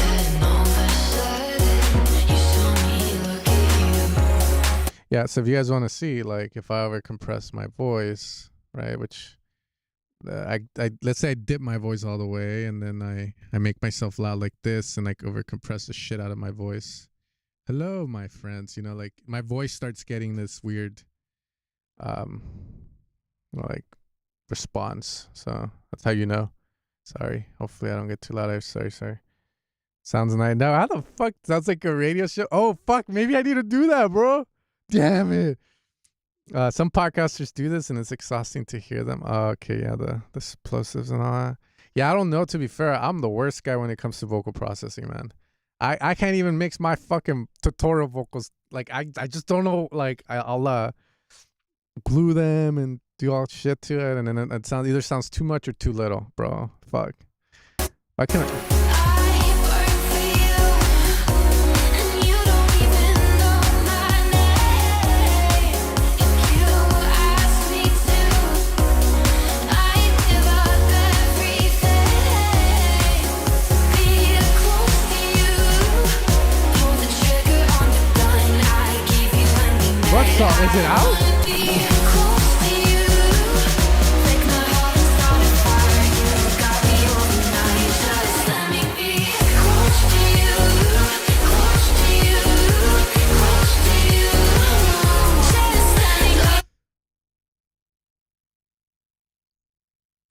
Yeah, so if you guys want to see like if I over compress my voice, right, which I let's say I dip my voice all the way and then I make myself loud like this and like over compress the shit out of my voice. Hello, my friends. You know, like my voice starts getting this weird, like response. So that's how you know. Sorry. Hopefully I don't get too loud. Sorry. Sounds nice. Now, how the fuck sounds like a radio show? Oh fuck, maybe I need to do that, bro. Damn it. Some podcasters do this and it's exhausting to hear them. Oh, okay, yeah, the explosives and all that. Yeah, I don't know, to be fair. I'm the worst guy when it comes to vocal processing, man. I can't even mix my fucking tutorial vocals. Like I just don't know. Like I'll glue them and do all shit to it, and then it either sounds too much or too little, bro. Fuck. Why can't I? What song? Is it out?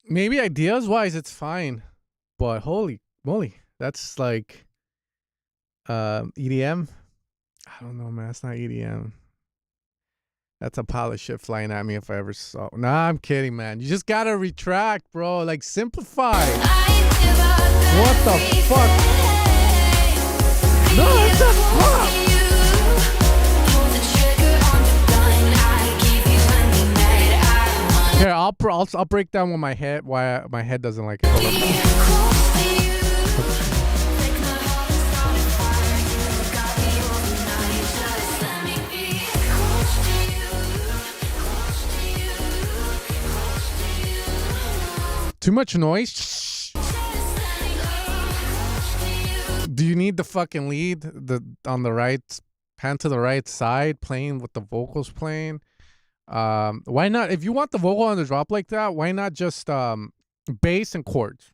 Maybe ideas wise it's fine, but holy moly, that's like EDM. I don't know, man. It's not EDM. That's a pile of shit flying at me if I ever saw. Nah, I'm kidding, man. You just gotta retract, bro. Like simplify. What the fuck? No, it's a pop. Here, I'll break down with my head why my head doesn't like it. Hold on. Too much noise. Do you need the fucking lead on the right, pan to the right side, playing with the vocals playing? Why not? If you want the vocal on the drop like that, why not just bass and chords,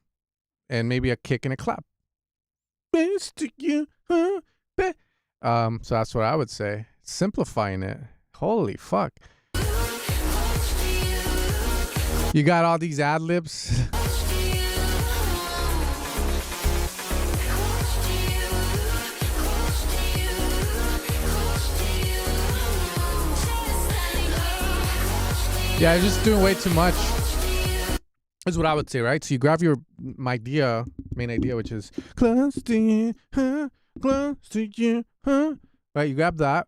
and maybe a kick and a clap? Bass to you, huh? So that's what I would say. Simplifying it. Holy fuck. You got all these ad libs. Yeah, you're just doing way too much. Is what I would say, right? So you grab your main idea, which is close to you, huh? Close to you, huh? Right, you grab that,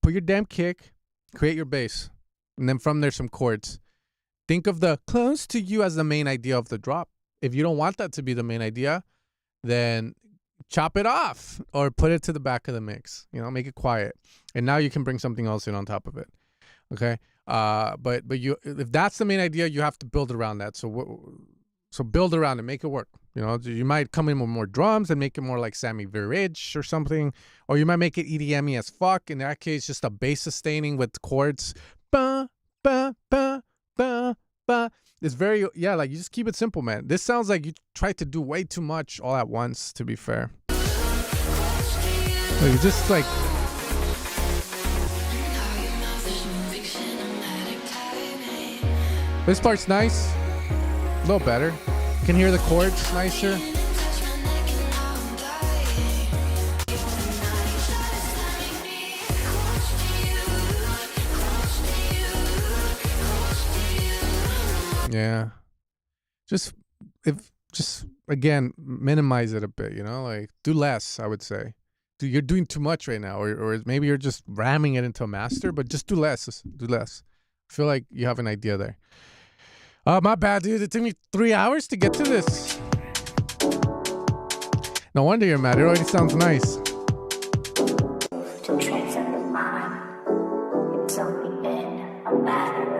put your damn kick, create your bass, and then from there some chords. Think of the close to you as the main idea of the drop. If you don't want that to be the main idea, then chop it off or put it to the back of the mix. You know, make it quiet, and now you can bring something else in on top of it. Okay. But you, if that's the main idea, you have to build around that. So build around it, make it work. You know, you might come in with more drums and make it more like Sammy Virich or something, or you might make it EDM-y as fuck. In that case, just a bass sustaining with chords. Ba ba ba ba ba. It's very like you just keep it simple, man. This sounds like you tried to do way too much all at once. To be fair, like you just like. This part's nice, a little better. Can hear the chords nicer. Yeah, just again minimize it a bit. You know, like do less. I would say, you're doing too much right now, or maybe you're just ramming it into a master. But just do less. Do less. I feel like you have an idea there. My bad, dude. It took me 3 hours to get to this. No wonder you're mad. It already sounds nice. To transcend the mind,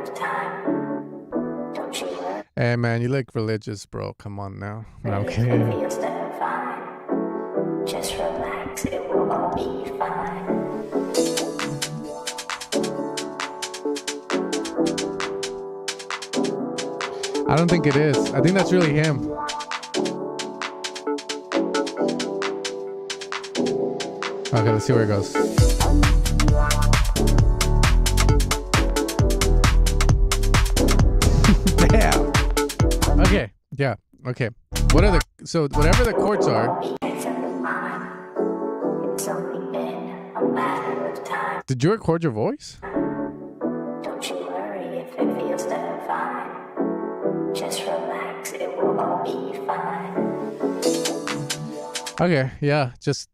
of time. Don't you worry Hey man, you look religious, bro. Come on now. No, I'm if it kidding. feels fine. Just relax, it will all be fine. I don't think it is. I think that's really him. Okay, let's see where it goes. Damn. Okay. Yeah. Okay. What are the whatever the chords are? It's only been a matter of time. Did you record your voice? Don't you worry if it feels fine. Just relax, it will all be fine. Okay. Yeah. Just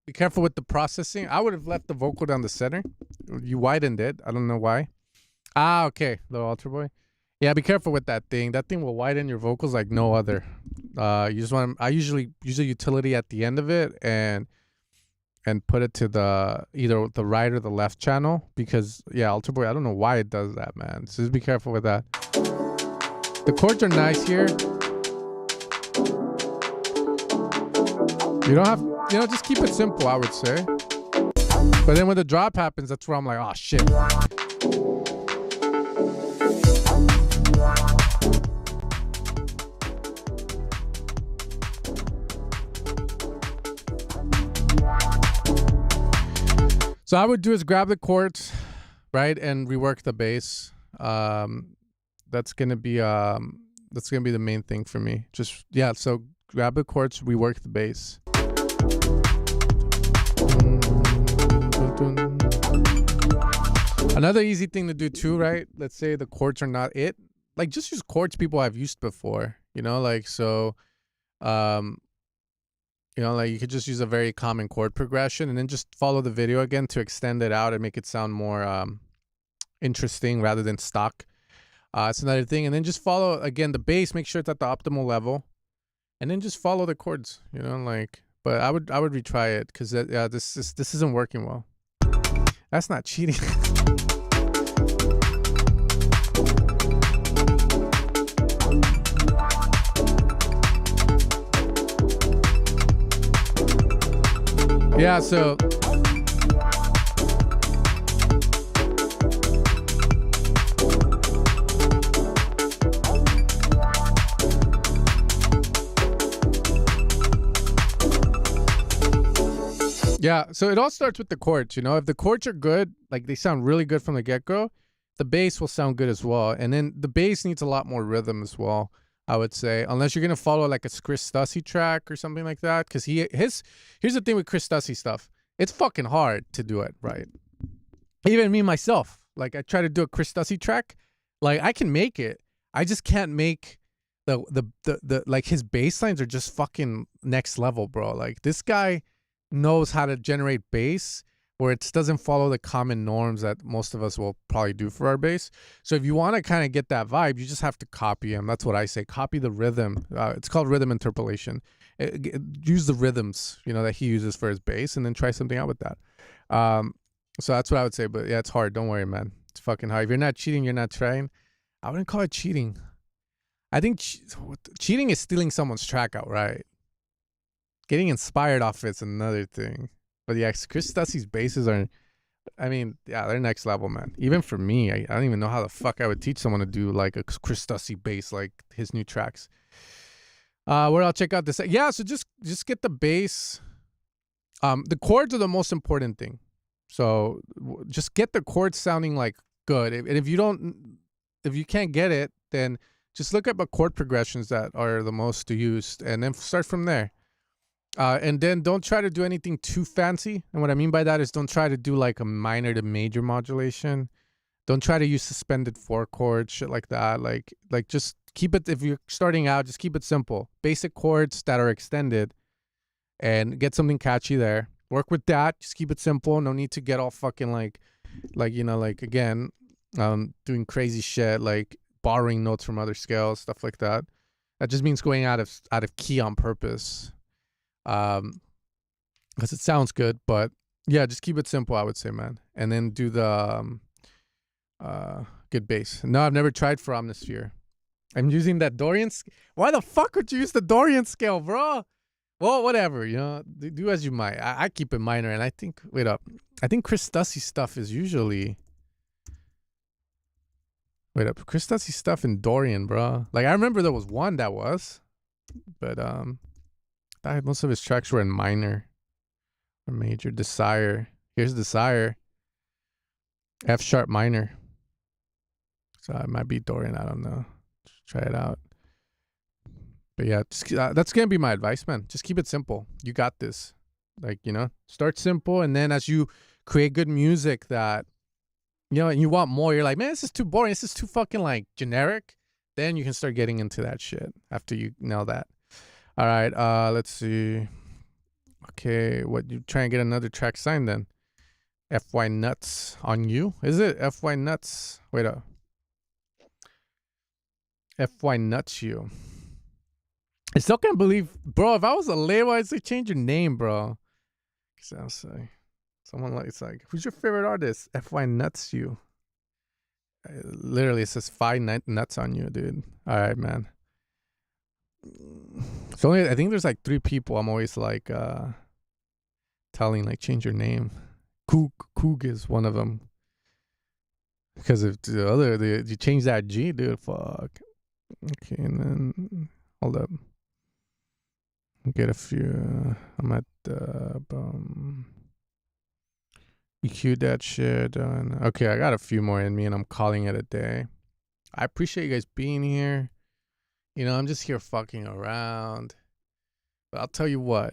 be careful with the processing. I would have left the vocal down the center. You widened it. I don't know why. Ah, okay. Little altar boy. Yeah, be careful with that thing. That thing will widen your vocals like no other. You just want. I usually use a utility at the end of it and put it to the either the right or the left channel because yeah, altar boy. I don't know why it does that, man. So just be careful with that. The chords are nice here. You don't have, just keep it simple, I would say. But then when the drop happens, that's where I'm like, oh shit. So I would do is grab the chords, right, and rework the bass. That's gonna be the main thing for me. Just yeah. So grab the chords, rework the bass. Another easy thing to do too, right? Let's say the chords are not it. Like just use chords people have used before. Like so. Like you could just use a very common chord progression and then just follow the video again to extend it out and make it sound more interesting rather than stock. It's another thing. And then just follow, again, the bass, make sure it's at the optimal level. And then just follow the chords, but I would retry it because this isn't working well. That's not cheating. Yeah, so it all starts with the chords, If the chords are good, like they sound really good from the get-go, the bass will sound good as well. And then the bass needs a lot more rhythm as well, I would say, unless you're going to follow like a Chris Stussy track or something like that. Because here's the thing with Chris Stussy stuff. It's fucking hard to do it right. Even me, myself, like I try to do a Chris Stussy track. Like I can make it. I just can't make the like his bass lines are just fucking next level, bro. Like this guy knows how to generate bass where it doesn't follow the common norms that most of us will probably do for our bass. So if you want to kind of get that vibe, you just have to copy him. That's what I say. Copy the rhythm. It's called rhythm interpolation. Use the rhythms, that he uses for his bass and then try something out with that. So that's what I would say. But yeah, it's hard. Don't worry, man. It's fucking hard. If you're not cheating, you're not trying. I wouldn't call it cheating. I think cheating is stealing someone's track outright. Getting inspired off it's another thing. But yeah, Chris Stussy's basses are, they're next level, man. Even for me, I don't even know how the fuck I would teach someone to do like a Chris Stussy bass, like his new tracks. Where I'll check out this. Yeah, so just get the bass. The chords are the most important thing. So just get the chords sounding like good. And if you can't get it, then just look up the chord progressions that are the most used and then start from there. And then don't try to do anything too fancy. And what I mean by that is don't try to do like a minor to major modulation. Don't try to use suspended 4 chords, shit like that. Like just keep it, if you're starting out, just keep it simple. Basic chords that are extended and get something catchy there. Work with that. Just keep it simple. No need to get all fucking like again, doing crazy shit, like borrowing notes from other scales, stuff like that. That just means going out of key on purpose. Because it sounds good, but yeah, just keep it simple, I would say, man. And then do the good bass. No, I've never tried for Omnisphere. I'm using that Dorian. Why the fuck would you use the Dorian scale, bro? Well, whatever, you know, do as you might. I keep it minor, and I think, wait up. I think Chris Stussy stuff is usually, wait up, Chris Stussy stuff in Dorian, bro. Like, I remember there was one that was, but most of his tracks were in minor or major. Desire. Here's Desire. F sharp minor. So it might be Dorian, I don't know. Try it out. But yeah, that's going to be my advice, man. Just keep it simple. You got this. Like, you know, start simple. And then as you create good music that, you know, and you want more, you're like, man, this is too boring. This is too fucking like generic. Then you can start getting into that shit after you nail that. All right. Let's see. Okay. What, you try and get another track signed then? FY Nuts on You. Is it FY Nuts? Wait up. FY Nuts You. I still can't believe, bro, if I was a label, I'd say change your name, bro. Sounds like someone like, it's like, who's your favorite artist? FY Nuts You. Literally, it says 5 nuts on you, dude. All right, man. It's only, I think there's like 3 people I'm always like telling, like, change your name. Coog is one of them. Because if the other, you change that G, dude, fuck. Okay, and then, hold up. Get a few. I'm at the EQ that shit. Okay, I got a few more in me, and I'm calling it a day. I appreciate you guys being here. You know, I'm just here fucking around. But I'll tell you what.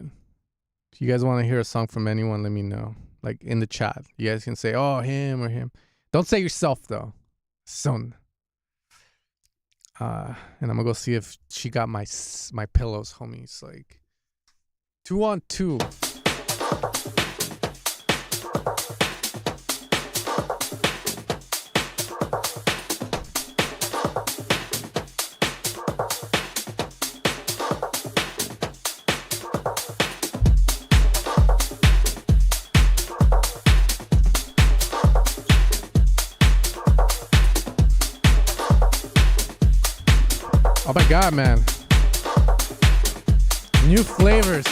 If you guys want to hear a song from anyone, let me know. Like in the chat, you guys can say, "Oh, him or him." Don't say yourself though, son. And I'm gonna go see if she got my pillows, homies. Like 2 on 2. Oh my God, man. New flavors.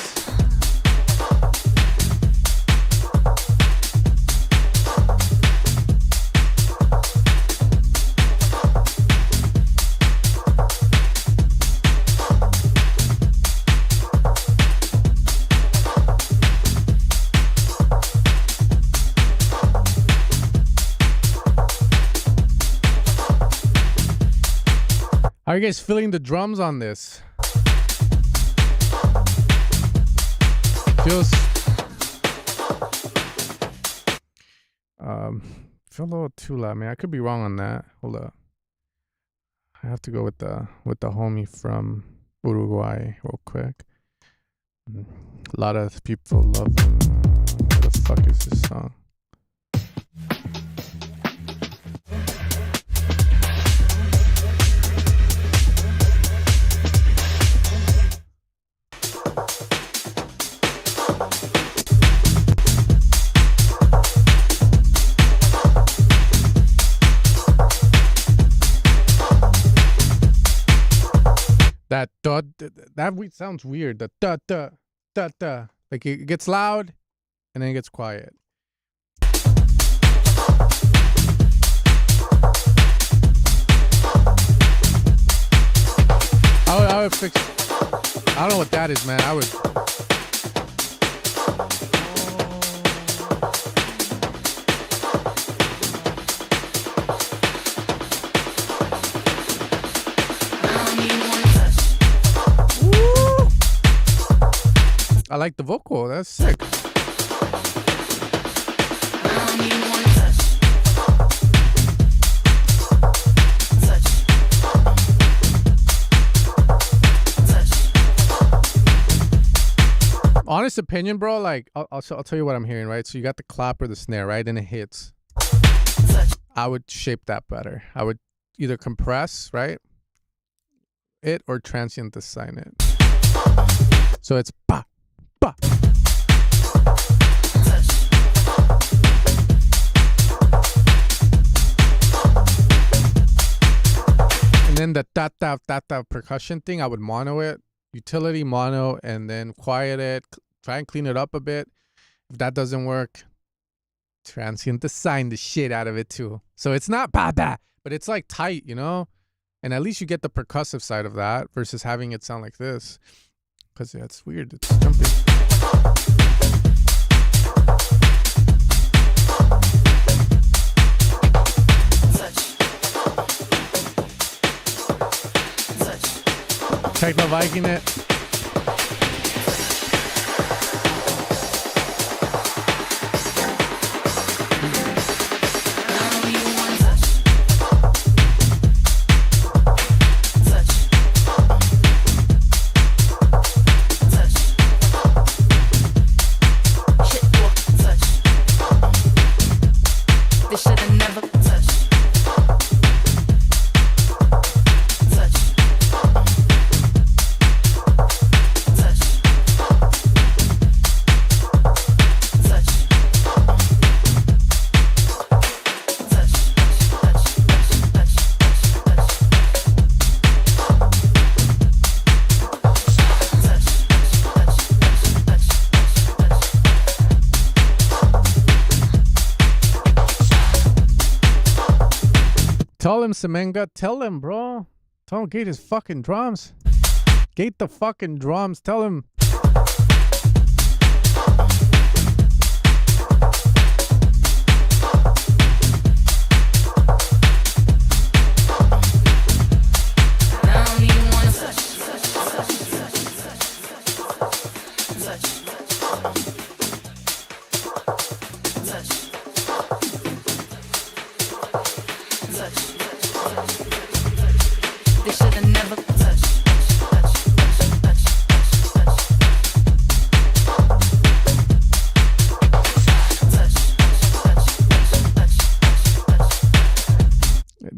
How are you guys feeling the drums on this? Feels feel a little too loud, man. I could be wrong on that. Hold up. I have to go with the homie from Uruguay real quick. A lot of people love him. What the fuck is this song? That sounds weird. The da. Like it gets loud and then it gets quiet. I would fix. I don't know what that is, man. I would. I like the vocal. That's sick. Honest opinion, bro. Like, I'll tell you what I'm hearing, right? So you got the clap or the snare, right? And it hits. I would shape that better. I would either compress, right? It or transient design it. So it's ba. Ba. then the ta-ta percussion thing, I would mono it, utility mono, and then quiet it, try and clean it up a bit. If that doesn't work, transient assign the shit out of it too. So it's not ba-ba, but it's like tight, you know? And at least you get the percussive side of that versus having it sound like this. Because yeah, it's weird. It's jumpy. Techno Viking it. Tell him, Semenga. Tell him, bro. Tell him gate his fucking drums. Gate the fucking drums. Tell him.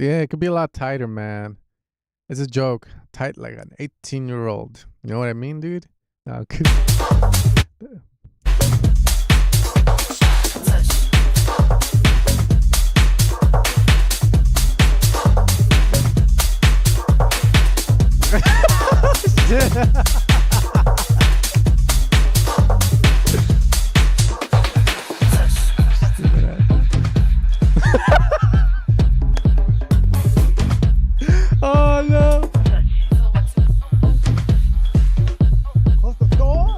Yeah, it could be a lot tighter, man. It's a joke. Tight like an 18-year-old. You know what I mean, dude? No, oh no! Close the door.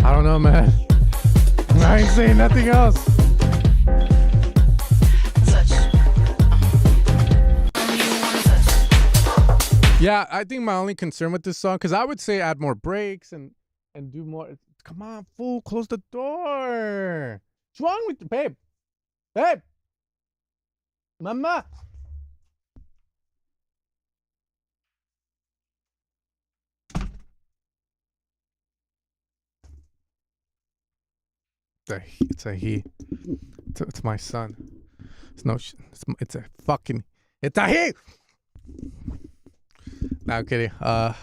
I don't know, man. I ain't saying nothing else. Yeah, I think my only concern with this song, because I would say add more breaks and do more. Come on, fool, close the door. What's wrong with you, babe? Babe, mama. It's a he. It's my son. It's no. It's a fucking. It's a he. No, I'm kidding. I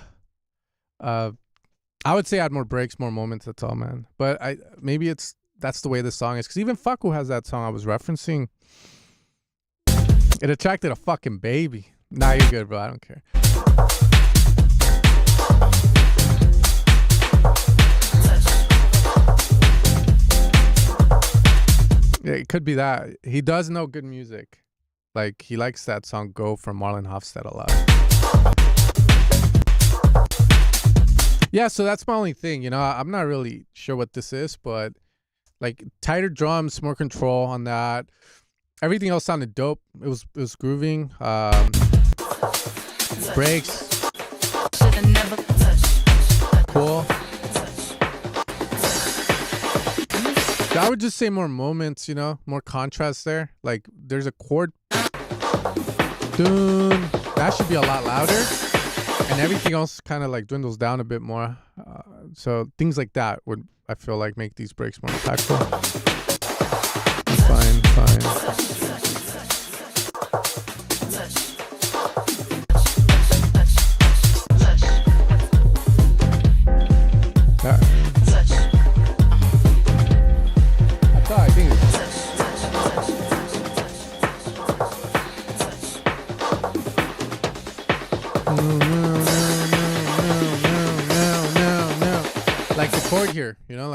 would say add more breaks, more moments. That's all, man. But maybe that's the way this song is. Because even Faku has that song I was referencing. It attracted a fucking baby. Nah, you're good, bro. I don't care. Yeah, it could be that. He does know good music. Like, he likes that song Go from Marlon Hofstad a lot. Yeah, so that's my only thing. You know, I'm not really sure what this is, but like tighter drums, more control on that. Everything else sounded dope. It was grooving. Breaks. Cool. I would just say more moments, you know, more contrast there. Like there's a chord. Dun. That should be a lot louder. And everything else kind of like dwindles down a bit more. So things like that would, I feel like, make these breaks more impactful. Fine.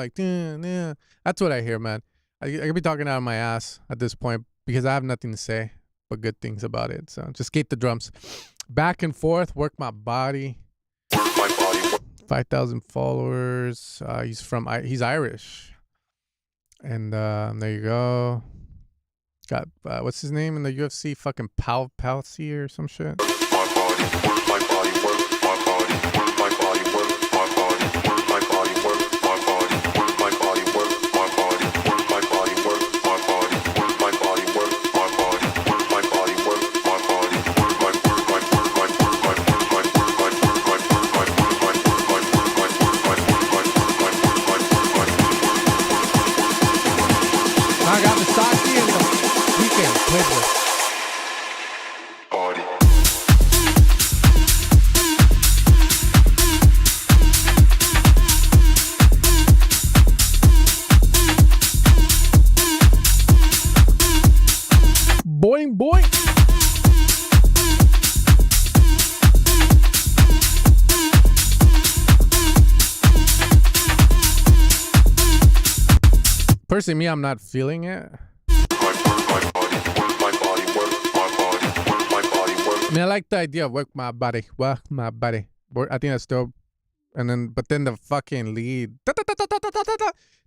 like, that's what I hear, man. I could be talking out of my ass at this point because I have nothing to say but good things about it. So just skate the drums. Back and forth, work my body. 5,000 followers. He's Irish. And there you go. Got, what's his name in the UFC? Fucking Palsy or some shit. I got the Saki and the weekend. Playlist. Boing, boing. Personally, me, I'm not feeling it. I mean, I like the idea of work my body. I think that's dope. And then, but then the fucking lead.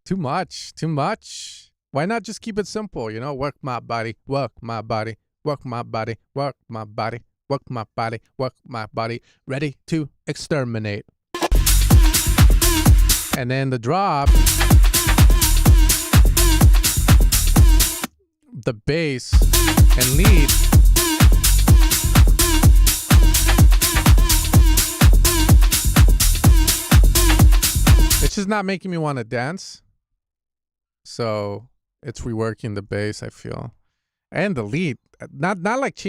Too much. Why not just keep it simple, you know? Work my body, work my body, work my body, work my body, work my body, work my body. Ready to exterminate. And then the drop. The bass and lead. It's just not making me want to dance. So it's reworking the bass, I feel. And the lead. Not like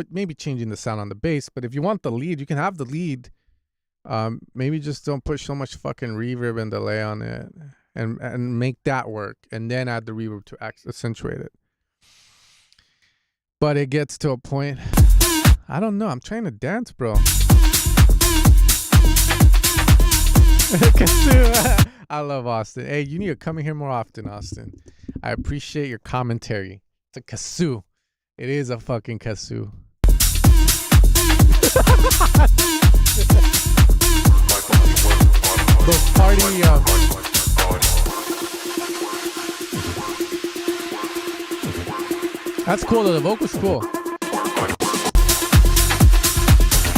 maybe changing the sound on the bass, but if you want the lead, you can have the lead. Maybe just don't put so much fucking reverb and delay on it and make that work. And then add the reverb to accentuate it. But it gets to a point, I don't know. I'm trying to dance, bro. I love Austin. Hey, you need to come in here more often, Austin. I appreciate your commentary. It's a kazoo. It is a fucking kazoo. Those party that's cool though, the vocal's cool.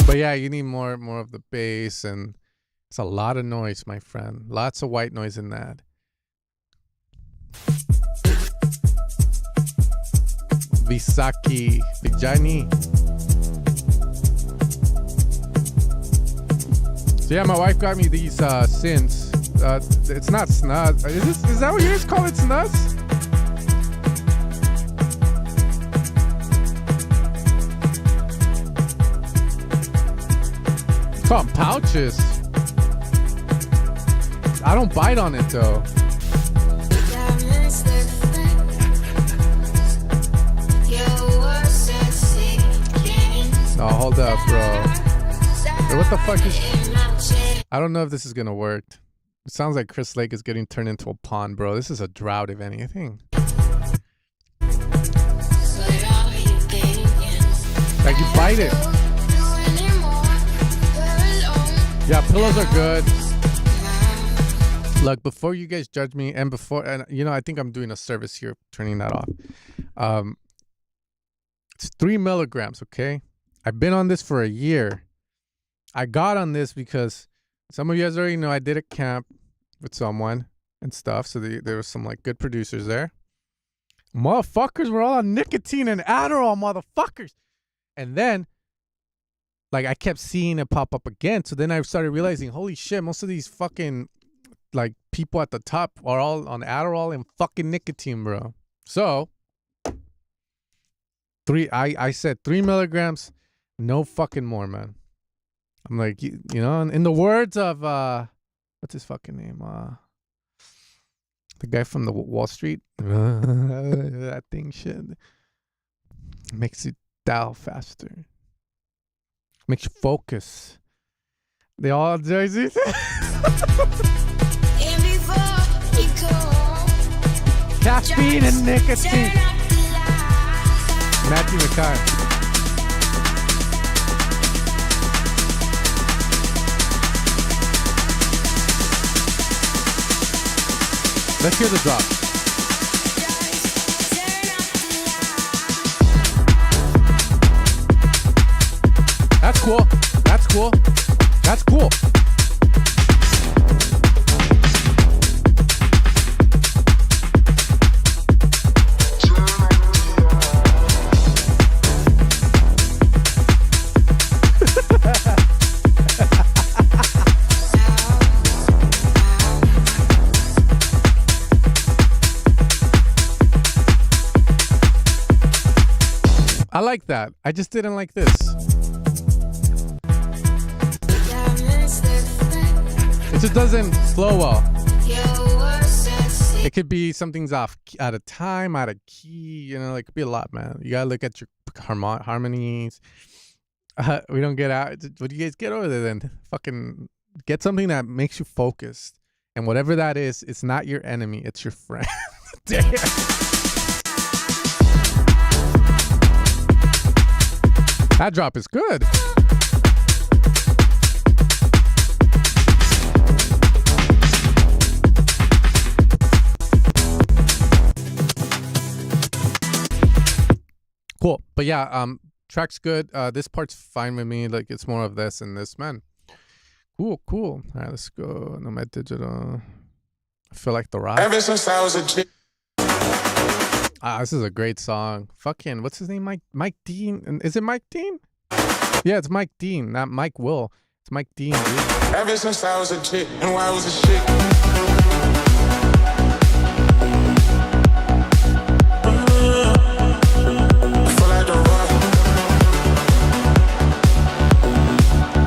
But yeah, you need more of the bass, and it's a lot of noise, my friend. Lots of white noise in that. Visaki Vijani. So yeah, my wife got me these synths. It's not snuz. Is that what you guys call it, snuz? Call them pouches. I don't bite on it though. No, hold up, bro. Hey, what the fuck is... I don't know if this is gonna work. It sounds like Chris Lake is getting turned into a pond, bro. This is a drought, if anything. Like, you bite it. Yeah, pillows are good. Look, before you guys judge me, and you know, I think I'm doing a service here, turning that off. It's 3 milligrams, okay? I've been on this for a year. I got on this because some of you guys already know I did a camp with someone and stuff. So there was some like good producers there. Motherfuckers were all on nicotine and Adderall, motherfuckers. And then, like, I kept seeing it pop up again. So then I started realizing, holy shit, most of these fucking, like, people at the top are all on Adderall and fucking nicotine, bro. So, I said 3 milligrams, no fucking more, man. I'm like, you know, in the words of, what's his fucking name? The guy from the Wall Street. That thing shit. Makes you dial faster. Makes you focus. They all do it. Speed and nicotine. Matthew McCarthy. Let's hear the drop. That's cool. That's cool. That's cool. I like that. I just didn't like this. It just doesn't flow well. It could be something's off out of time, out of key. You know, it could be a lot, man. You gotta look at your harmonies. We don't get out. What do you guys get over there then? Fucking get something that makes you focused. And whatever that is, it's not your enemy. It's your friend. Damn. That drop is good. Cool. But yeah, track's good. This part's fine with me. Like, it's more of this and this, man. Cool, cool. All right, let's go. Nomad Digital. I feel like the rock. Ever since I was a kid. This is a great song. Fucking, what's his name? Mike Dean. Is it Mike Dean? Yeah, it's Mike Dean, not Mike Will. It's Mike Dean, dude. Ever since I was a kid and I was a shit.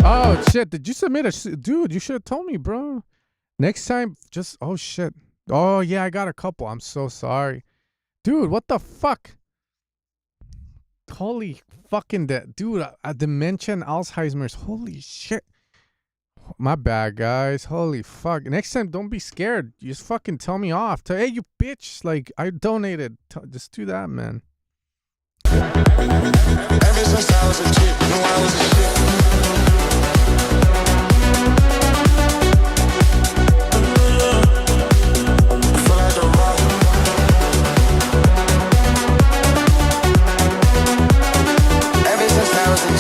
Oh, shit. Did you submit a... Dude, you should have told me, bro. Next time, just... Oh, shit. Oh, yeah, I got a couple. I'm so sorry. Dude, what the fuck? Holy fucking... Dude, dementia and Alzheimer's. Holy shit. My bad, guys. Holy fuck. Next time, don't be scared. You just fucking tell me off. Hey, you bitch. Like, I donated. Just do that, man. Ever since I was a kid, I was a shit.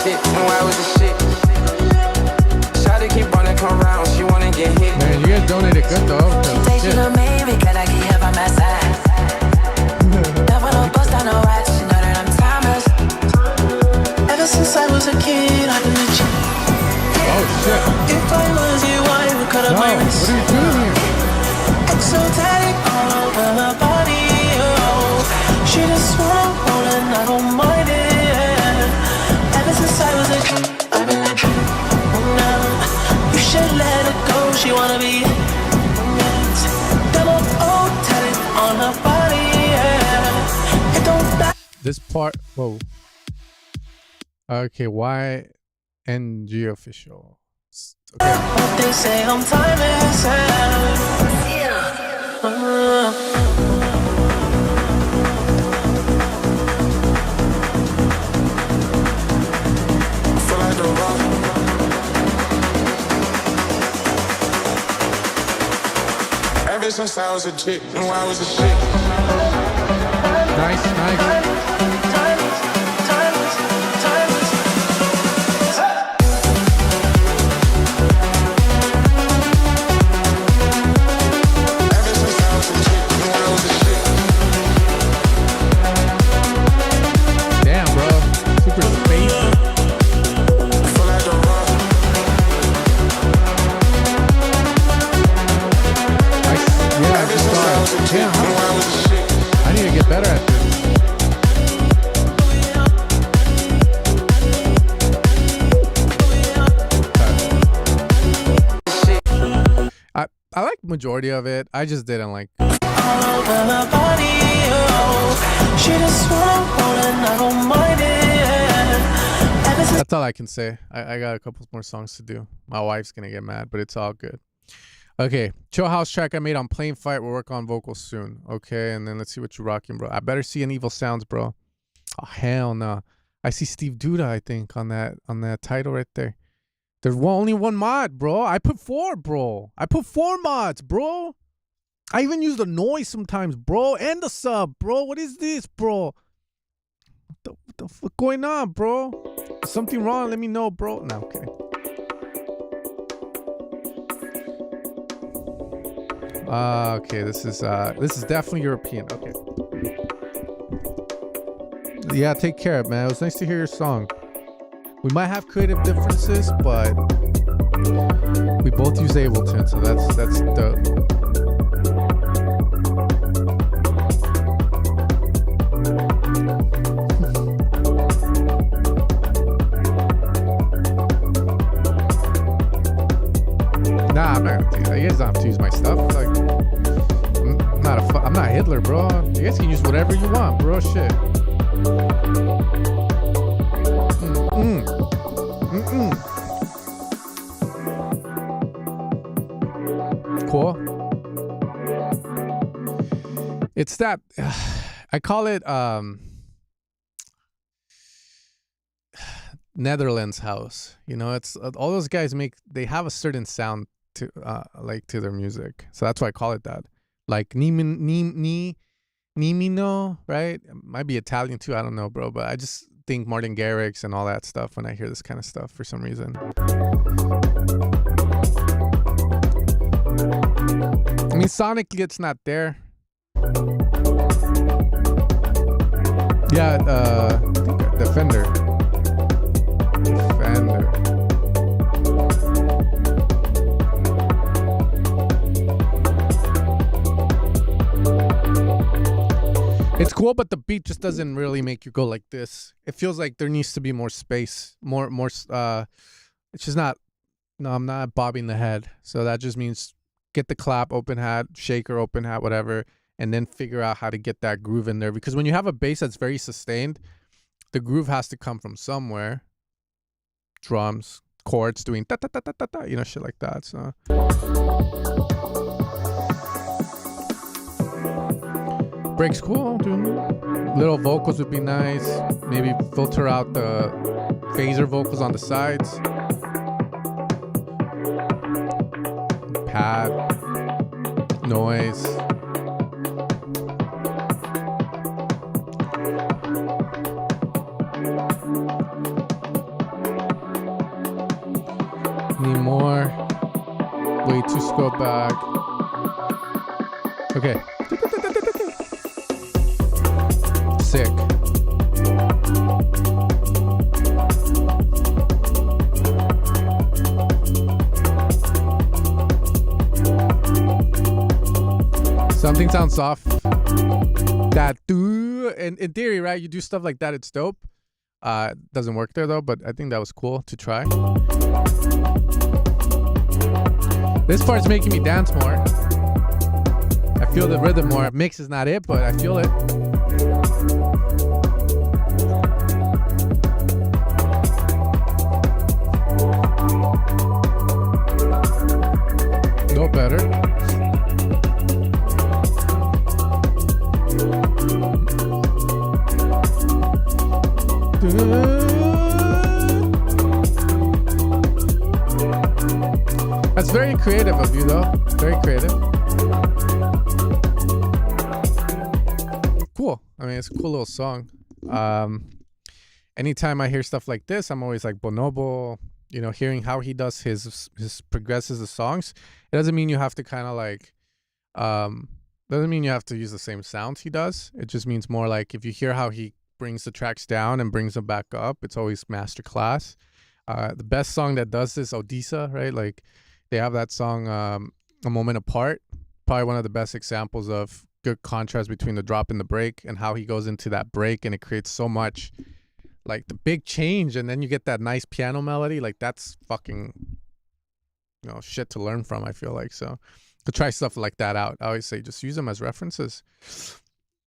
I was a shit. Shawty keep wanna come round, she wanna get hit. Man, you guys donated good though. Maybe can I get here by my side? Never no bust down no watch, you know that I'm timeless. Ever since I was a kid, I've been a chick. Oh shit. If I was you, I would cut up my wrist. What are you doing here? Exotic all over my body, oh. She just wanna roll and I don't mind it. Ever since I was a kid, I've been a dream. Oh, you should let her go. She wanna be double O tatted on her body. Yeah. It don't matter. This part. Whoa. Okay, YNG official. Okay. What they say, I'm timeless. Ever since I was a chick, I was a shit. Nice, nice. I need to get better at this. I like majority of it. I just didn't like. That's all I can say. I got a couple more songs to do. My wife's gonna get mad, but it's all good. Okay, chill house track I made on Plain Fight. We'll work on vocals soon. Okay, and then let's see what you're rocking, bro. I better see an Evil Sounds, bro. Oh hell no. I see Steve Duda, I think, on that title right there. There's only one mod, bro. I put 4, bro. I put 4 mods, bro. I even use the noise sometimes, bro, and the sub, bro. What is this, bro? What the fuck going on, bro? Something wrong? Let me know, bro. No, okay. Okay, this is definitely European. Okay. Yeah, take care, man. It was nice to hear your song. We might have creative differences, but we both use Ableton, so that's dope. Nah, man, dude, you guys don't have to use my stuff. Like, I'm not Hitler, bro. You guys can use whatever you want, bro. Shit. Cool. It's that I call it Netherlands house. You know, it's all those guys they have a certain sound to to their music. So that's why I call it that. Like Nimino, right? It might be Italian too, I don't know, bro, but I just think Martin Garrix and all that stuff when I hear this kind of stuff for some reason. I mean, sonically it's not there. Yeah, Defender. It's cool, but the beat just doesn't really make you go like this. It feels like there needs to be more space, more. It's just not. No, I'm not bobbing the head. So that just means get the clap, open hat, shaker, open hat, whatever, and then figure out how to get that groove in there. Because when you have a bass that's very sustained, the groove has to come from somewhere. Drums, chords doing ta ta ta ta ta ta, you know, shit like that. So. Breaks cool, dude. Little vocals would be nice. Maybe filter out the phaser vocals on the sides. Pad, noise. Need more. Way to scroll back. Okay. Sick. Something sounds off. That do in theory, right? You do stuff like that, it's dope. Doesn't work there though, but I think that was cool to try. This part's making me dance more. I feel the rhythm more. Mix is not it, but I feel it. No better. That's very creative of you, though. Very creative. Cool. I mean, it's a cool little song. Anytime I hear stuff like this, I'm always like Bonobo. You know, hearing how he does his progresses the songs. It doesn't mean you have to kind of like, doesn't mean you have to use the same sounds he does. It just means more like if you hear how he brings the tracks down and brings them back up, it's always masterclass. The best song that does this, Odisha, right? Like they have that song, A Moment Apart. Probably one of the best examples of good contrast between the drop and the break and how he goes into that break and it creates so much. Like the big change, and then you get that nice piano melody. Like that's fucking, you know, shit to learn from. I feel like so. To try stuff like that out, I always say just use them as references.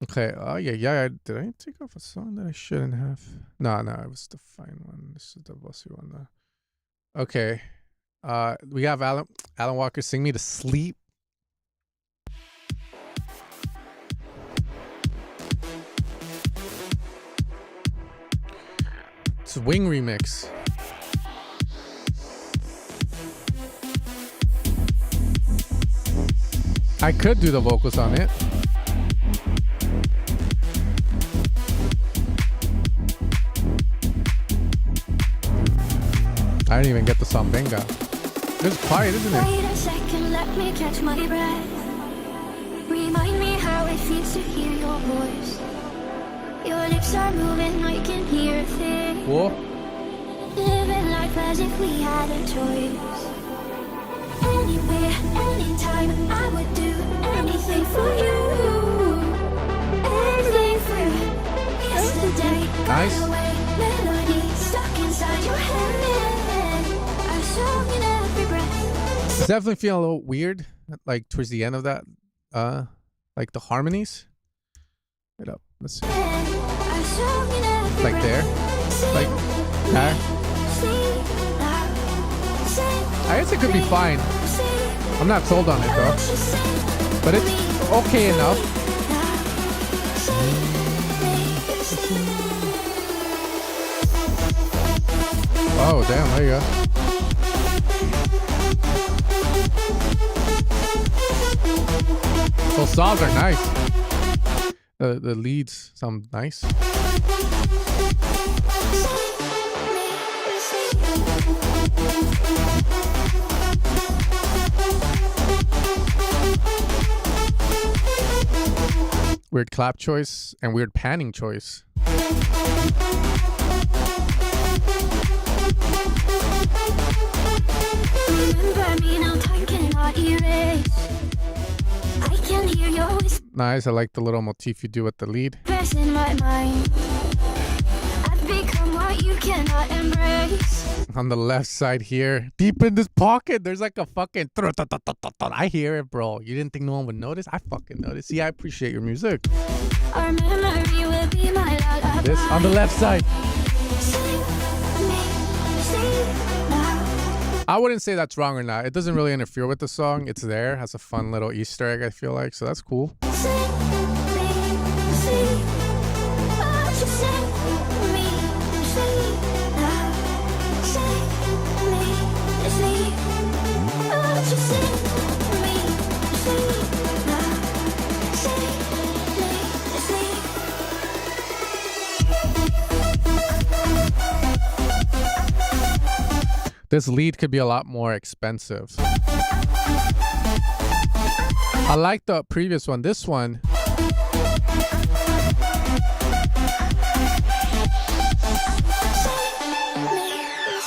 Okay. Oh yeah. Did I take off a song that I shouldn't have? No, it was the fine one. This is the bossy one though. Okay. We have Alan Walker Sing Me to Sleep. It's a Wing remix. I could do the vocals on it. I didn't even get the Soundbank. It's quiet, isn't it? Wait a second, let me catch my breath. Remind me how it feels to hear your voice. Your lips are moving, I can hear a thing. Whoa. Living life as if we had a choice. Anywhere, anytime, I would do anything for you. Anything for you. Yesterday, Nice. got away, melody stuck inside your head. A song in every breath. It's definitely feeling a little weird, like towards the end of that, like the harmonies. Wait up, let's see. A song in every Like there, like that. I guess it could be fine. I'm not sold on it though, but it's okay enough. Oh damn, there you go. Those songs are nice. The leads sound nice. Weird clap choice and weird panning choice. Remember me now, time cannot erase. I can hear your whisper Nice. I like the little motif you do with the lead. in my mind. I've become what you cannot embrace. On the left side here, deep in this pocket, there's like a fucking. I hear it, bro. You didn't think no one would notice? I fucking noticed. See, I appreciate your music. Our memory will be my lullaby. This on the left side. Sing now. I wouldn't say that's wrong or not. It doesn't really interfere with the song. It's there. Has a fun little Easter egg, I feel like. So that's cool. Sing what you sing me. Sing now. Sing what you sing me. Sing now. Sing This lead could be a lot more expensive. I like the previous one. This one.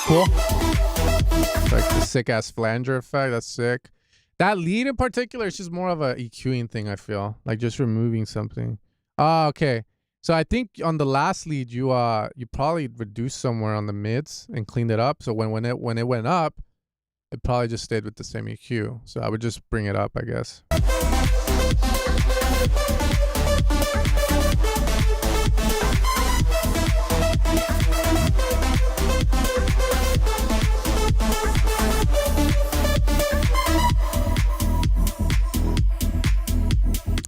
Cool. Like the sick ass flanger effect. That's sick. That lead in particular is just more of a EQing thing, I feel. Like just removing something. Oh, okay. So I think on the last lead you probably reduced somewhere on the mids and cleaned it up. So when it went up, it probably just stayed with the same EQ. So I would just bring it up, I guess.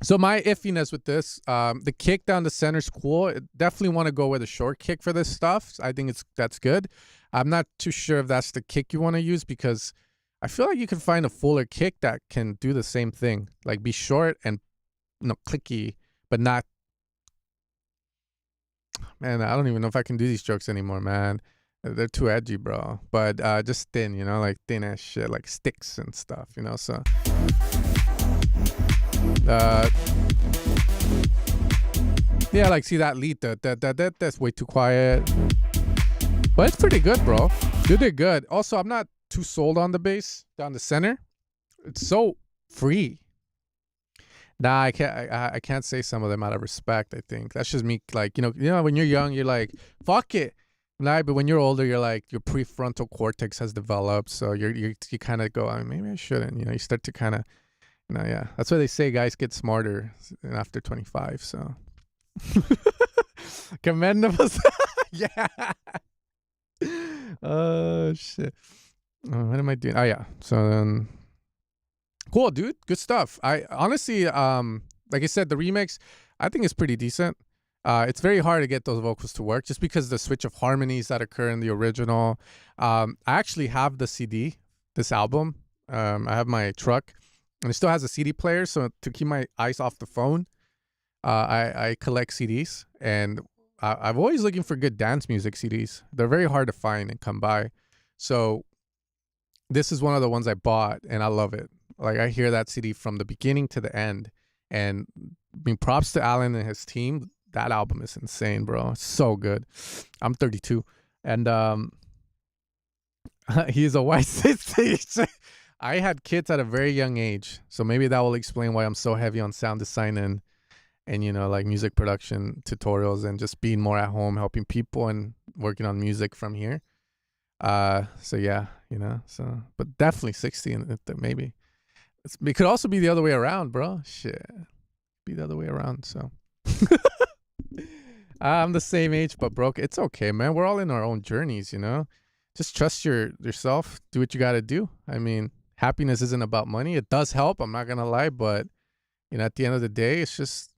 So my iffiness with this, the kick down the center is cool. Definitely want to go with a short kick for this stuff. I think that's good. I'm not too sure if that's the kick you want to use because I feel like you can find a fuller kick that can do the same thing. Like be short and clicky, but not. Man, I don't even know if I can do these jokes anymore, man. They're too edgy, bro. But just thin, like thin ass shit, like sticks and stuff, so. Yeah, like see that lead, that's way too quiet. But it's pretty good, bro. You did good. Also, I'm not too sold on the bass down the center. It's so free. Nah, I can't say some of them out of respect. I think that's just me. Like when you're young, you're like fuck it. Nah, but when you're older, you're like your prefrontal cortex has developed, so you kind of go, maybe I shouldn't. You start to kind of. Yeah, that's why they say guys get smarter after 25. So, commendable. Yeah. Oh shit. What am I doing? Oh yeah. So then, cool, dude. Good stuff. I honestly, like I said, the remix, I think is pretty decent. It's very hard to get those vocals to work just because the switch of harmonies that occur in the original. I actually have the CD, this album. I have my truck, and it still has a CD player. So to keep my eyes off the phone, I collect CDs, and I'm always looking for good dance music CDs. They're very hard to find and come by. So this is one of the ones I bought, and I love it. Like, I hear that CD from the beginning to the end, and I mean, props to Alan and his team. That album is insane, bro. It's so good. I'm 32, and he's a white sister. I had kids at a very young age, so maybe that will explain why I'm so heavy on sound design and you know, like music production tutorials and just being more at home helping people and working on music from here. So yeah, you know, so but definitely 60 and maybe it could also be the other way around, bro. Shit, be the other way around. So I'm the same age but broke. It's okay, man. We're all in our own journeys, you know. Just trust yourself. Do what you got to do. I mean, happiness isn't about money. It does help. I'm not gonna lie, but you know, at the end of the day, it's just.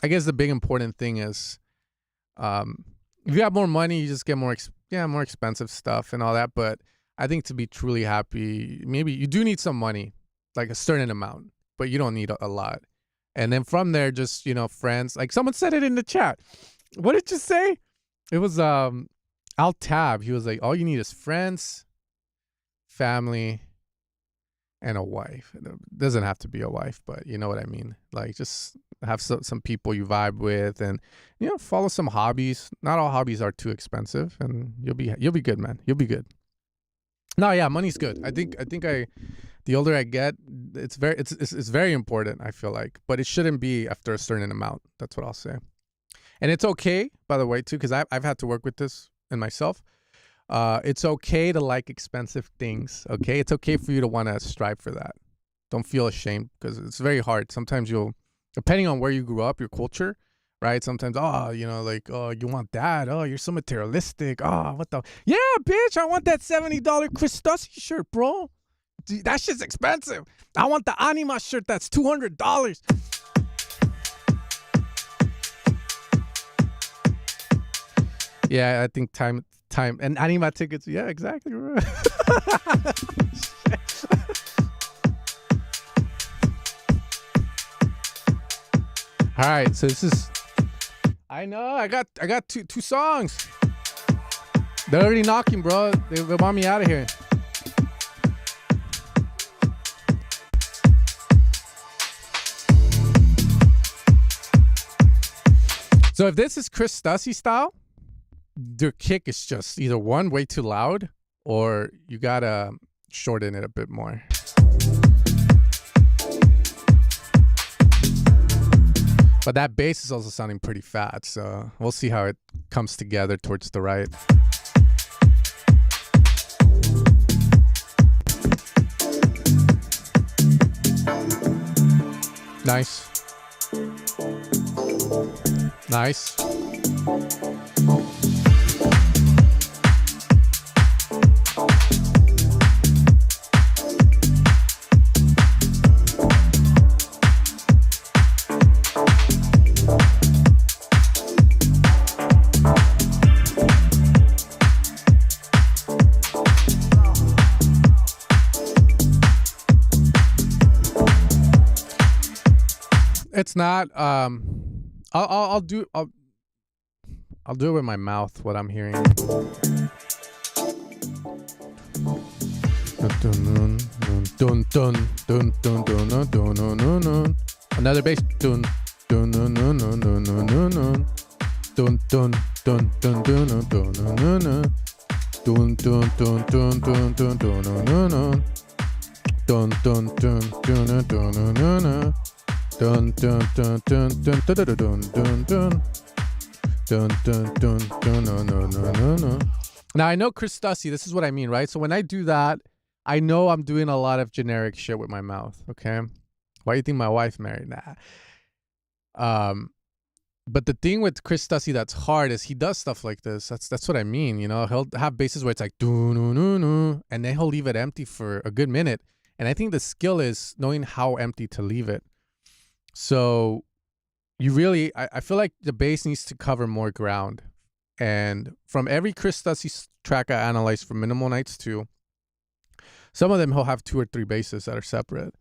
I guess the big important thing is, if you have more money, you just get more expensive stuff and all that. But I think to be truly happy, maybe you do need some money, like a certain amount, but you don't need a lot. And then from there, just, you know, friends. Like someone said it in the chat. What did you say? It was Al Tab. He was like, all you need is friends, family, and a wife. It doesn't have to be a wife, but you know what I mean. Like, just have some people you vibe with, and you know, follow some hobbies. Not all hobbies are too expensive, and you'll be good, man. You'll be good. No, yeah, money's good. I think the older I get, it's very important. I feel like, but it shouldn't be after a certain amount. That's what I'll say. And it's okay, by the way, too, because I've had to work with this in myself. It's okay to like expensive things. Okay, it's okay for you to want to strive for that. Don't feel ashamed, because it's very hard. Sometimes depending on where you grew up, your culture, right? Sometimes, you know, like, you want that? Oh, you're so materialistic. What the? Yeah, bitch, I want that $70 Chris Stussy shirt, bro. Dude, that shit's expensive. I want the Anima shirt that's $200. Yeah, I think time and Anima tickets. Yeah, exactly. All right, so this is. I know I got two songs. They're already knocking, bro. They want me out of here. So if this is Chris Stussy style, their kick is just either one, way too loud, or you gotta shorten it a bit more. But that bass is also sounding pretty fat, so we'll see how it comes together towards the right. Nice. Nice. It's not. I'll do it with my mouth. What I'm hearing. Another bass. Dun dun dun dun dun dun dun dun dun dun dun dun dun. Now I know Chris Stussy, this is what I mean, right? So when I do that, I know I'm doing a lot of generic shit with my mouth. Okay, why do you think my wife married? Nah. But the thing with Chris Stussy that's hard is he does stuff like this. That's what I mean. You know, he'll have basses where it's like doo no no no, and then he'll leave it empty for a good minute. And I think the skill is knowing how empty to leave it. So you really, I feel like the bass needs to cover more ground. And from every Chris Stussy track I analyzed from Minimal Nights 2, some of them he'll have 2 or 3 basses that are separate.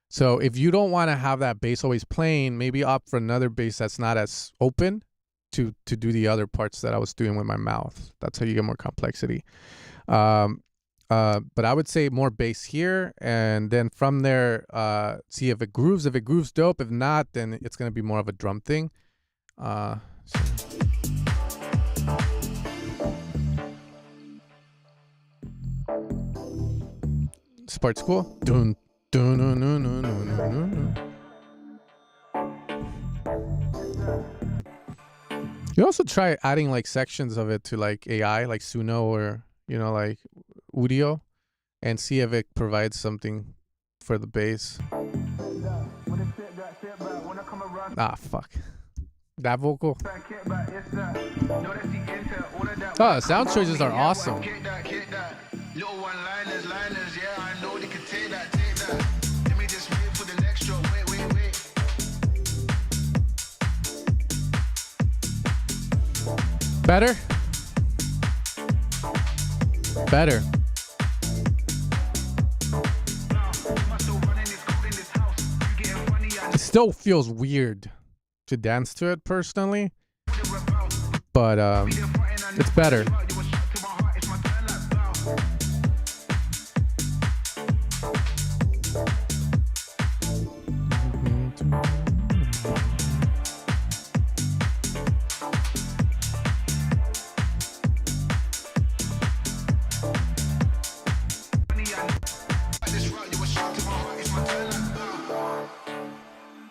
So if you don't want to have that bass always playing, maybe opt for another bass that's not as open to do the other parts that I was doing with my mouth. That's how you get more complexity. But I would say more bass here, and then from there, see if it grooves. If it grooves, dope. If not, then it's going to be more of a drum thing. This part's cool. Dun, dun, dun, dun, dun, dun, dun, dun. You also try adding like sections of it to like AI, like Suno or, you know, like Udio, and see if it provides something for the bass. Ah, fuck. That vocal. Oh, the sound choices are awesome. Better? Better. It still feels weird to dance to it personally, but it's better.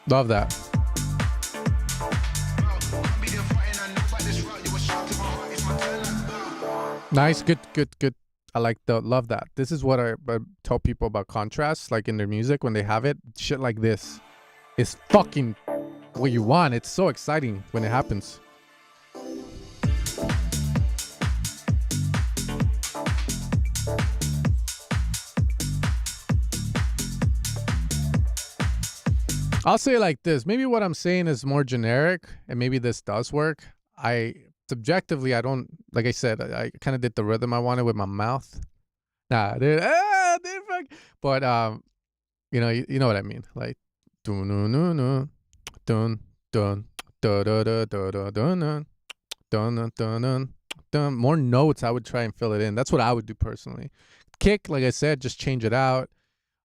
Love that. Nice, good. I love that. This is what I tell people about contrast, like in their music when they have it. Shit like this is fucking what you want. It's so exciting when it happens. I'll say it like this. Maybe what I'm saying is more generic, and maybe this does work. Subjectively, I don't, like I said, I kind of did the rhythm I wanted with my mouth. Nah, dude, fuck. But, you know what I mean. Like, dun dun dun dun dun dun dun dun dun dun dun dun dun. More notes, I would try and fill it in. That's what I would do personally. Kick, like I said, just change it out,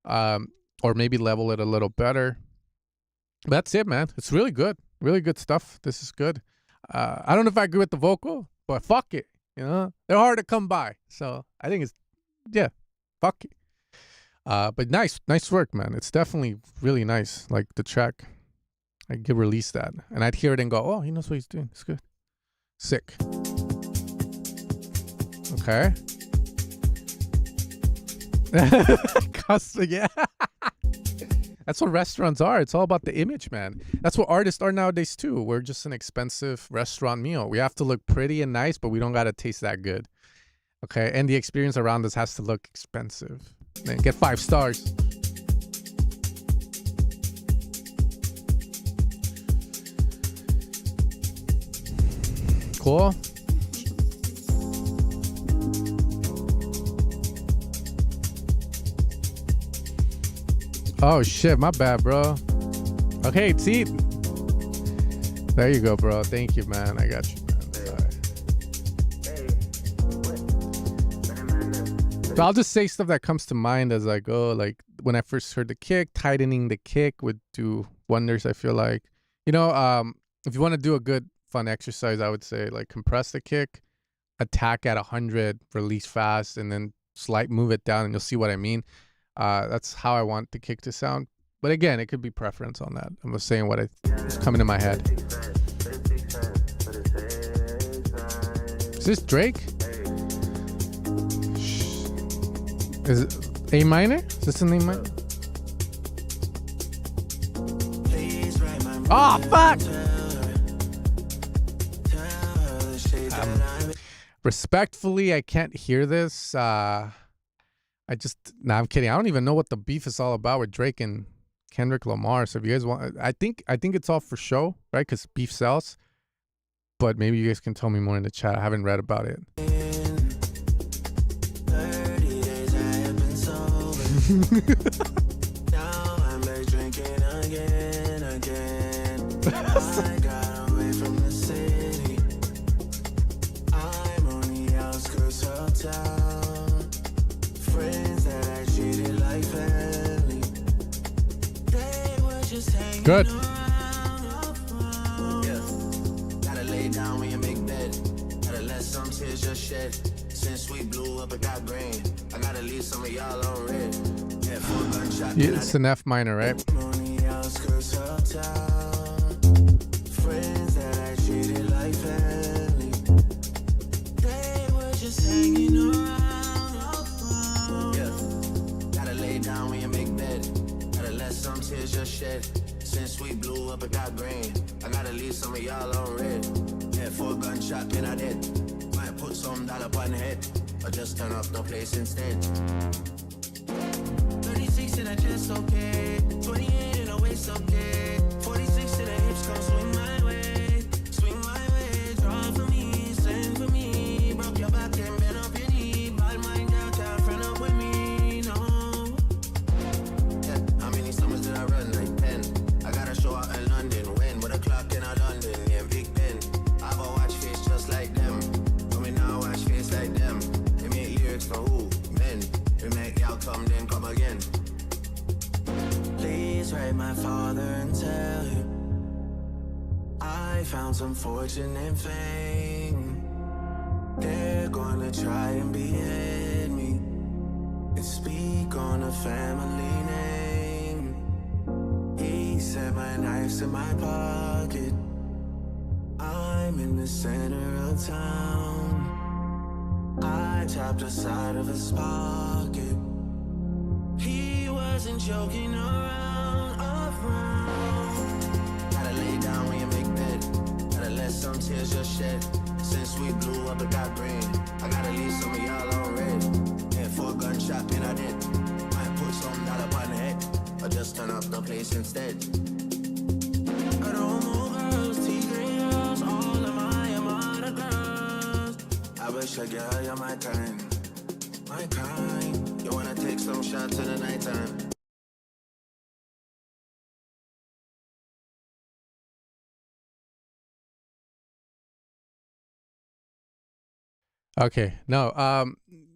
or maybe level it a little better. That's it, man. It's really good stuff. This is good. I don't know if I agree with the vocal, but fuck it. You know, they're hard to come by. So I think fuck it. But nice work, man. It's definitely really nice. Like the track, I could release that, and I'd hear it and go, "Oh, he knows what he's doing. It's good, sick." Okay. Yeah. That's what restaurants are. It's all about the image, man. That's what artists are nowadays too. We're just an expensive restaurant meal. We have to look pretty and nice, but we don't got to taste that good. Okay? And the experience around us has to look expensive. Man, get 5 stars. Cool. Oh shit, my bad, bro. Okay, see, there you go, bro. Thank you, man. I got you, man. So I'll just say stuff that comes to mind as I go. Like when I first heard the kick, tightening the kick would do wonders. I feel like, you know, if you want to do a good fun exercise, I would say like compress the kick, attack at 100, release fast, and then move it down, and you'll see what I mean. That's how I want the kick to sound. But again, it could be preference on that. I'm just saying what is coming to my head. Is this Drake? Is it A minor? Is this an A minor? Oh, fuck! Respectfully, I can't hear this. I'm kidding. I don't even know what the beef is all about with Drake and Kendrick Lamar. So if you guys want, I think it's all for show, right? Because beef sells. But maybe you guys can tell me more in the chat. I haven't read about it. 30 days I have been sober. Now I'm back drinking again. I got away from the city. I'm on the outskirts of town. Friends that I treated like family. They were just hanging Good. around. Yeah. Gotta lay down when you make bed. Gotta let some tears just shed. Since we blew up, it got green. I gotta leave some of y'all on red. Yeah, 4 gunshot. Yeah, it's an F minor, right? On the outskirts of town. Friends that I treated like family. They were just hanging around. Yeah. Gotta lay down when you make bed. Gotta let some tears just shed. Since we blew up, it got green. I gotta leave some of y'all on red. Yeah, 4 gunshot, and I did. Might put some dollar on the head. Or just turn up the place instead. 36 in the chest, okay. 28 in the waist, okay. 46 in the hips, come swing my way. Swing my way, draw for me, send for me. Broke your back and bend up your knee. Bad mind girl, can't friend up with me, no. Yeah, how many summers did I run? Like 10. I gotta show out in London. When? With a clock in London, yeah, Big Ben. I have a watch face just like them. Coming now, watch face like them. They make lyrics for who? Men. We make y'all come, then come again. Please write my father and tell him I found some fortune and fame. They're gonna try and behead me and speak on a family name. He said my knife's in my pocket. I'm in the center of town. I tapped the side of his pocket. He wasn't joking around. Gotta lay down when you make bed. Gotta let some tears just shed. Since we blew up, it got green. I gotta leave some of y'all on red. Yeah, 4 gunshot, and I did. Might put some dollar on the head. Or just turn up the place instead. Got homo girls, T-green girls, all of my Amada girls. I wish I girl, you're my kind. My kind. You wanna take some shots in the nighttime? Okay. No.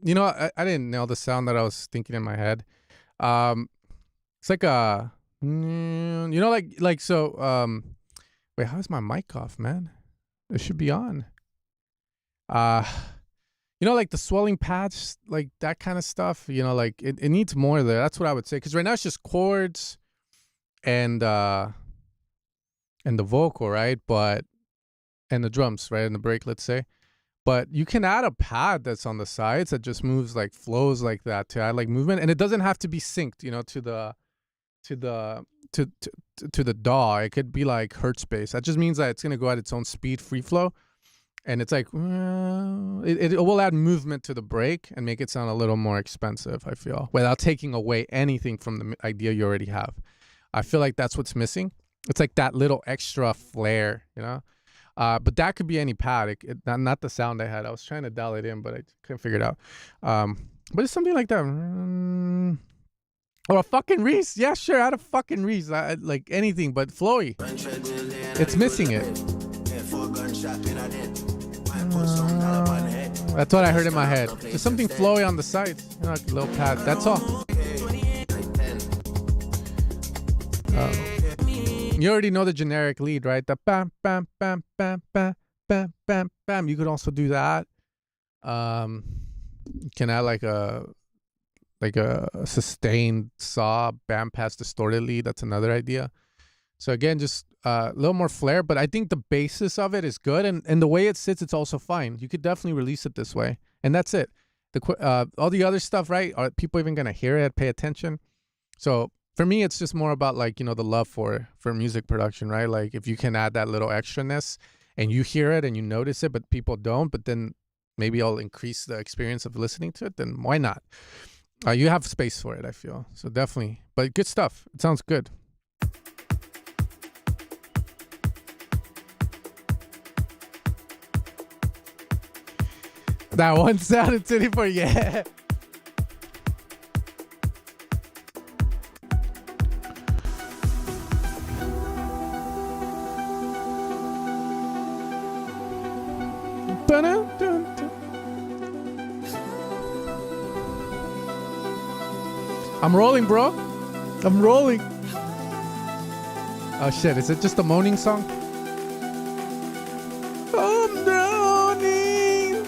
You know, I didn't nail the sound that I was thinking in my head. It's like a, you know, like so. Wait, how's my mic off, man? It should be on. You know, like the swelling patch, like that kind of stuff. You know, like it needs more there. That's what I would say. Because right now it's just chords and the vocal, right? And the drums, right? And the break, let's say. But you can add a pad that's on the sides that just moves, like flows like that to add like movement, and it doesn't have to be synced, you know, to the DAW. It could be like hertz based. That just means that it's gonna go at its own speed, free flow, and it's like it will add movement to the break and make it sound a little more expensive. I feel without taking away anything from the idea you already have. I feel like that's what's missing. It's like that little extra flair, you know. But that could be any pad. Not the sound I had. I was trying to dial it in, but I couldn't figure it out. But it's something like that. Or a fucking Reese. Yeah, sure. Add a fucking Reese. Like anything but flowy. It's missing it. That's what I heard in my head. There's something flowy on the sides. You know, like a little pad. That's all. You already know the generic lead, right? The bam, bam, bam, bam, bam, bam, bam, bam. You could also do that. You can add like a sustained saw, bam, pass distorted lead. That's another idea. So again, just a little more flair, but I think the basis of it is good, and the way it sits, it's also fine. You could definitely release it this way, and that's it. All the other stuff, right? Are people even gonna hear it? Pay attention? So. For me, it's just more about like, you know, the love for music production, right? Like if you can add that little extraness and you hear it and you notice it, but people don't, but then maybe I'll increase the experience of listening to it, then why not? You have space for it, I feel. So definitely. But good stuff. It sounds good. That one sounded titty for yeah. I'm rolling, bro. I'm rolling. Oh shit, is it just a moaning song? I'm drowning.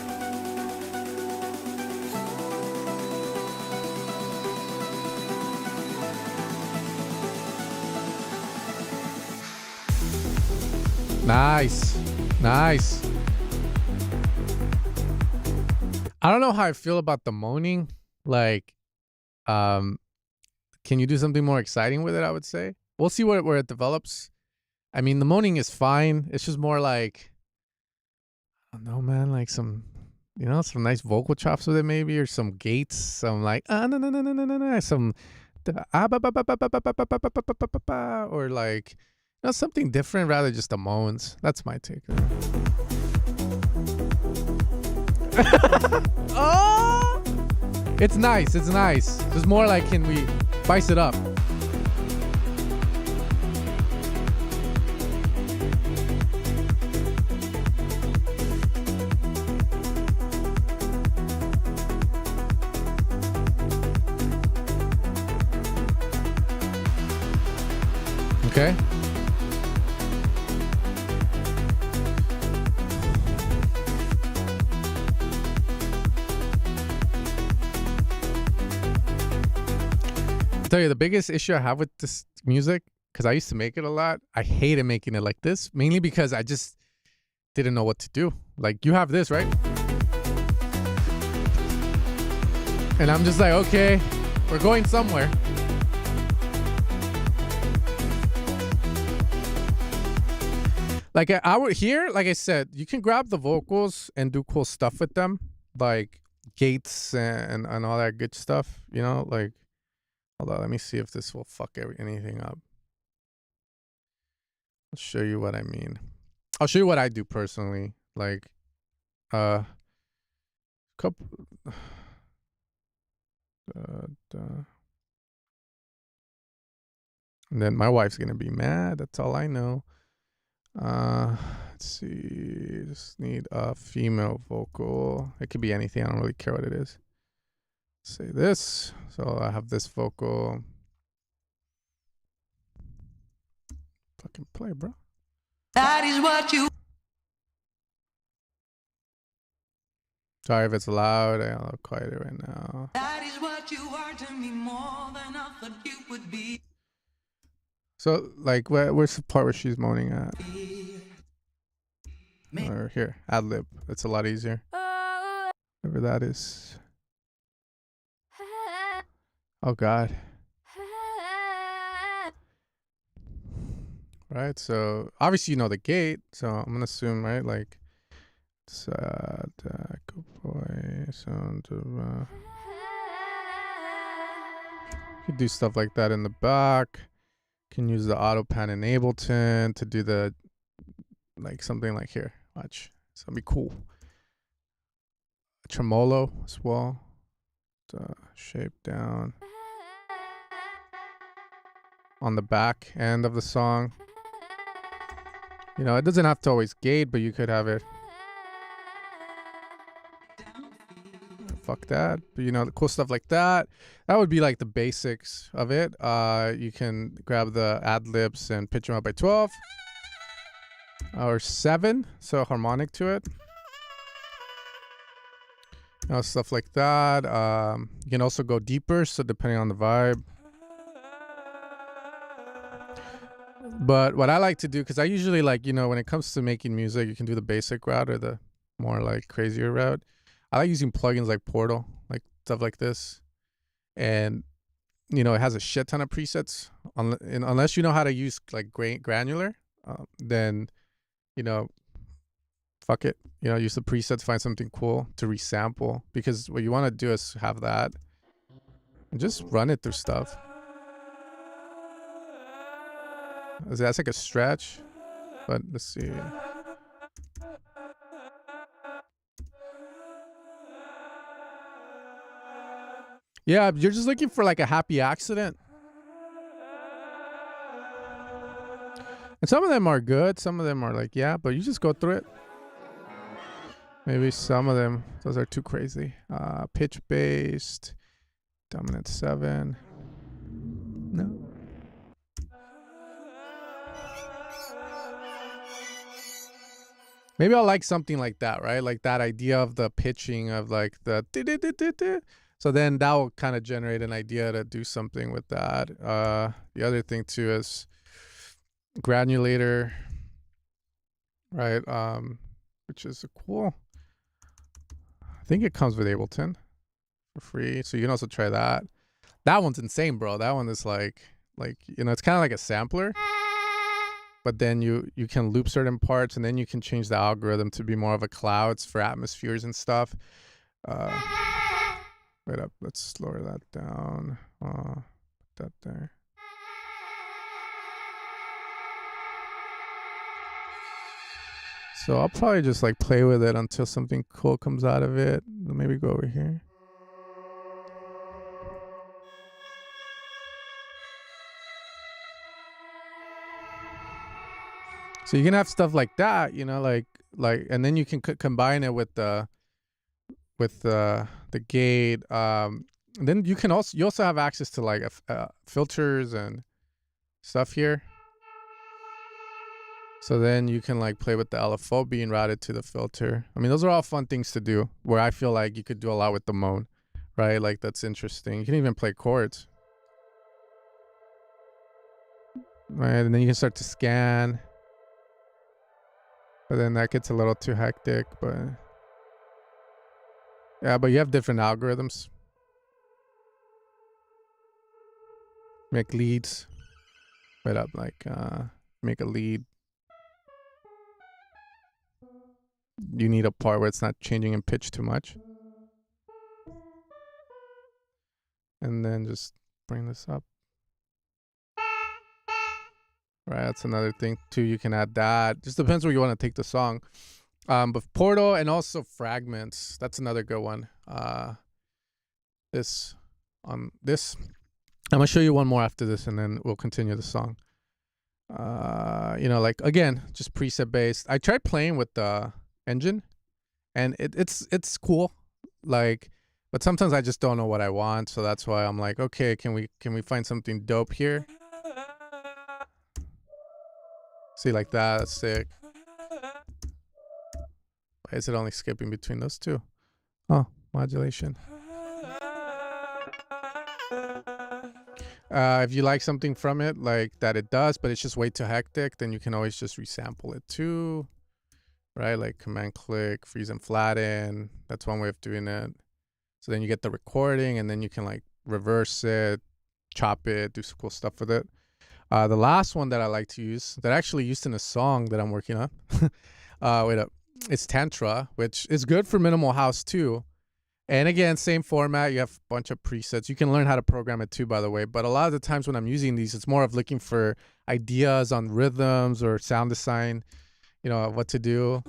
Nice. Nice. I don't know how I feel about the moaning. Like, can you do something more exciting with it? I would say we'll see where it develops. I mean, the moaning is fine. It's just more like, I don't know, man. Like some nice vocal chops with it, maybe, or some gates, some like some or like something different rather than just the moans. That's my take. Oh, it's nice. It's nice. Just more like, can we spice it up? Okay. Tell you the biggest issue I have with this music, because I used to make it a lot, I hated making it like this, mainly because I just didn't know what to do. Like, you have this, right? And I'm just like, okay, we're going somewhere. Like, I would here, like I said, you can grab the vocals and do cool stuff with them, like gates and all that good stuff, like. Hold on, let me see if this will fuck anything up. I'll show you what I mean. I'll show you what I do personally. Like, couple. And then my wife's gonna be mad. That's all I know. Let's see. Just need a female vocal. It could be anything. I don't really care what it is. Say this. So I have this vocal. Fucking play, bro. That is what you. Sorry if it's loud. I'll quiet it right now. That is what you are to me, more than I thought you would be. So, like, where's the part where she's moaning at? Or here, ad lib. It's a lot easier. Whatever that is. Oh God. Right, so obviously you know the gate, so I'm gonna assume, right, like sad good boy sound of you can do stuff like that in the back. Can use the auto pan in Ableton to do the like something like here. Watch. It's gonna be cool. Tremolo as well. Shape down. On the back end of the song. It doesn't have to always gate, but you could have it. Fuck that. But the cool stuff like that. That would be like the basics of it. You can grab the ad libs and pitch them up by 12 or 7, so harmonic to it. Stuff like that. You can also go deeper, so depending on the vibe. But what I like to do, because I usually like, when it comes to making music, you can do the basic route or the more like crazier route. I like using plugins like Portal, like stuff like this. And, it has a shit ton of presets. Unless you know how to use like granular, then, fuck it. Use the presets, find something cool to resample. Because what you want to do is have that and just run it through stuff. That's like a stretch, but let's see. Yeah, you're just looking for like a happy accident. And some of them are good. Some of them are like, yeah, but you just go through it. Maybe some of them, those are too crazy. Pitch based, dominant 7. No. Maybe I'll like something like that, right? Like that idea of the pitching of like the. So then that will kind of generate an idea to do something with that. The other thing too is granulator, right? Which is cool. I think it comes with Ableton for free, so you can also try that. That one's insane, bro. That one is like it's kind of like a sampler, but then you can loop certain parts, and then you can change the algorithm to be more of a clouds for atmospheres and stuff. Wait up, let's lower that down. Put that there. So I'll probably just like play with it until something cool comes out of it. Maybe go over here. So you can have stuff like that, and then you can combine it with the gate. And then you also have access to like filters and stuff here. So then you can like play with the LFO being routed to the filter. I mean, those are all fun things to do, where I feel like you could do a lot with the moan, right? Like that's interesting. You can even play chords. Right, and then you can start to scan. But then that gets a little too hectic, but yeah, but you have different algorithms. Make leads. Wait up, like make a lead. You need a part where it's not changing in pitch too much. And then just bring this up. Right, that's another thing too. You can add that. Just depends where you want to take the song. But Portal and also fragments. That's another good one. This. I'm gonna show you one more after this, and then we'll continue the song. Like again, just preset based. I tried playing with the engine, and it's cool. Like, but sometimes I just don't know what I want, so that's why I'm like, okay, can we find something dope here? See, like that, that's sick. Why is it only skipping between those two? Oh, modulation. If you like something from it, like that it does, but it's just way too hectic, then you can always just resample it too. Right? Like command click, freeze and flatten. That's one way of doing it. So then you get the recording, and then you can like reverse it, chop it, do some cool stuff with it. The last one that I like to use, that I actually used in a song that I'm working on, wait up, it's Tantra, which is good for minimal house too. And again, same format. You have a bunch of presets. You can learn how to program it too, by the way. But a lot of the times when I'm using these, it's more of looking for ideas on rhythms or sound design, what to do.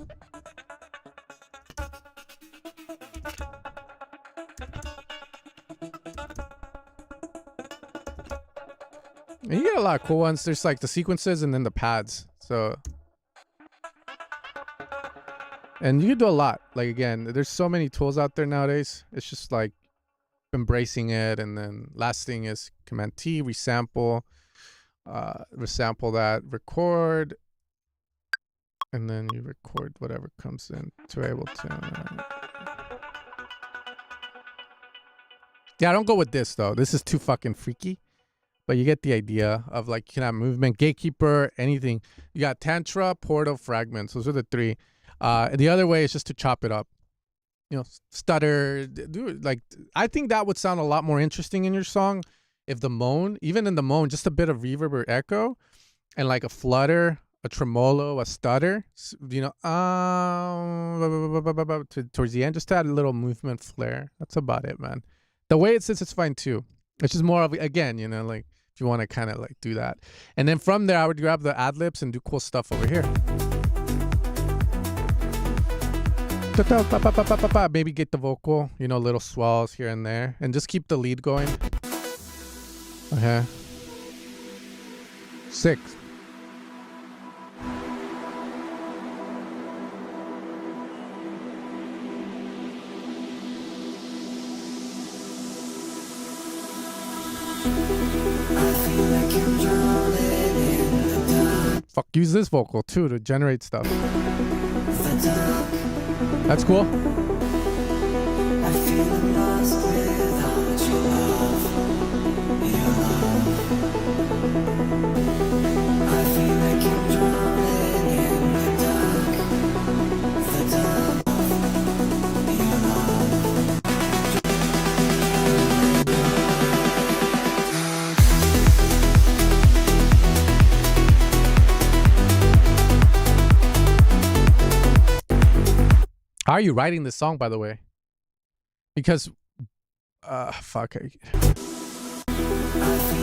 And you get a lot of cool ones. There's like the sequences and then the pads. So, and you can do a lot. Like again, there's so many tools out there nowadays. It's just like embracing it. And then last thing is Command T, resample, resample that, record, and then you record whatever comes in to Ableton. Yeah, I don't go with this though. This is too fucking freaky. But you get the idea of like, you can have movement, gatekeeper, anything. You got Tantra, Portal, fragments. Those are the three. The other way is just to chop it up. Stutter. I think that would sound a lot more interesting in your song if the moan, even in the moan, just a bit of reverb or echo and like a flutter a tremolo, a stutter, towards the end, just to add a little movement flair. That's about it, man. The way it sits is fine too. It's just more of, again, like if you want to kind of like do that. And then from there, I would grab the ad-libs and do cool stuff over here. Maybe get the vocal, little swells here and there, and just keep the lead going. Okay. 6. Fuck, use this vocal too to generate stuff. That's cool. I feel I'm lost without your love. Your love. I feel like I'm drowning in the dark. The dark. Your love. How are you writing this song, by the way? Because, fuck. I feel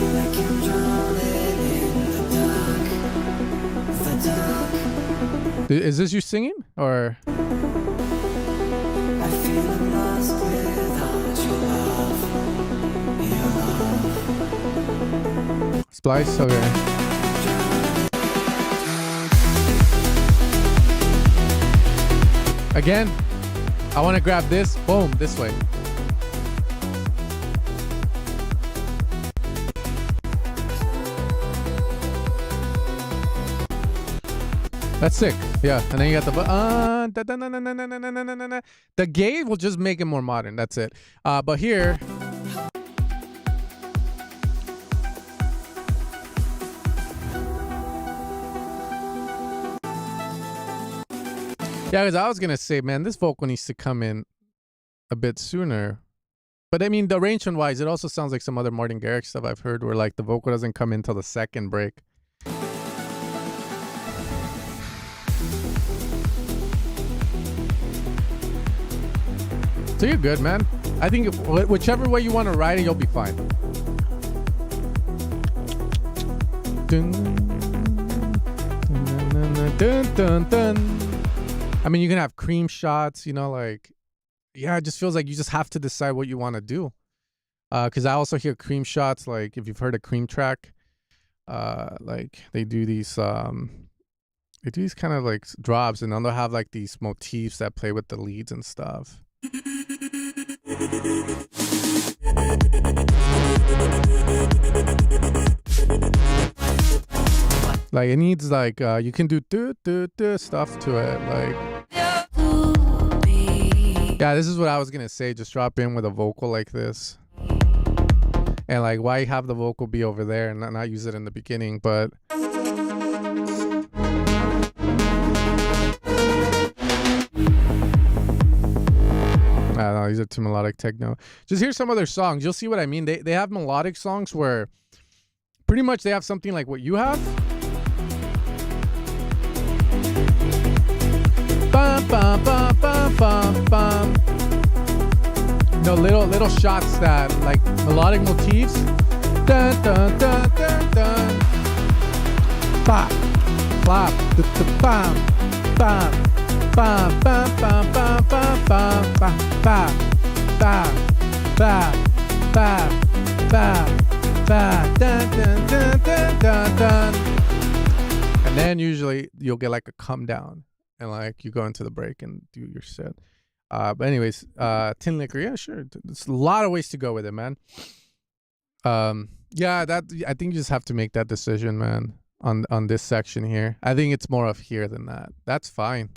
like I'm drowning in the dark. Is this you singing or? I feel I'm lost without your love. Your love. Splice? Okay. Again, I want to grab this, boom, this way. That's sick. Yeah, and then you got the gate will just make it more modern. That's it. But here, yeah, because I was gonna say, man, this vocal needs to come in a bit sooner. But I mean, the arrangement wise, it also sounds like some other Martin Garrix stuff I've heard, where like the vocal doesn't come in till the second break. So you're good, man. I think whichever way you want to ride it, you'll be fine. Dun, dun, dun, dun, dun. I mean, you can have cream shots, like, yeah, it just feels like you just have to decide what you want to do. Because I also hear cream shots, like if you've heard a cream track, like they do these kind of like drops, and then they'll have like these motifs that play with the leads and stuff. Like it needs like you can do stuff to it, like yeah, this is what I was gonna say. Just drop in with a vocal like this, and like why have the vocal be over there and not use it in the beginning, but I don't know, these are too melodic techno. Just hear some other songs, you'll see what I mean. They have melodic songs where pretty much they have something like what you have. Bum, bum, bum, bum, bum, bum. Little shots that like melodic motifs. Dun dun dun dun dun. Bop, flop, bam, bam, bam, bam, bam, bam, bam, bam, bam, bam, bam, bam, bam, bam, bam, dun dun dun dun dun dun. And then usually you'll get like a come down. And like you go into the break and do your set. But anyways, Tin Liquor, yeah, sure. There's a lot of ways to go with it, man. Yeah, I think you just have to make that decision, man, on this section here. I think it's more of here than that. That's fine.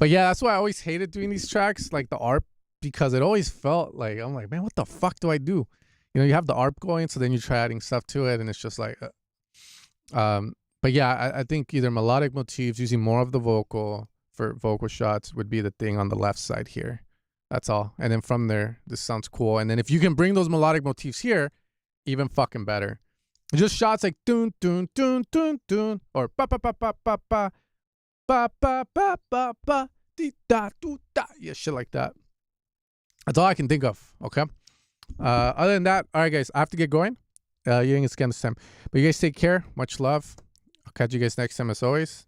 But yeah, that's why I always hated doing these tracks, like the ARP, because it always felt like, I'm like, man, what the fuck do I do? You have the ARP going, so then you try adding stuff to it, and it's just like, but yeah, I think either melodic motifs, using more of the vocal for vocal shots would be the thing on the left side here. That's all. And then from there, this sounds cool. And then if you can bring those melodic motifs here, even fucking better. Just shots like dun dun dun dun dun or ba ba ba ba ba ba ba ba ba ba ba dee da do da. Yeah, shit like that. That's all I can think of. Okay. Other than that, all right, guys, I have to get going. You ain't gonna scam this time, but you guys take care. Much love. I'll catch you guys next time as always.